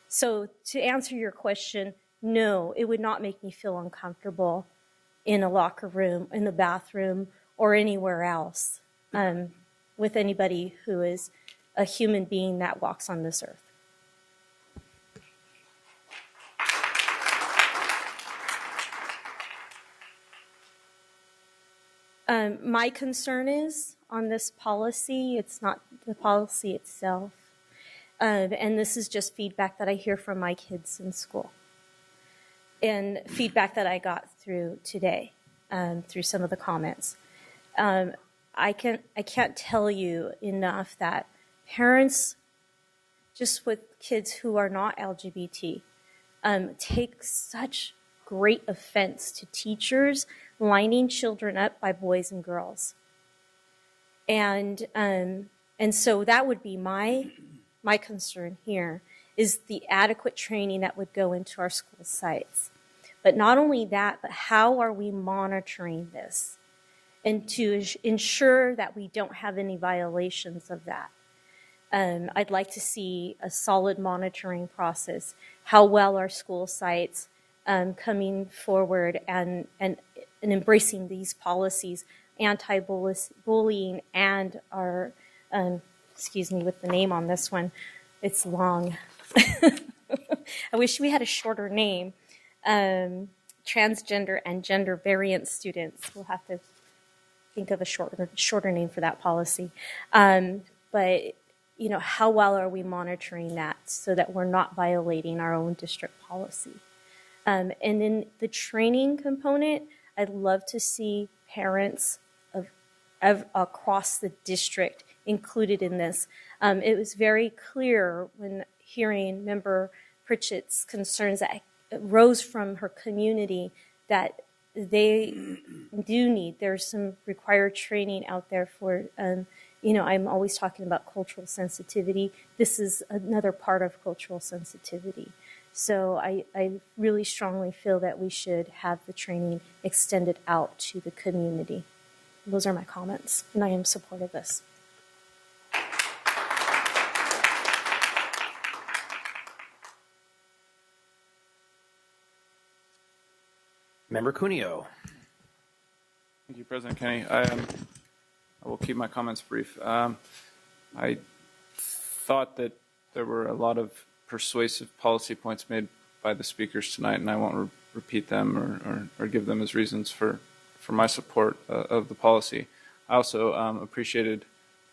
So to answer your question, no, it would not make me feel uncomfortable in a locker room, in the bathroom, or anywhere else with anybody who is a human being that walks on this earth. My concern is on this policy, it's not the policy itself. And this is just feedback that I hear from my kids in school. And feedback that I got through today, through some of the comments. I can't tell you enough that parents, just with kids who are not LGBT, take such great offense to teachers lining children up by boys and girls. And so that would be my concern here, is the adequate training that would go into our school sites. But not only that, but how are we monitoring this? And to ensure that we don't have any violations of that. I'd like to see a solid monitoring process. How well are school sites coming forward and embracing these policies, anti-bullying, and our, excuse me with the name on this one, it's long. I wish we had a shorter name. Transgender and gender variant students. We'll have to think of a shorter name for that policy. But, you know, how well are we monitoring that so that we're not violating our own district policy? And in the training component, I'd love to see parents of across the district included in this. It was very clear when hearing Member Pritchett's concerns that rose from her community that they do need, there's some required training out there for, you know, I'm always talking about cultural sensitivity. This is another part of cultural sensitivity. So I really strongly feel that we should have the training extended out to the community. Those are my comments, and I am supportive of this. Member Cuneo. Thank you, President Kennedy. I will keep my comments brief. I thought that there were a lot of persuasive policy points made by the speakers tonight, and I won't repeat them or give them as reasons for my support of the policy. I also appreciated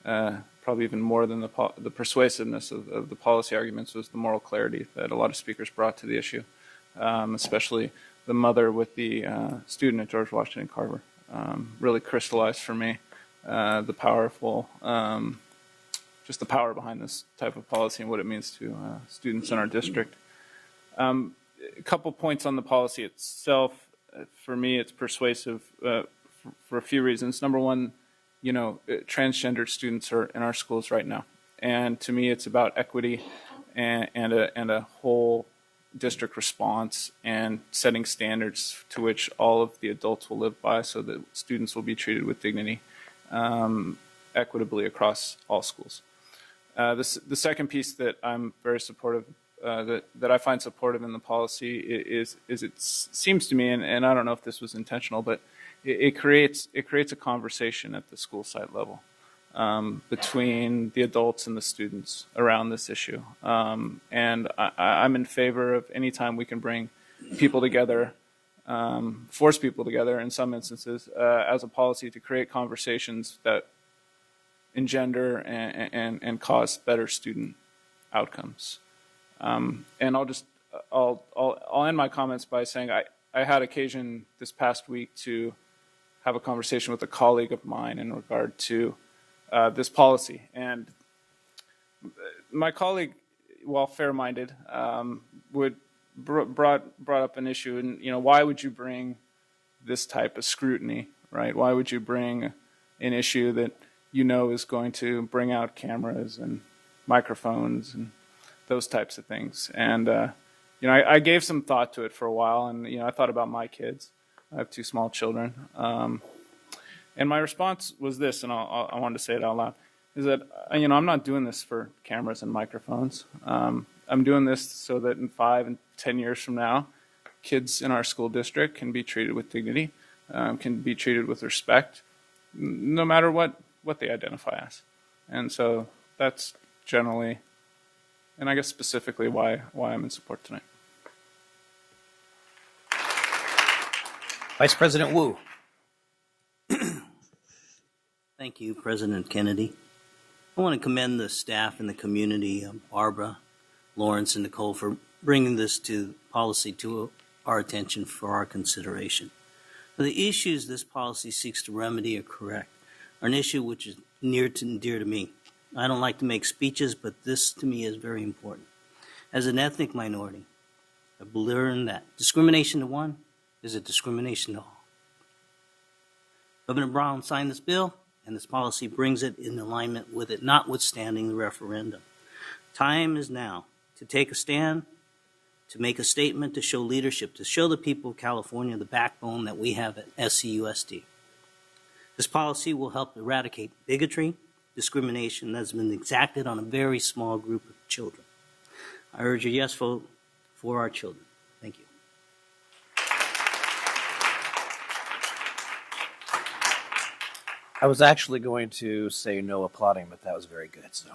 probably even more than the persuasiveness of the policy arguments was the moral clarity that a lot of speakers brought to the issue, especially the mother with the student at George Washington Carver. Really crystallized for me the powerful, just the power behind this type of policy and what it means to students in our district. A couple points on the policy itself. For me, it's persuasive for a few reasons. Number one, you know, transgender students are in our schools right now. And to me, it's about equity and a whole district response and setting standards to which all of the adults will live by so that students will be treated with dignity equitably across all schools. The second piece that I'm very supportive, that I find supportive in the policy is it seems to me, and I don't know if this was intentional, but it creates a conversation at the school site level between the adults and the students around this issue. And I'm in favor of any time we can bring people together, force people together in some instances as a policy to create conversations that engender and cause better student outcomes. And I'll end my comments by saying I had occasion this past week to have a conversation with a colleague of mine in regard to this policy. And my colleague, while fair-minded, would brought up an issue, and why would you bring this type of scrutiny, right? Why would you bring an issue that is going to bring out cameras and microphones and those types of things? And I gave some thought to it for a while, and I thought about my kids. I have 2 small children, and my response was this, and I wanted to say it out loud: is that I'm not doing this for cameras and microphones. I'm doing this so that in 5 and 10 years from now, kids in our school district can be treated with dignity, can be treated with respect, no matter what they identify as. And so that's generally, and I guess specifically, why I'm in support tonight. Vice President Wu. Thank you, President Kennedy. I want to commend the staff and the community, Barbara, Lawrence, and Nicole, for bringing this policy to our attention for our consideration. The issues this policy seeks to remedy are an issue which is near and dear to me. I don't like to make speeches, but this to me is very important. As an ethnic minority, I've learned that discrimination to one is a discrimination to all. Governor Brown signed this bill, and this policy brings it in alignment with it, notwithstanding the referendum. Time is now to take a stand, to make a statement, to show leadership, to show the people of California the backbone that we have at SCUSD. This policy will help eradicate bigotry, discrimination that has been exacted on a very small group of children. I urge a yes vote for our children. Thank you. I was actually going to say no applauding, but that was very good. So,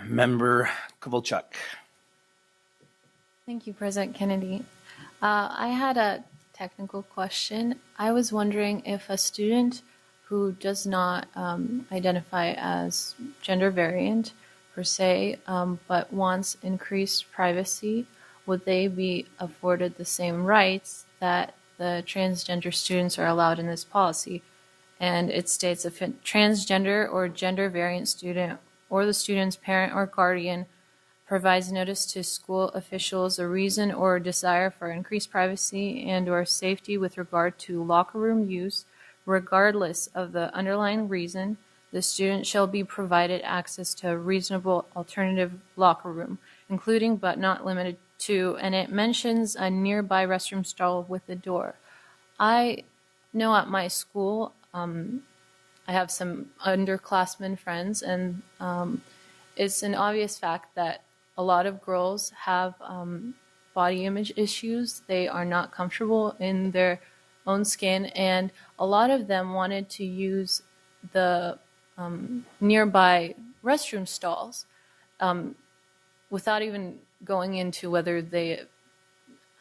Member Kovalchuk. Thank you, President Kennedy. I had a technical question. I was wondering if a student who does not identify as gender variant per se, but wants increased privacy, would they be afforded the same rights that the transgender students are allowed in this policy? And it states if a transgender or gender variant student or the student's parent or guardian provides notice to school officials a reason or desire for increased privacy and or safety with regard to locker room use, regardless of the underlying reason, the student shall be provided access to a reasonable alternative locker room, including but not limited to, and it mentions a nearby restroom stall with a door. I know at my school, I have some underclassmen friends, and it's an obvious fact that a lot of girls have body image issues. They are not comfortable in their own skin, and a lot of them wanted to use the nearby restroom stalls without even going into whether they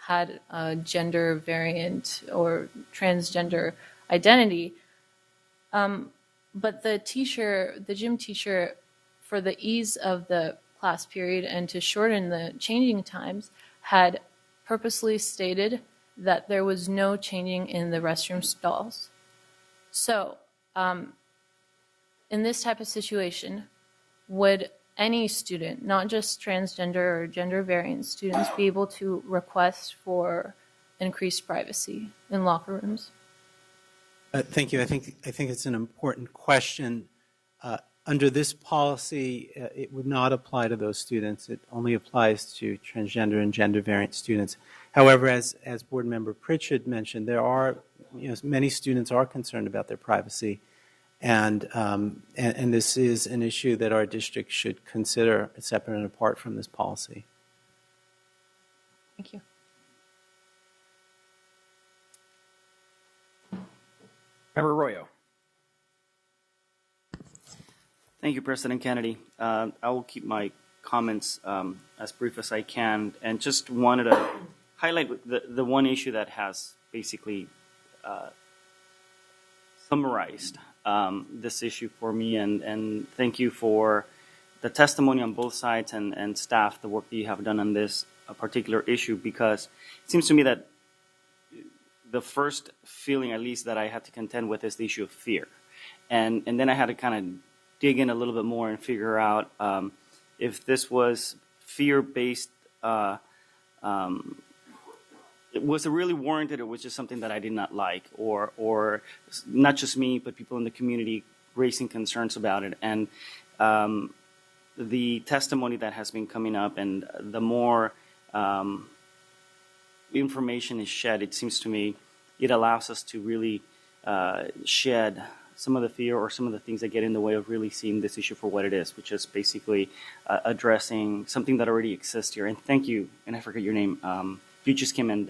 had a gender variant or transgender identity. But the gym teacher, for the ease of the class period and to shorten the changing times, had purposely stated that there was no changing in the restroom stalls. So, in this type of situation, would any student, not just transgender or gender variant students, be able to request for increased privacy in locker rooms? Thank you. I think it's an important question. Under this policy, it would not apply to those students. It only applies to transgender and gender variant students. However, as Board Member Pritchett mentioned, there are many students are concerned about their privacy, and this is an issue that our district should consider separate and apart from this policy. Thank you. Member Arroyo. Thank you, President Kennedy. I will keep my comments as brief as I can, and just wanted to highlight the one issue that has basically summarized this issue for me, and thank you for the testimony on both sides and staff, the work that you have done on this particular issue, because it seems to me that the first feeling, at least, that I had to contend with is the issue of fear. And then I had to kind of dig in a little bit more and figure out if this was fear-based, was it really warranted, or was just something that I did not like, or not just me, but people in the community raising concerns about it. And the testimony that has been coming up, and the more information is shed, it seems to me it allows us to really shed some of the fear or some of the things that get in the way of really seeing this issue for what it is, which is basically addressing something that already exists here. And thank you, and I forget your name. You just came in,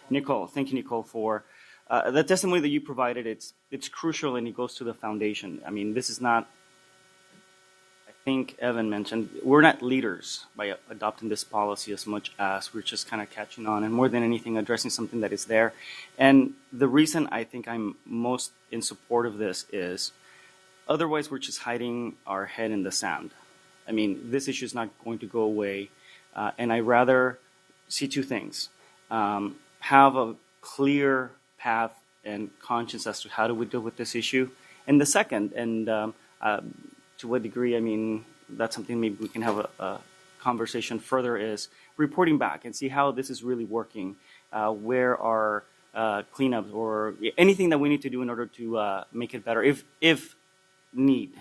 Nicole. Thank you, Nicole, for the testimony that you provided. It's crucial, and it goes to the foundation. I mean, this is not, I think Evan mentioned, we're not leaders by adopting this policy as much as we're just kind of catching on, and more than anything, addressing something that is there. And the reason I think I'm most in support of this is, otherwise we're just hiding our head in the sand. I mean, this issue is not going to go away, and I rather see two things. Have a clear path and conscience as to how do we deal with this issue. And the second, and to what degree, I mean, that's something maybe we can have a conversation further, is reporting back and see how this is really working, where are cleanups or anything that we need to do in order to make it better, if need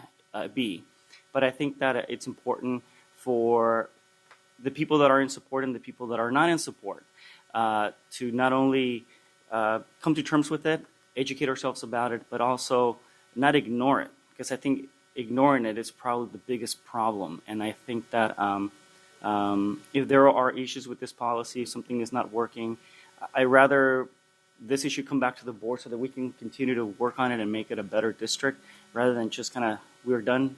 be. But I think that it's important for the people that are in support and the people that are not in support to not only come to terms with it, educate ourselves about it, but also not ignore it. Because I think ignoring it is probably the biggest problem. And I think that if there are issues with this policy, if something is not working, I rather this issue come back to the board so that we can continue to work on it and make it a better district, rather than just kind of, we're done,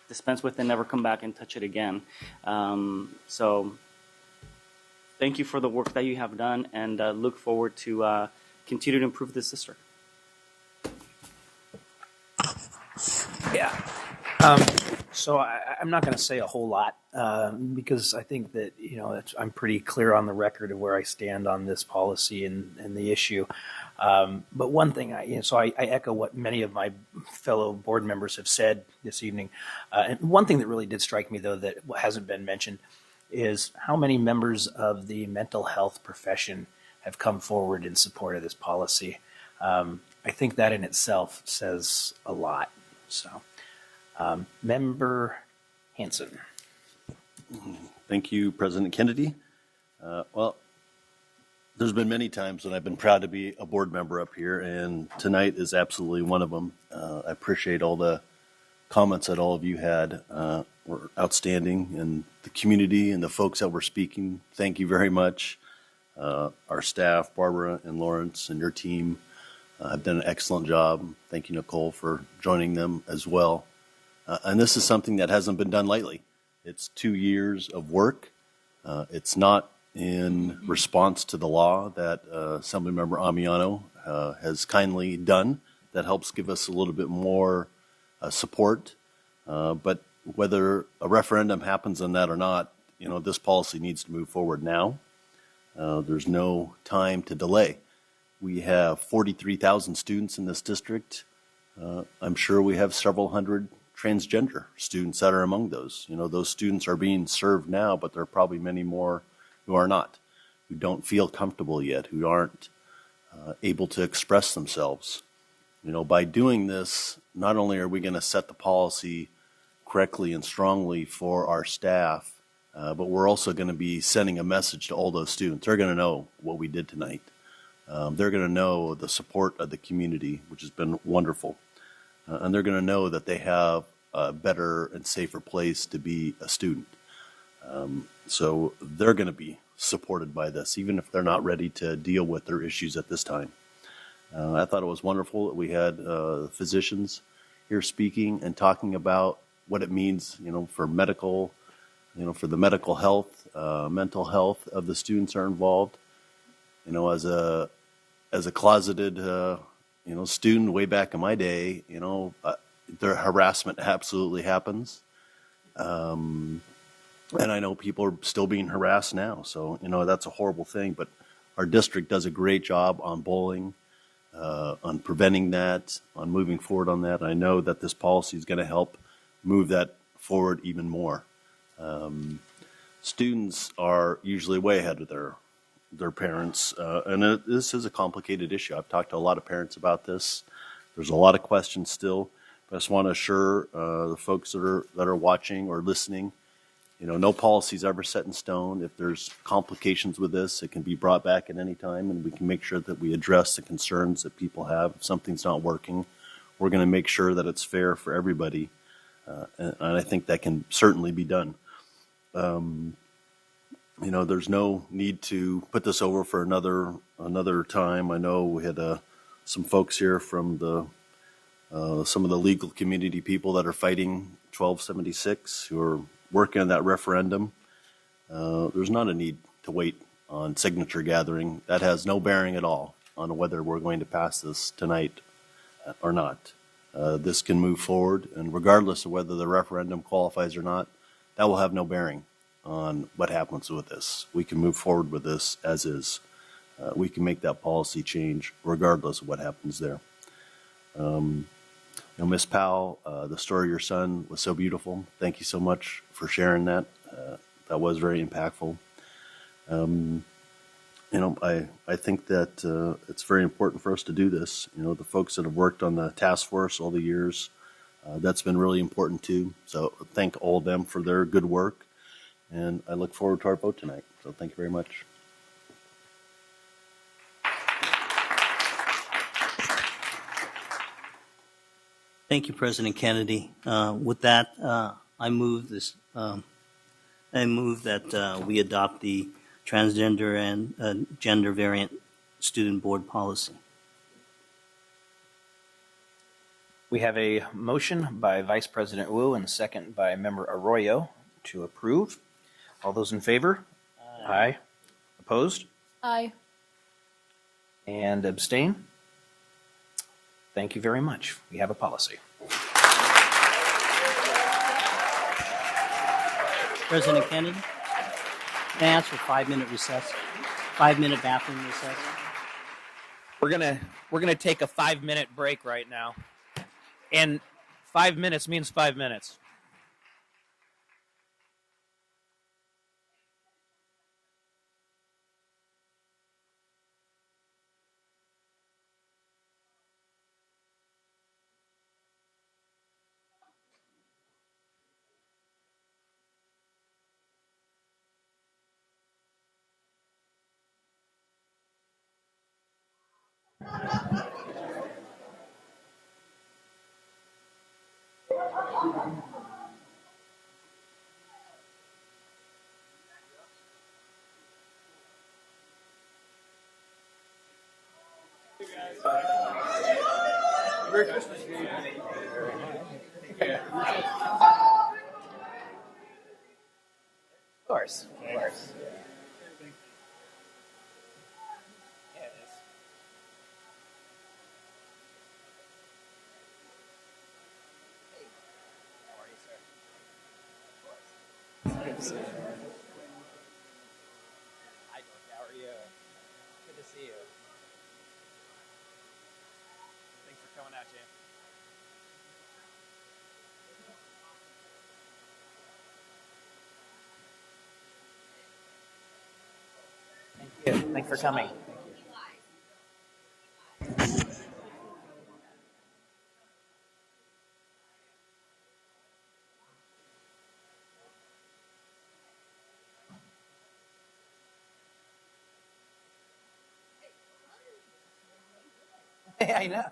dispense with, and never come back and touch it again. So thank you for the work that you have done, and look forward to continue to improve this district. Yeah. So I'm not going to say a whole lot because I think that, you know, I'm pretty clear on the record of where I stand on this policy and the issue. But one thing, I echo what many of my fellow board members have said this evening. And one thing that really did strike me, though, that hasn't been mentioned is how many members of the mental health profession have come forward in support of this policy. I think that in itself says a lot. So, Member Hanson. Thank you, President Kennedy. Well, there's been many times when I've been proud to be a board member up here, and tonight is absolutely one of them. I appreciate all the comments that all of you had were outstanding, and the community and the folks that were speaking, thank you very much. Our staff, Barbara and Lawrence and your team, have done an excellent job. Thank you, Nicole, for joining them as well. And this is something that hasn't been done lightly. It's 2 years of work. It's not in response to the law that Assemblymember Amiano has kindly done that helps give us a little bit more support. But whether a referendum happens on that or not, you know, this policy needs to move forward now. There's no time to delay. We have 43,000 students in this district. I'm sure we have several hundred transgender students that are among those. You know, those students are being served now, but there are probably many more who are not, who don't feel comfortable yet, who aren't able to express themselves. You know, by doing this, not only are we going to set the policy correctly and strongly for our staff, but we're also going to be sending a message to all those students. They're going to know what we did tonight. They're going to know the support of the community, which has been wonderful. And they're going to know that they have a better and safer place to be a student. So they're going to be supported by this, even if they're not ready to deal with their issues at this time. I thought it was wonderful that we had physicians here speaking and talking about what it means, you know, for medical, you know, for the medical health, mental health of the students are involved. You know, as a closeted, you know, student way back in my day, you know, the harassment absolutely happens. And I know people are still being harassed now. So, you know, that's a horrible thing. But our district does a great job on bullying, on preventing that, on moving forward on that. I know that this policy is going to help move that forward even more. students are usually way ahead of their parents, and this is a complicated issue. I've talked to a lot of parents about this. There's a lot of questions still. But I just want to assure the folks that are watching or listening, no policy is ever set in stone. If there's complications with this, it can be brought back at any time, and we can make sure that we address the concerns that people have. If something's not working, we're going to make sure that it's fair for everybody, and I think that can certainly be done. There's no need to put this over for another time. I know we had some folks here from some of the legal community people that are fighting 1276 who are working on that referendum. There's not a need to wait on signature gathering. That has no bearing at all on whether we're going to pass this tonight or not. This can move forward, and regardless of whether the referendum qualifies or not, that will have no bearing on what happens with this. We can move forward with this as is. We can make that policy change regardless of what happens there. Ms. Powell, the story of your son was so beautiful. Thank you so much for sharing that. That was very impactful. I think that it's very important for us to do this. The folks that have worked on the task force all the years, that's been really important too. So thank all of them for their good work. And I look forward to our vote tonight. So thank you very much. Thank you, President Kennedy. With that, I move this. I move that we adopt the transgender and gender variant student board policy. We have a motion by Vice President Wu and a second by Member Arroyo to approve. All those in favor? Aye. Opposed? Aye. And abstain? Thank you very much. We have a policy. President Kennedy, can I ask for 5-minute recess? 5-minute bathroom recess? We're gonna take a 5-minute break right now. And 5 minutes means 5 minutes. Merry Christmas. Of course. Of course. Hi, Dorothy. How are you? Good to see you. Thanks for coming out, Jan. Thank you. Thanks for coming. I know.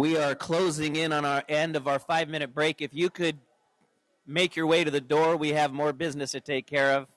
We are closing in on our end of our 5-minute break. If you could make your way to the door, we have more business to take care of.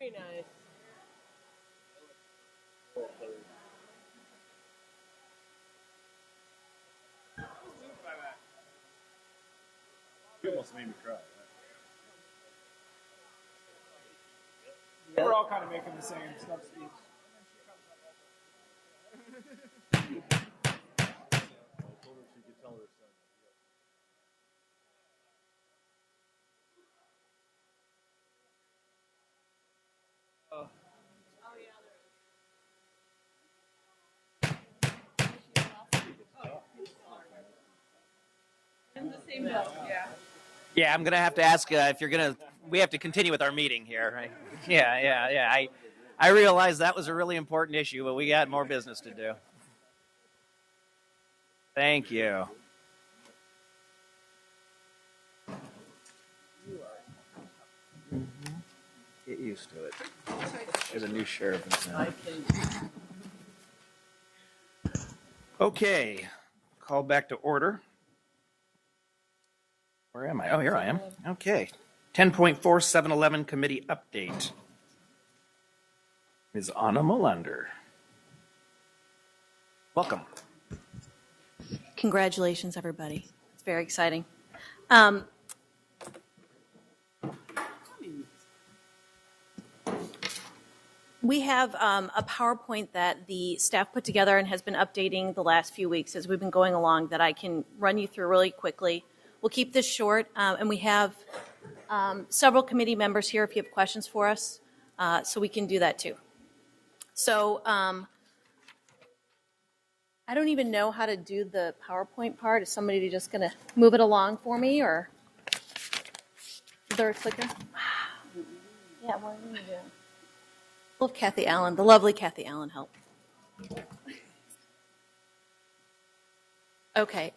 Very nice. You almost made me cry. We're all kind of making the same stuff, Steve. In the same bill, yeah. Yeah, I'm going to have to ask if you're going to, we have to continue with our meeting here, right? Yeah. I realized that was a really important issue, but we got more business to do. Thank you. Get used to it. There's a new sheriff in town. Okay, call back to order. Where am I? Oh, here I am. Okay. 10.4 7-Eleven committee update. Ms. Anna Molander. Welcome. Congratulations, everybody. It's very exciting. We have a PowerPoint that the staff put together and has been updating the last few weeks as we've been going along that I can run you through really quickly. We'll keep this short, and we have several committee members here if you have questions for us, so we can do that too. So I don't even know how to do the PowerPoint part. Is somebody just going to move it along for me, or is there a clicker? Yeah, what are you doing? We'll have Kathy Allen, the lovely Kathy Allen, help. Okay.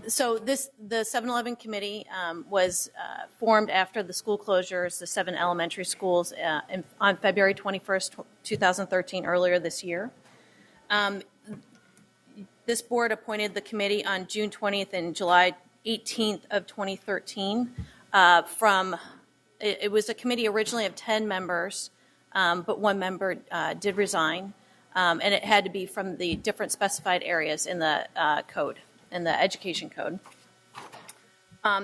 So the 7-Eleven committee was formed after the school closures, the 7 elementary schools on February 21st, 2013, earlier this year. This board appointed the committee on June 20th and July 18th of 2013. It was a committee originally of 10 members, but 1 member did resign, and it had to be from the different specified areas in the code, in the education code.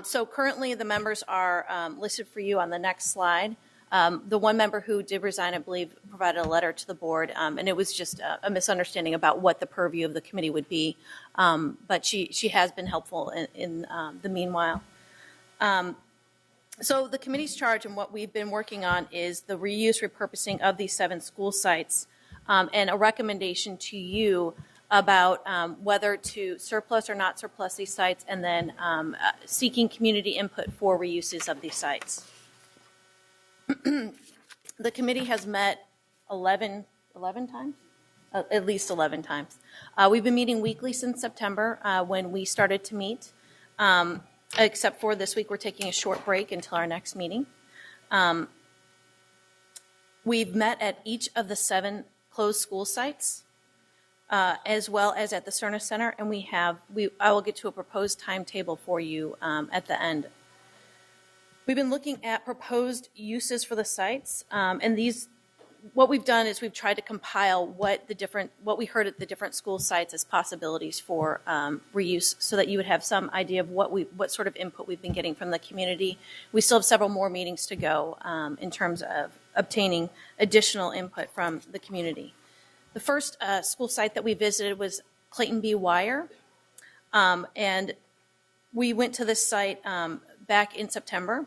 So currently the members are listed for you on the next slide. The 1 member who did resign, I believe, provided a letter to the board, and it was just a misunderstanding about what the purview of the committee would be, but she has been helpful in the meanwhile. So the committee's charge and what we've been working on is the reuse, repurposing of these 7 school sites, and a recommendation to you about whether to surplus or not surplus these sites, and then seeking community input for reuses of these sites. The committee has met 11 times? At least 11 times. We've been meeting weekly since September when we started to meet. Except for this week, we're taking a short break until our next meeting. We've met at each of the 7 closed school sites, as well as at the Cerna Center, and I will get to a proposed timetable for you at the end. We've been looking at proposed uses for the sites, and these what we've done is we've tried to compile what we heard at the different school sites as possibilities for reuse, so that you would have some idea of what sort of input we've been getting from the community. We still have several more meetings to go in terms of obtaining additional input from the community. The first school site that we visited was Clayton B. Wire, and we went to this site back in September.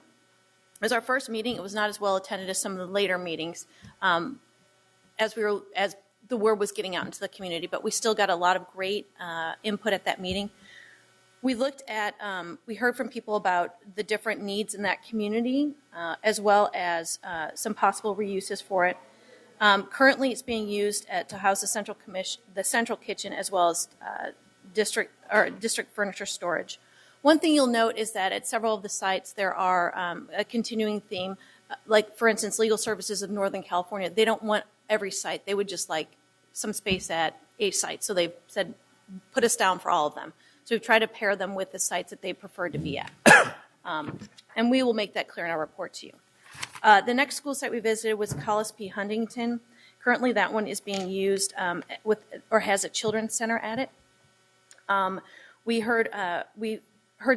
It was our first meeting. It was not as well attended as some of the later meetings, as the word was getting out into the community. But we still got a lot of great input at that meeting. We looked at, we heard from people about the different needs in that community, as well as some possible reuses for it. Currently, it's being used to house the central kitchen, as well as district furniture storage. One thing you'll note is that at several of the sites there are a continuing theme, like for instance, Legal Services of Northern California. They don't want every site. They would just like some space at a site. So they've said, put us down for all of them. So we've tried to pair them with the sites that they prefer to be at. And we will make that clear in our report to you. The next school site we visited was Collis P. Huntington. Currently that one is being used has a children's center at it. We heard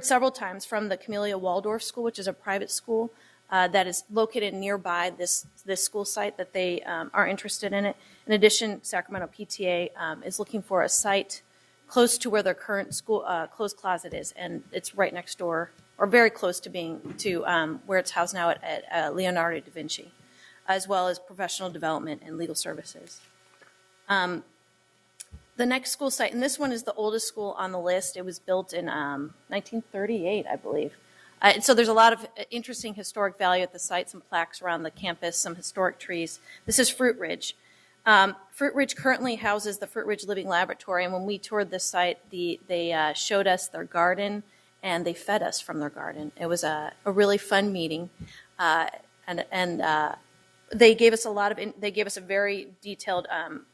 several times from the Camellia Waldorf School, which is a private school that is located nearby this school site, that they are interested in it. In addition, Sacramento PTA is looking for a site close to where their current school clothes closet is, and it's right next door, or very close to where it's housed now at Leonardo da Vinci, as well as professional development and legal services. The next school site, and this one is the oldest school on the list. It was built in 1938, I believe. So there's a lot of interesting historic value at the site, some plaques around the campus, some historic trees. This is Fruit Ridge. Fruit Ridge currently houses the Fruit Ridge Living Laboratory, and when we toured this site, they showed us their garden, and they fed us from their garden. It was a really fun meeting, and they gave us a very detailed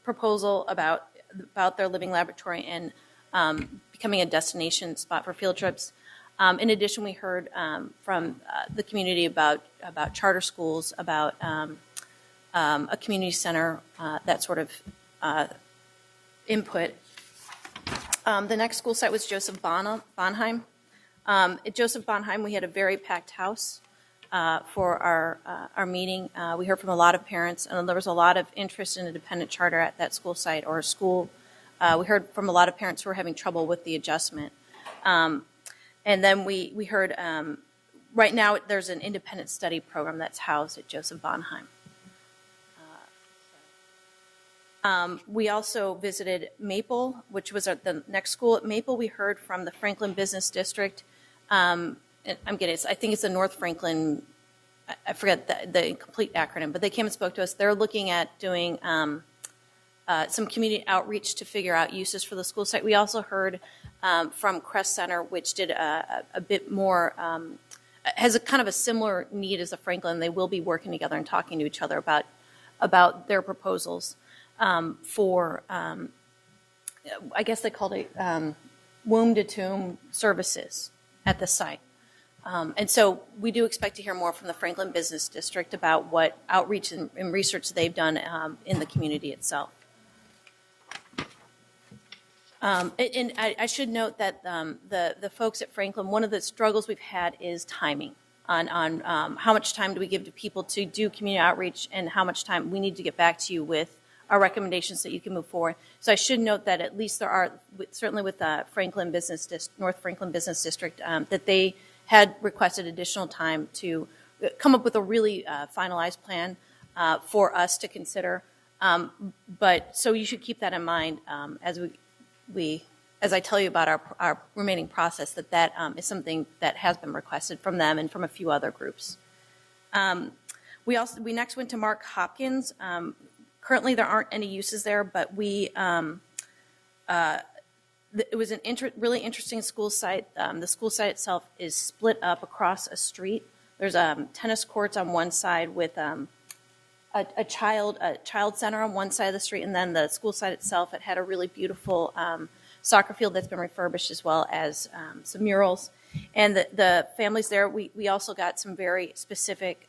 proposal about their living laboratory and becoming a destination spot for field trips. In addition, we heard from the community about charter schools, about a community center, that sort of input. The next school site was Joseph Bonheim. At Joseph Bonheim, we had a very packed house for our meeting. We heard from a lot of parents, and there was a lot of interest in a dependent charter at that school site or school. We heard from a lot of parents who were having trouble with the adjustment. And then we heard, right now there's an independent study program that's housed at Joseph Bonheim. We also visited Maple, which was the next school. At Maple, we heard from the Franklin Business District. I think it's the North Franklin, I forget the complete acronym, but they came and spoke to us. They're looking at doing some community outreach to figure out uses for the school site. We also heard from Crest Center, which did a bit more, has a kind of a similar need as the Franklin. They will be working together and talking to each other about their proposals for, I guess they called it womb to tomb services at the site. And so we do expect to hear more from the Franklin Business District about what outreach and research they've done in the community itself. And I should note that the folks at Franklin, one of the struggles we've had is timing on how much time do we give to people to do community outreach and how much time we need to get back to you with our recommendations that you can move forward. So I should note that at least there are, certainly with the Franklin North Franklin Business District, that they had requested additional time to come up with a really finalized plan for us to consider. But so you should keep that in mind as I tell you about our remaining process, that is something that has been requested from them and from a few other groups. We next went to Mark Hopkins. Currently, there aren't any uses there, but it was an really interesting school site. The school site itself is split up across a street. There's tennis courts on one side with a child center on one side of the street, and then the school site itself, it had a really beautiful soccer field that's been refurbished, as well as some murals. And the families there, we also got some very specific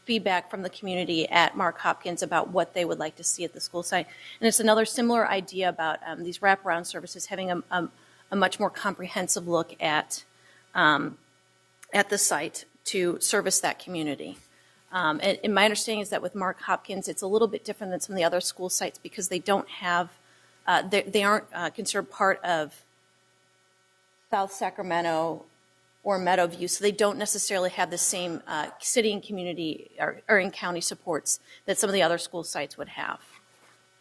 feedback from the community at Mark Hopkins about what they would like to see at the school site. And it's another similar idea about these wraparound services having a much more comprehensive look at the site to service that community. And my understanding is that with Mark Hopkins, it's a little bit different than some of the other school sites because they don't have, they aren't considered part of South Sacramento or Meadowview, so they don't necessarily have the same city and community or in county supports that some of the other school sites would have.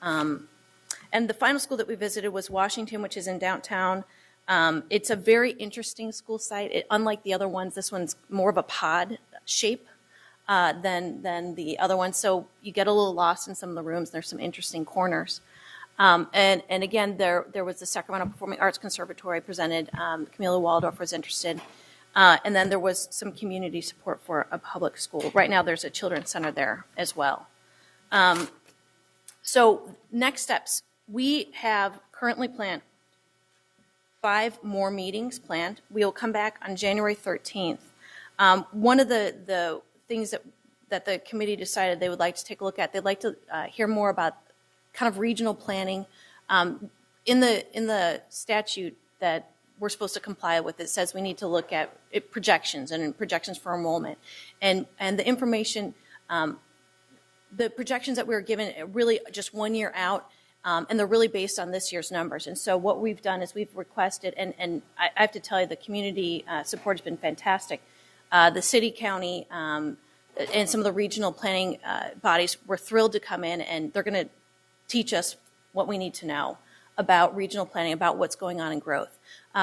And the final school that we visited was Washington, which is in downtown. It's a very interesting school site. Unlike the other ones, this one's more of a pod shape than the other one. So you get a little lost in some of the rooms. There's some interesting corners. And again, there was the Sacramento Performing Arts Conservatory presented. Camila Waldorf was interested. And then there was some community support for a public school. Right now there's a children's center there as well. So next steps. We have currently planned 5 more meetings planned. We will come back on January 13th. One of the things that the committee decided they would like to take a look at, they'd like to hear more about kind of regional planning. In the statute that we're supposed to comply with, it says we need to look at projections and projections for enrollment. And the information, the projections that we were given really just 1 year out, and they're really based on this year's numbers. And so what we've done is we've requested, and I have to tell you, the community support has been fantastic. The city, county, and some of the regional planning bodies were thrilled to come in, and they're going to teach us what we need to know about regional planning, about what's going on in growth.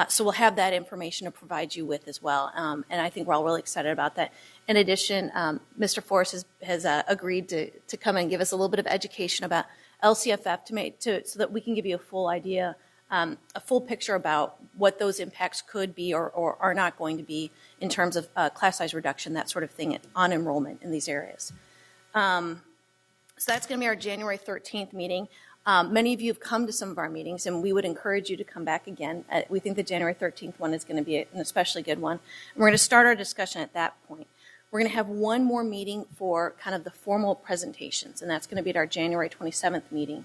So we'll have that information to provide you with as well. And I think we're all really excited about that. In addition, Mr. Forrest has agreed to come and give us a little bit of education about LCFF so that we can give you a full idea, a full picture about what those impacts could be or are not going to be in terms of class size reduction, that sort of thing on enrollment in these areas. So that's going to be our January 13th meeting. Many of you have come to some of our meetings, and we would encourage you to come back again. We think the January 13th one is going to be an especially good one. And we're going to start our discussion at that point. We're going to have one more meeting for kind of the formal presentations, and that's going to be at our January 27th meeting.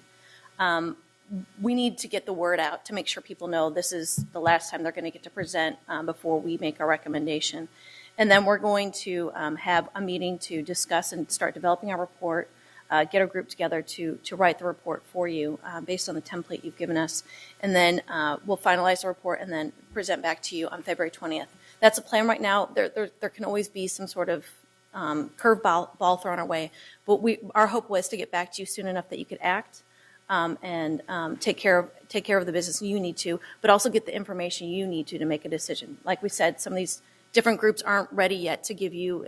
We need to get the word out to make sure people know this is the last time they're going to get to present before we make our recommendation. And then we're going to have a meeting to discuss and start developing our report, get our group together to write the report for you based on the template you've given us. And then we'll finalize the report and then present back to you on February 20th. That's a plan right now. There can always be some sort of curveball thrown our way, but our hope was to get back to you soon enough that you could act and take care of the business you need to, but also get the information you need to make a decision. Like we said, some of these different groups aren't ready yet to give you,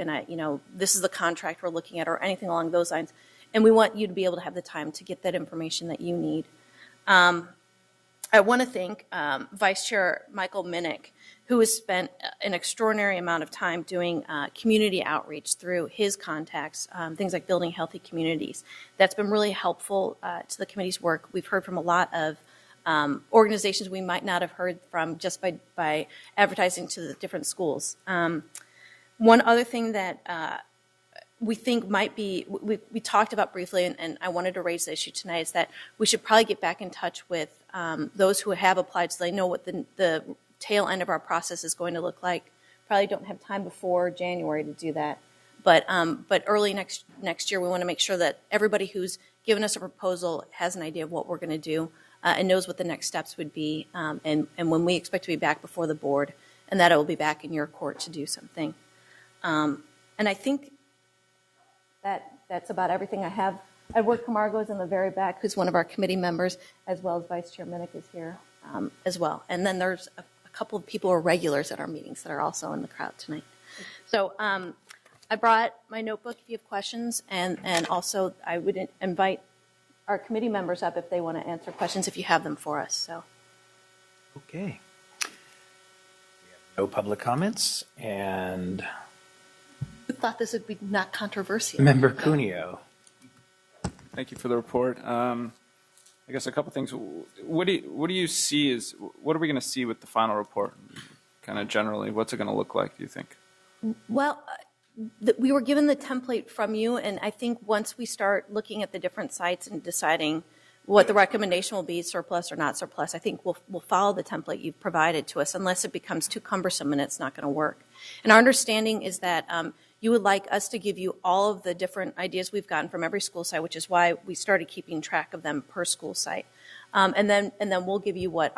this is the contract we're looking at or anything along those lines. And we want you to be able to have the time to get that information that you need. I want to thank Vice Chair Michael Minnick, who has spent an extraordinary amount of time doing community outreach through his contacts, things like building healthy communities. That's been really helpful to the committee's work. We've heard from a lot of organizations we might not have heard from just by advertising to the different schools. One other thing that we think might be, we talked about briefly, and I wanted to raise the issue tonight, is that we should probably get back in touch with those who have applied so they know what the tail end of our process is going to look like. Probably don't have time before January to do that. But early next year, we want to make sure that everybody who's given us a proposal has an idea of what we're going to do and knows what the next steps would be, and when we expect to be back before the board, and that it will be back in your court to do something. And I think that's about everything I have. Edward Camargo is in the very back, who's one of our committee members, as well as Vice Chair Minnick is here as well. And then there's a couple of people who are regulars at our meetings that are also in the crowd tonight. So I brought my notebook if you have questions, and also I would invite our committee members up if they want to answer questions if you have them for us. So. Okay. We have no public comments, and Who thought this would be not controversial? Member Cuneo. Thank you for the report. I guess a couple things. What do you see what are we going to see with the final report? Kind of generally, what's it going to look like, do you think? Well, we were given the template from you, and I think once we start looking at the different sites and deciding what the recommendation will be, surplus or not surplus, I think we'll follow the template you've provided to us, unless it becomes too cumbersome and it's not going to work. And our understanding is that you would like us to give you all of the different ideas we've gotten from every school site, which is why we started keeping track of them per school site. And then we'll give you what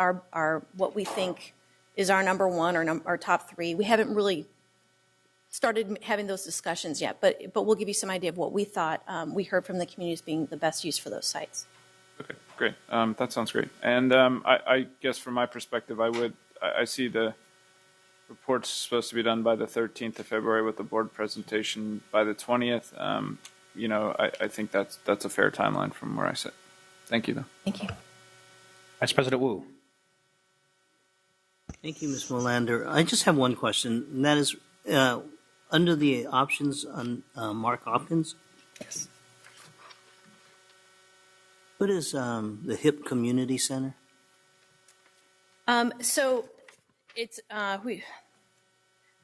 what we think is our number one or our top three. We haven't really started having those discussions yet, but we'll give you some idea of what we thought we heard from the community as being the best use for those sites. Okay, great. That sounds great. And I guess from my perspective, I see the report's supposed to be done by the 13th of February with the board presentation by the 20th. I think that's a fair timeline from where I sit. Thank you, though. Thank you. Vice President Wu. Thank you, Ms. Molander. I just have one question, and that is under the options on Mark Hopkins. Yes. What is the HIP Community Center? So it's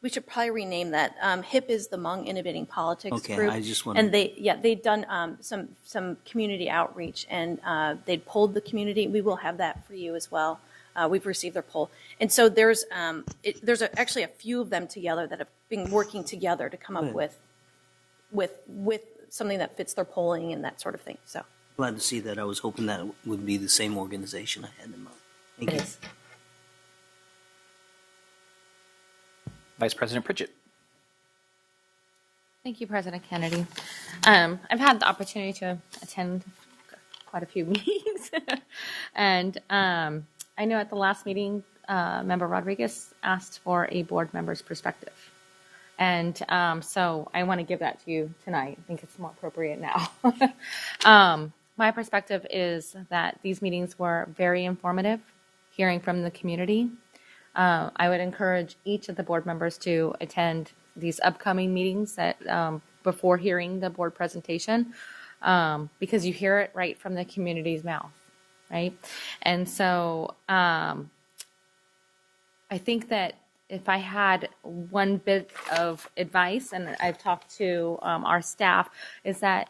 we should probably rename that. HIP is the Hmong Innovating Politics Group. I just wanted. And they've done some community outreach, and they polled the community. We will have that for you as well. We've received their poll, and so there's actually a few of them together that have been working together to come up with something that fits their polling and that sort of thing. So Glad to see that. I was hoping that it would be the same organization I had in mind. Thank you. Vice President Pritchett. Thank you, President Kennedy. I've had the opportunity to attend quite a few meetings. And I know at the last meeting, Member Rodriguez asked for a board member's perspective. And so I want to give that to you tonight. I think it's more appropriate now. My perspective is that these meetings were very informative, hearing from the community. I would encourage each of the board members to attend these upcoming meetings before hearing the board presentation, because you hear it right from the community's mouth, right? And so I think that if I had one bit of advice, and I've talked to our staff, is that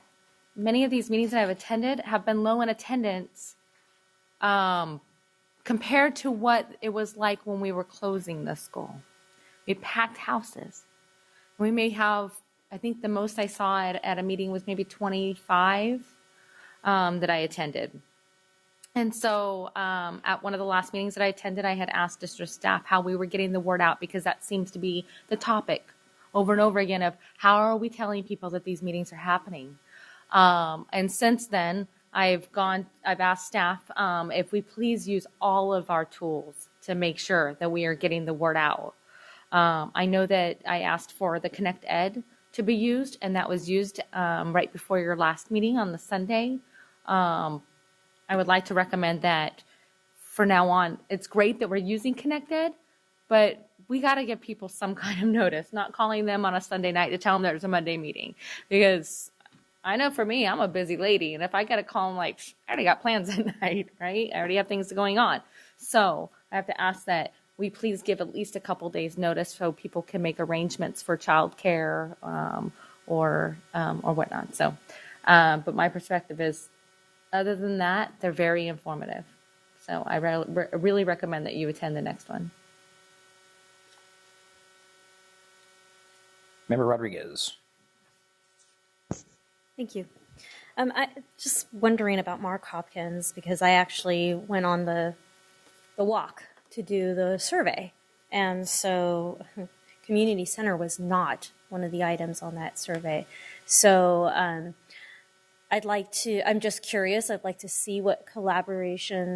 many of these meetings that I've attended have been low in attendance compared to what it was like when we were closing the school. We had packed houses. We may have, I think the most I saw at a meeting was maybe 25 that I attended. And so at one of the last meetings that I attended, I had asked district staff how we were getting the word out, because that seems to be the topic over and over again of how are we telling people that these meetings are happening. And since then, I've asked staff if we please use all of our tools to make sure that we are getting the word out. I know that I asked for the Connect Ed to be used, and that was used right before your last meeting on the Sunday. I would like to recommend that for now on. It's great that we're using Connect Ed, but we got to give people some kind of notice, not calling them on a Sunday night to tell them there's a Monday meeting, because I know for me, I'm a busy lady, and if I got to call them, like, I already got plans at night, right? I already have things going on. So I have to ask that we please give at least a couple days notice so people can make arrangements for childcare or whatnot. So, but my perspective is, other than that, they're very informative. So I really recommend that you attend the next one. Member Rodriguez. Thank you. I just wondering about Mark Hopkins, because I actually went on the walk to do the survey. And so community center was not one of the items on that survey. So I'm just curious, I'd like to see what collaborative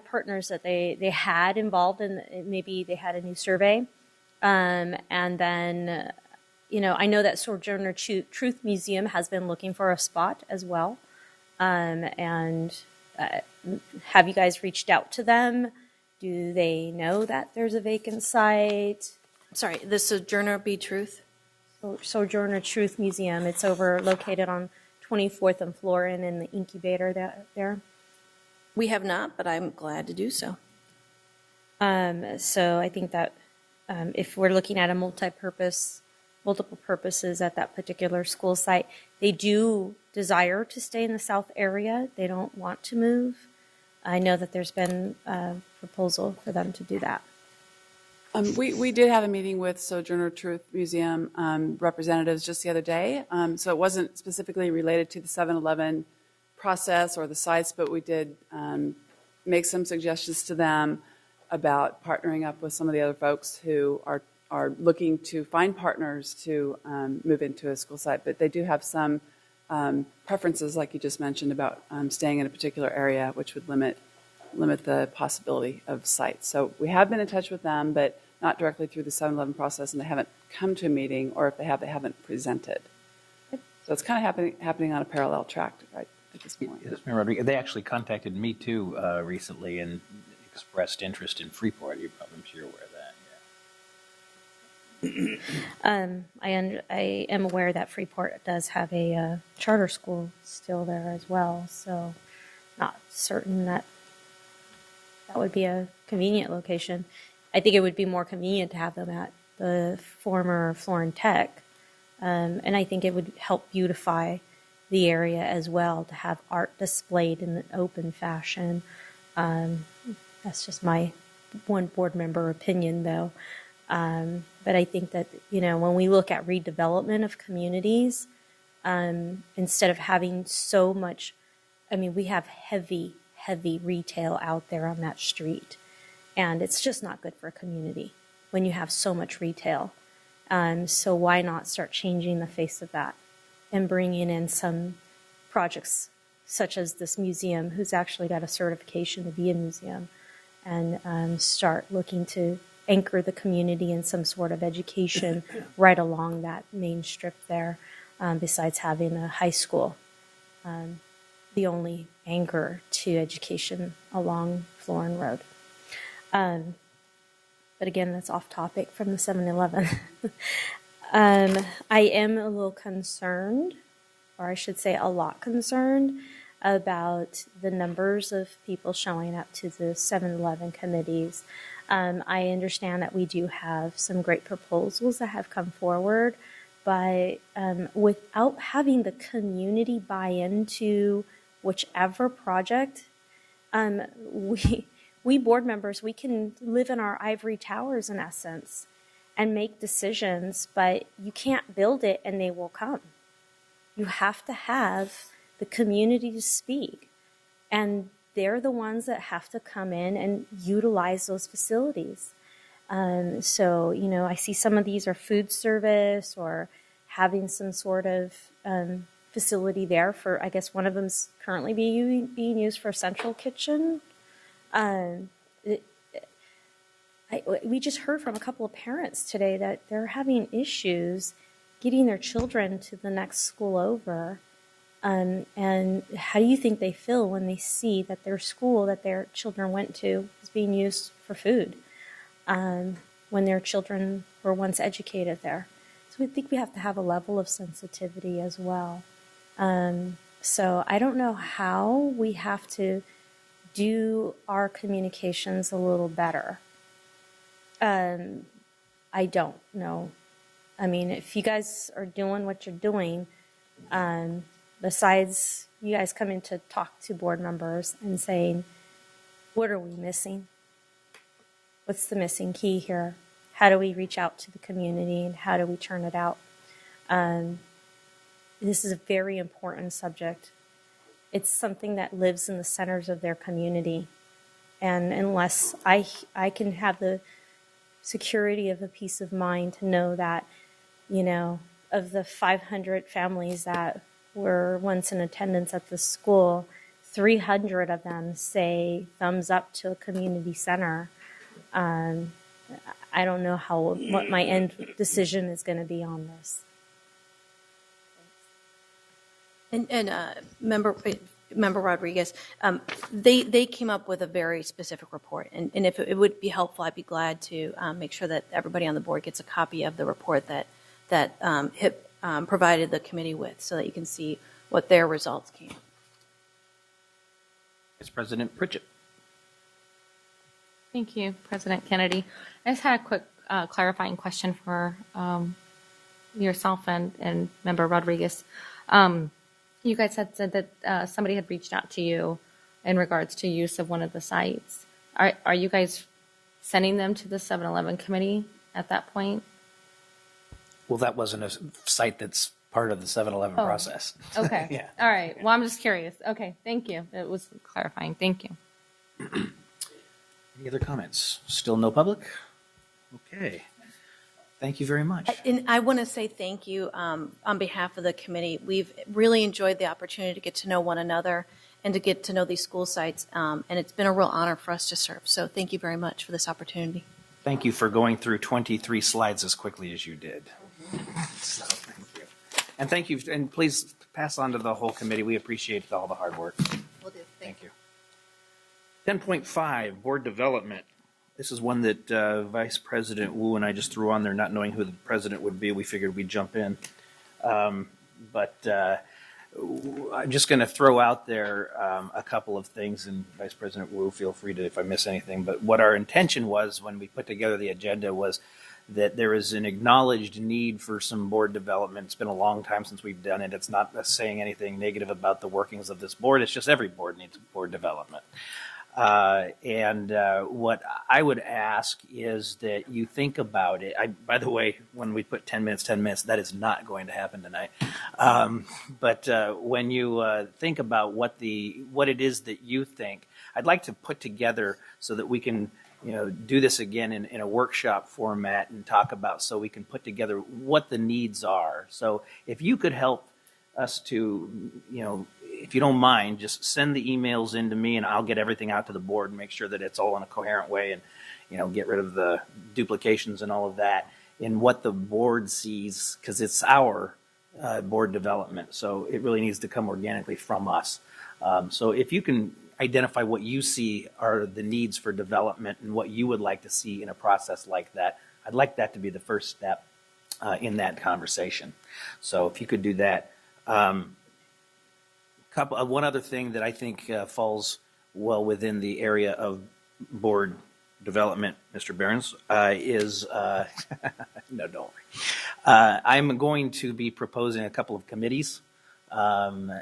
partners that they had involved in, maybe they had a new survey. And then, I know that Sojourner Truth Museum has been looking for a spot as well. And have you guys reached out to them? Do they know that there's a vacant site? Sorry, the Sojourner Truth? Sojourner Truth Museum. It's located on 24th and Florin in the incubator there. We have not, but I'm glad to do so. So I think that if we're looking at a multi-purpose multiple purposes at that particular school site. They do desire to stay in the south area. They don't want to move. I know that there's been a proposal for them to do that. We did have a meeting with Sojourner Truth Museum representatives just the other day. So it wasn't specifically related to the 7-Eleven process or the sites, but we did make some suggestions to them about partnering up with some of the other folks who are looking to find partners to move into a school site. But they do have some preferences, like you just mentioned, about staying in a particular area, which would limit the possibility of sites. So we have been in touch with them, but not directly through the 7-Eleven process, and they haven't come to a meeting, or if they have, they haven't presented. So it's kind of happening on a parallel track right at this point. Yes, Mayor Rodriguez. They actually contacted me too recently and expressed interest in Freeport. I'm sure you're aware of that. I am aware that Freeport does have a charter school still there as well, so not certain that would be a convenient location. I think it would be more convenient to have them at the former Florin Tech, and I think it would help beautify the area as well to have art displayed in an open fashion. That's just my one board member opinion, though. But I think that, when we look at redevelopment of communities, instead of having so much, we have heavy retail out there on that street. And it's just not good for a community when you have so much retail. So why not start changing the face of that and bringing in some projects such as this museum, who's actually got a certification to be a museum, and start looking to anchor the community in some sort of education right along that main strip there, besides having a high school. The only anchor to education along Florin Road. But again, that's off topic from the 7-Eleven. I am a little concerned, or I should say a lot concerned, about the numbers of people showing up to the 7-Eleven committees. I understand that we do have some great proposals that have come forward, but without having the community buy into whichever project, we board members, we can live in our ivory towers in essence and make decisions, but you can't build it and they will come. You have to have the community to speak, and they're the ones that have to come in and utilize those facilities. So, I see some of these are food service or having some sort of facility there for, I guess one of them's currently being used for a central kitchen. We just heard from a couple of parents today that they're having issues getting their children to the next school over. And how do you think they feel when they see that their school that their children went to is being used for food, when their children were once educated there? So I think we have to have a level of sensitivity as well. So I don't know how we have to do our communications a little better. I don't know. If you guys are doing what you're doing, besides you guys coming to talk to board members and saying, what are we missing? What's the missing key here? How do we reach out to the community and how do we turn it out? This is a very important subject. It's something that lives in the centers of their community. And unless I can have the security of a peace of mind to know that, of the 500 families that were once in attendance at the school, 300 of them say thumbs up to a community center. I don't know what my end decision is going to be on this. And Member Rodriguez, they came up with a very specific report, and if it would be helpful, I'd be glad to make sure that everybody on the board gets a copy of the report that HIP provided the committee with, so that you can see what their results came. Vice President Pritchett. Thank you, President Kennedy. I just had a quick clarifying question for yourself and Member Rodriguez, you guys had said that somebody had reached out to you in regards to use of one of the sites. Are you guys sending them to the 7-Eleven committee at that point? Well, that wasn't a site that's part of the 7-Eleven Oh. process. Okay. Yeah. All right. Well, I'm just curious. Okay. Thank you. It was clarifying. Thank you. Any other comments? Still no public? Okay. Thank you very much. And I want to say thank you on behalf of the committee. We've really enjoyed the opportunity to get to know one another and to get to know these school sites, and it's been a real honor for us to serve. So thank you very much for this opportunity. Thank you for going through 23 slides as quickly as you did. So, thank you. And thank you, and please pass on to the whole committee. We appreciate all the hard work. Will do. Thank you. 10.5, board development. This is one that Vice President Wu and I just threw on there, not knowing who the president would be. We figured we'd jump in. But I'm just going to throw out there a couple of things, and Vice President Wu, feel free to if I miss anything. But what our intention was when we put together the agenda was that there is an acknowledged need for some board development. It's been a long time since we've done it. It's not saying anything negative about the workings of this board. It's just every board needs board development. What I would ask is that you think about it. By the way, when we put 10 minutes, that is not going to happen tonight. But when you think about what it is that you think, I'd like to put together so that we can do this again in a workshop format and talk about so we can put together what the needs are. So if you could help us to, if you don't mind, just send the emails in to me and I'll get everything out to the board and make sure that it's all in a coherent way and, get rid of the duplications and all of that in what the board sees, because it's our board development. So it really needs to come organically from us. So if you can identify what you see are the needs for development and what you would like to see in a process like that, I'd like that to be the first step in that conversation. So if you could do that. One other thing that I think falls well within the area of board development, Mr. Behrens, is no, don't worry. I'm going to be proposing a couple of committees in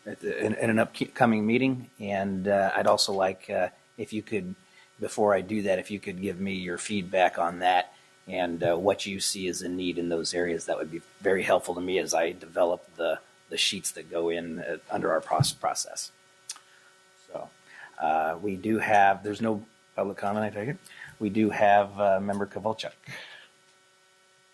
an upcoming meeting, and I'd also like if you could, before I do that, if you could give me your feedback on that and what you see as a need in those areas. That would be very helpful to me as I develop the sheets that go in under our process. So we do have, there's no public comment, I take it. We do have Member Kovalchuk.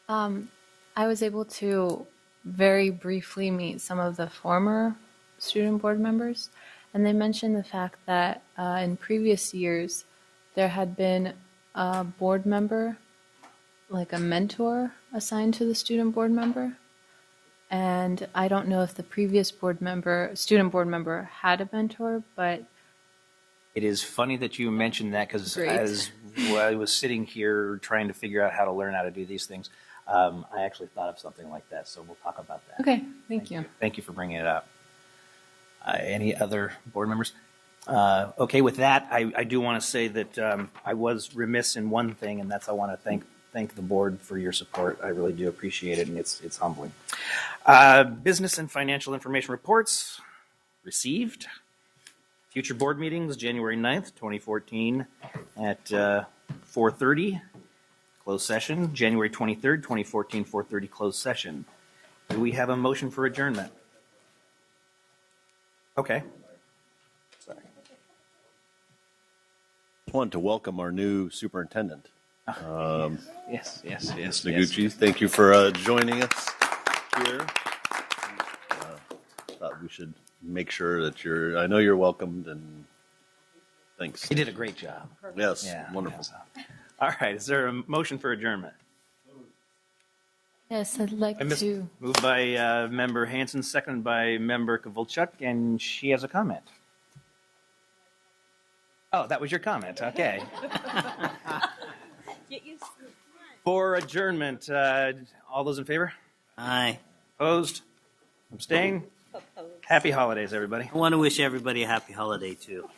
I was able to very briefly meet some of the former student board members, and they mentioned the fact that in previous years there had been a board member, like a mentor, assigned to the student board member. And I don't know if the previous student board member had a mentor, but it is funny that you mentioned that, because as I was sitting here trying to figure out how to learn how to do these things, I actually thought of something like that. So we'll talk about that. okay, thank you. Thank you for bringing it up. Any other board members? Okay, with that, I do want to say that I was remiss in one thing, and that's I want to thank the board for your support. I really do appreciate it, and it's humbling. Business and financial information reports received. Future board meetings, January 9th, 2014 at 4:30. Closed session, January 23rd, 2014, 4:30 closed session. Do we have a motion for adjournment? Okay. Sorry. I wanted to welcome our new superintendent. Yes. Ms. Noguchi, thank you for joining us here. Thought we should make sure that I know you're welcomed, and thanks. You did a great job. Yes, Yeah, wonderful. yes. All right, is there a motion for adjournment? Yes, I'd like to. Moved by Member Hanson, seconded by Member Kovalchuk, and she has a comment. Oh, that was your comment. Okay. For adjournment, all those in favor? Aye. Opposed? Abstain? Happy holidays, everybody. I want to wish everybody a happy holiday, too.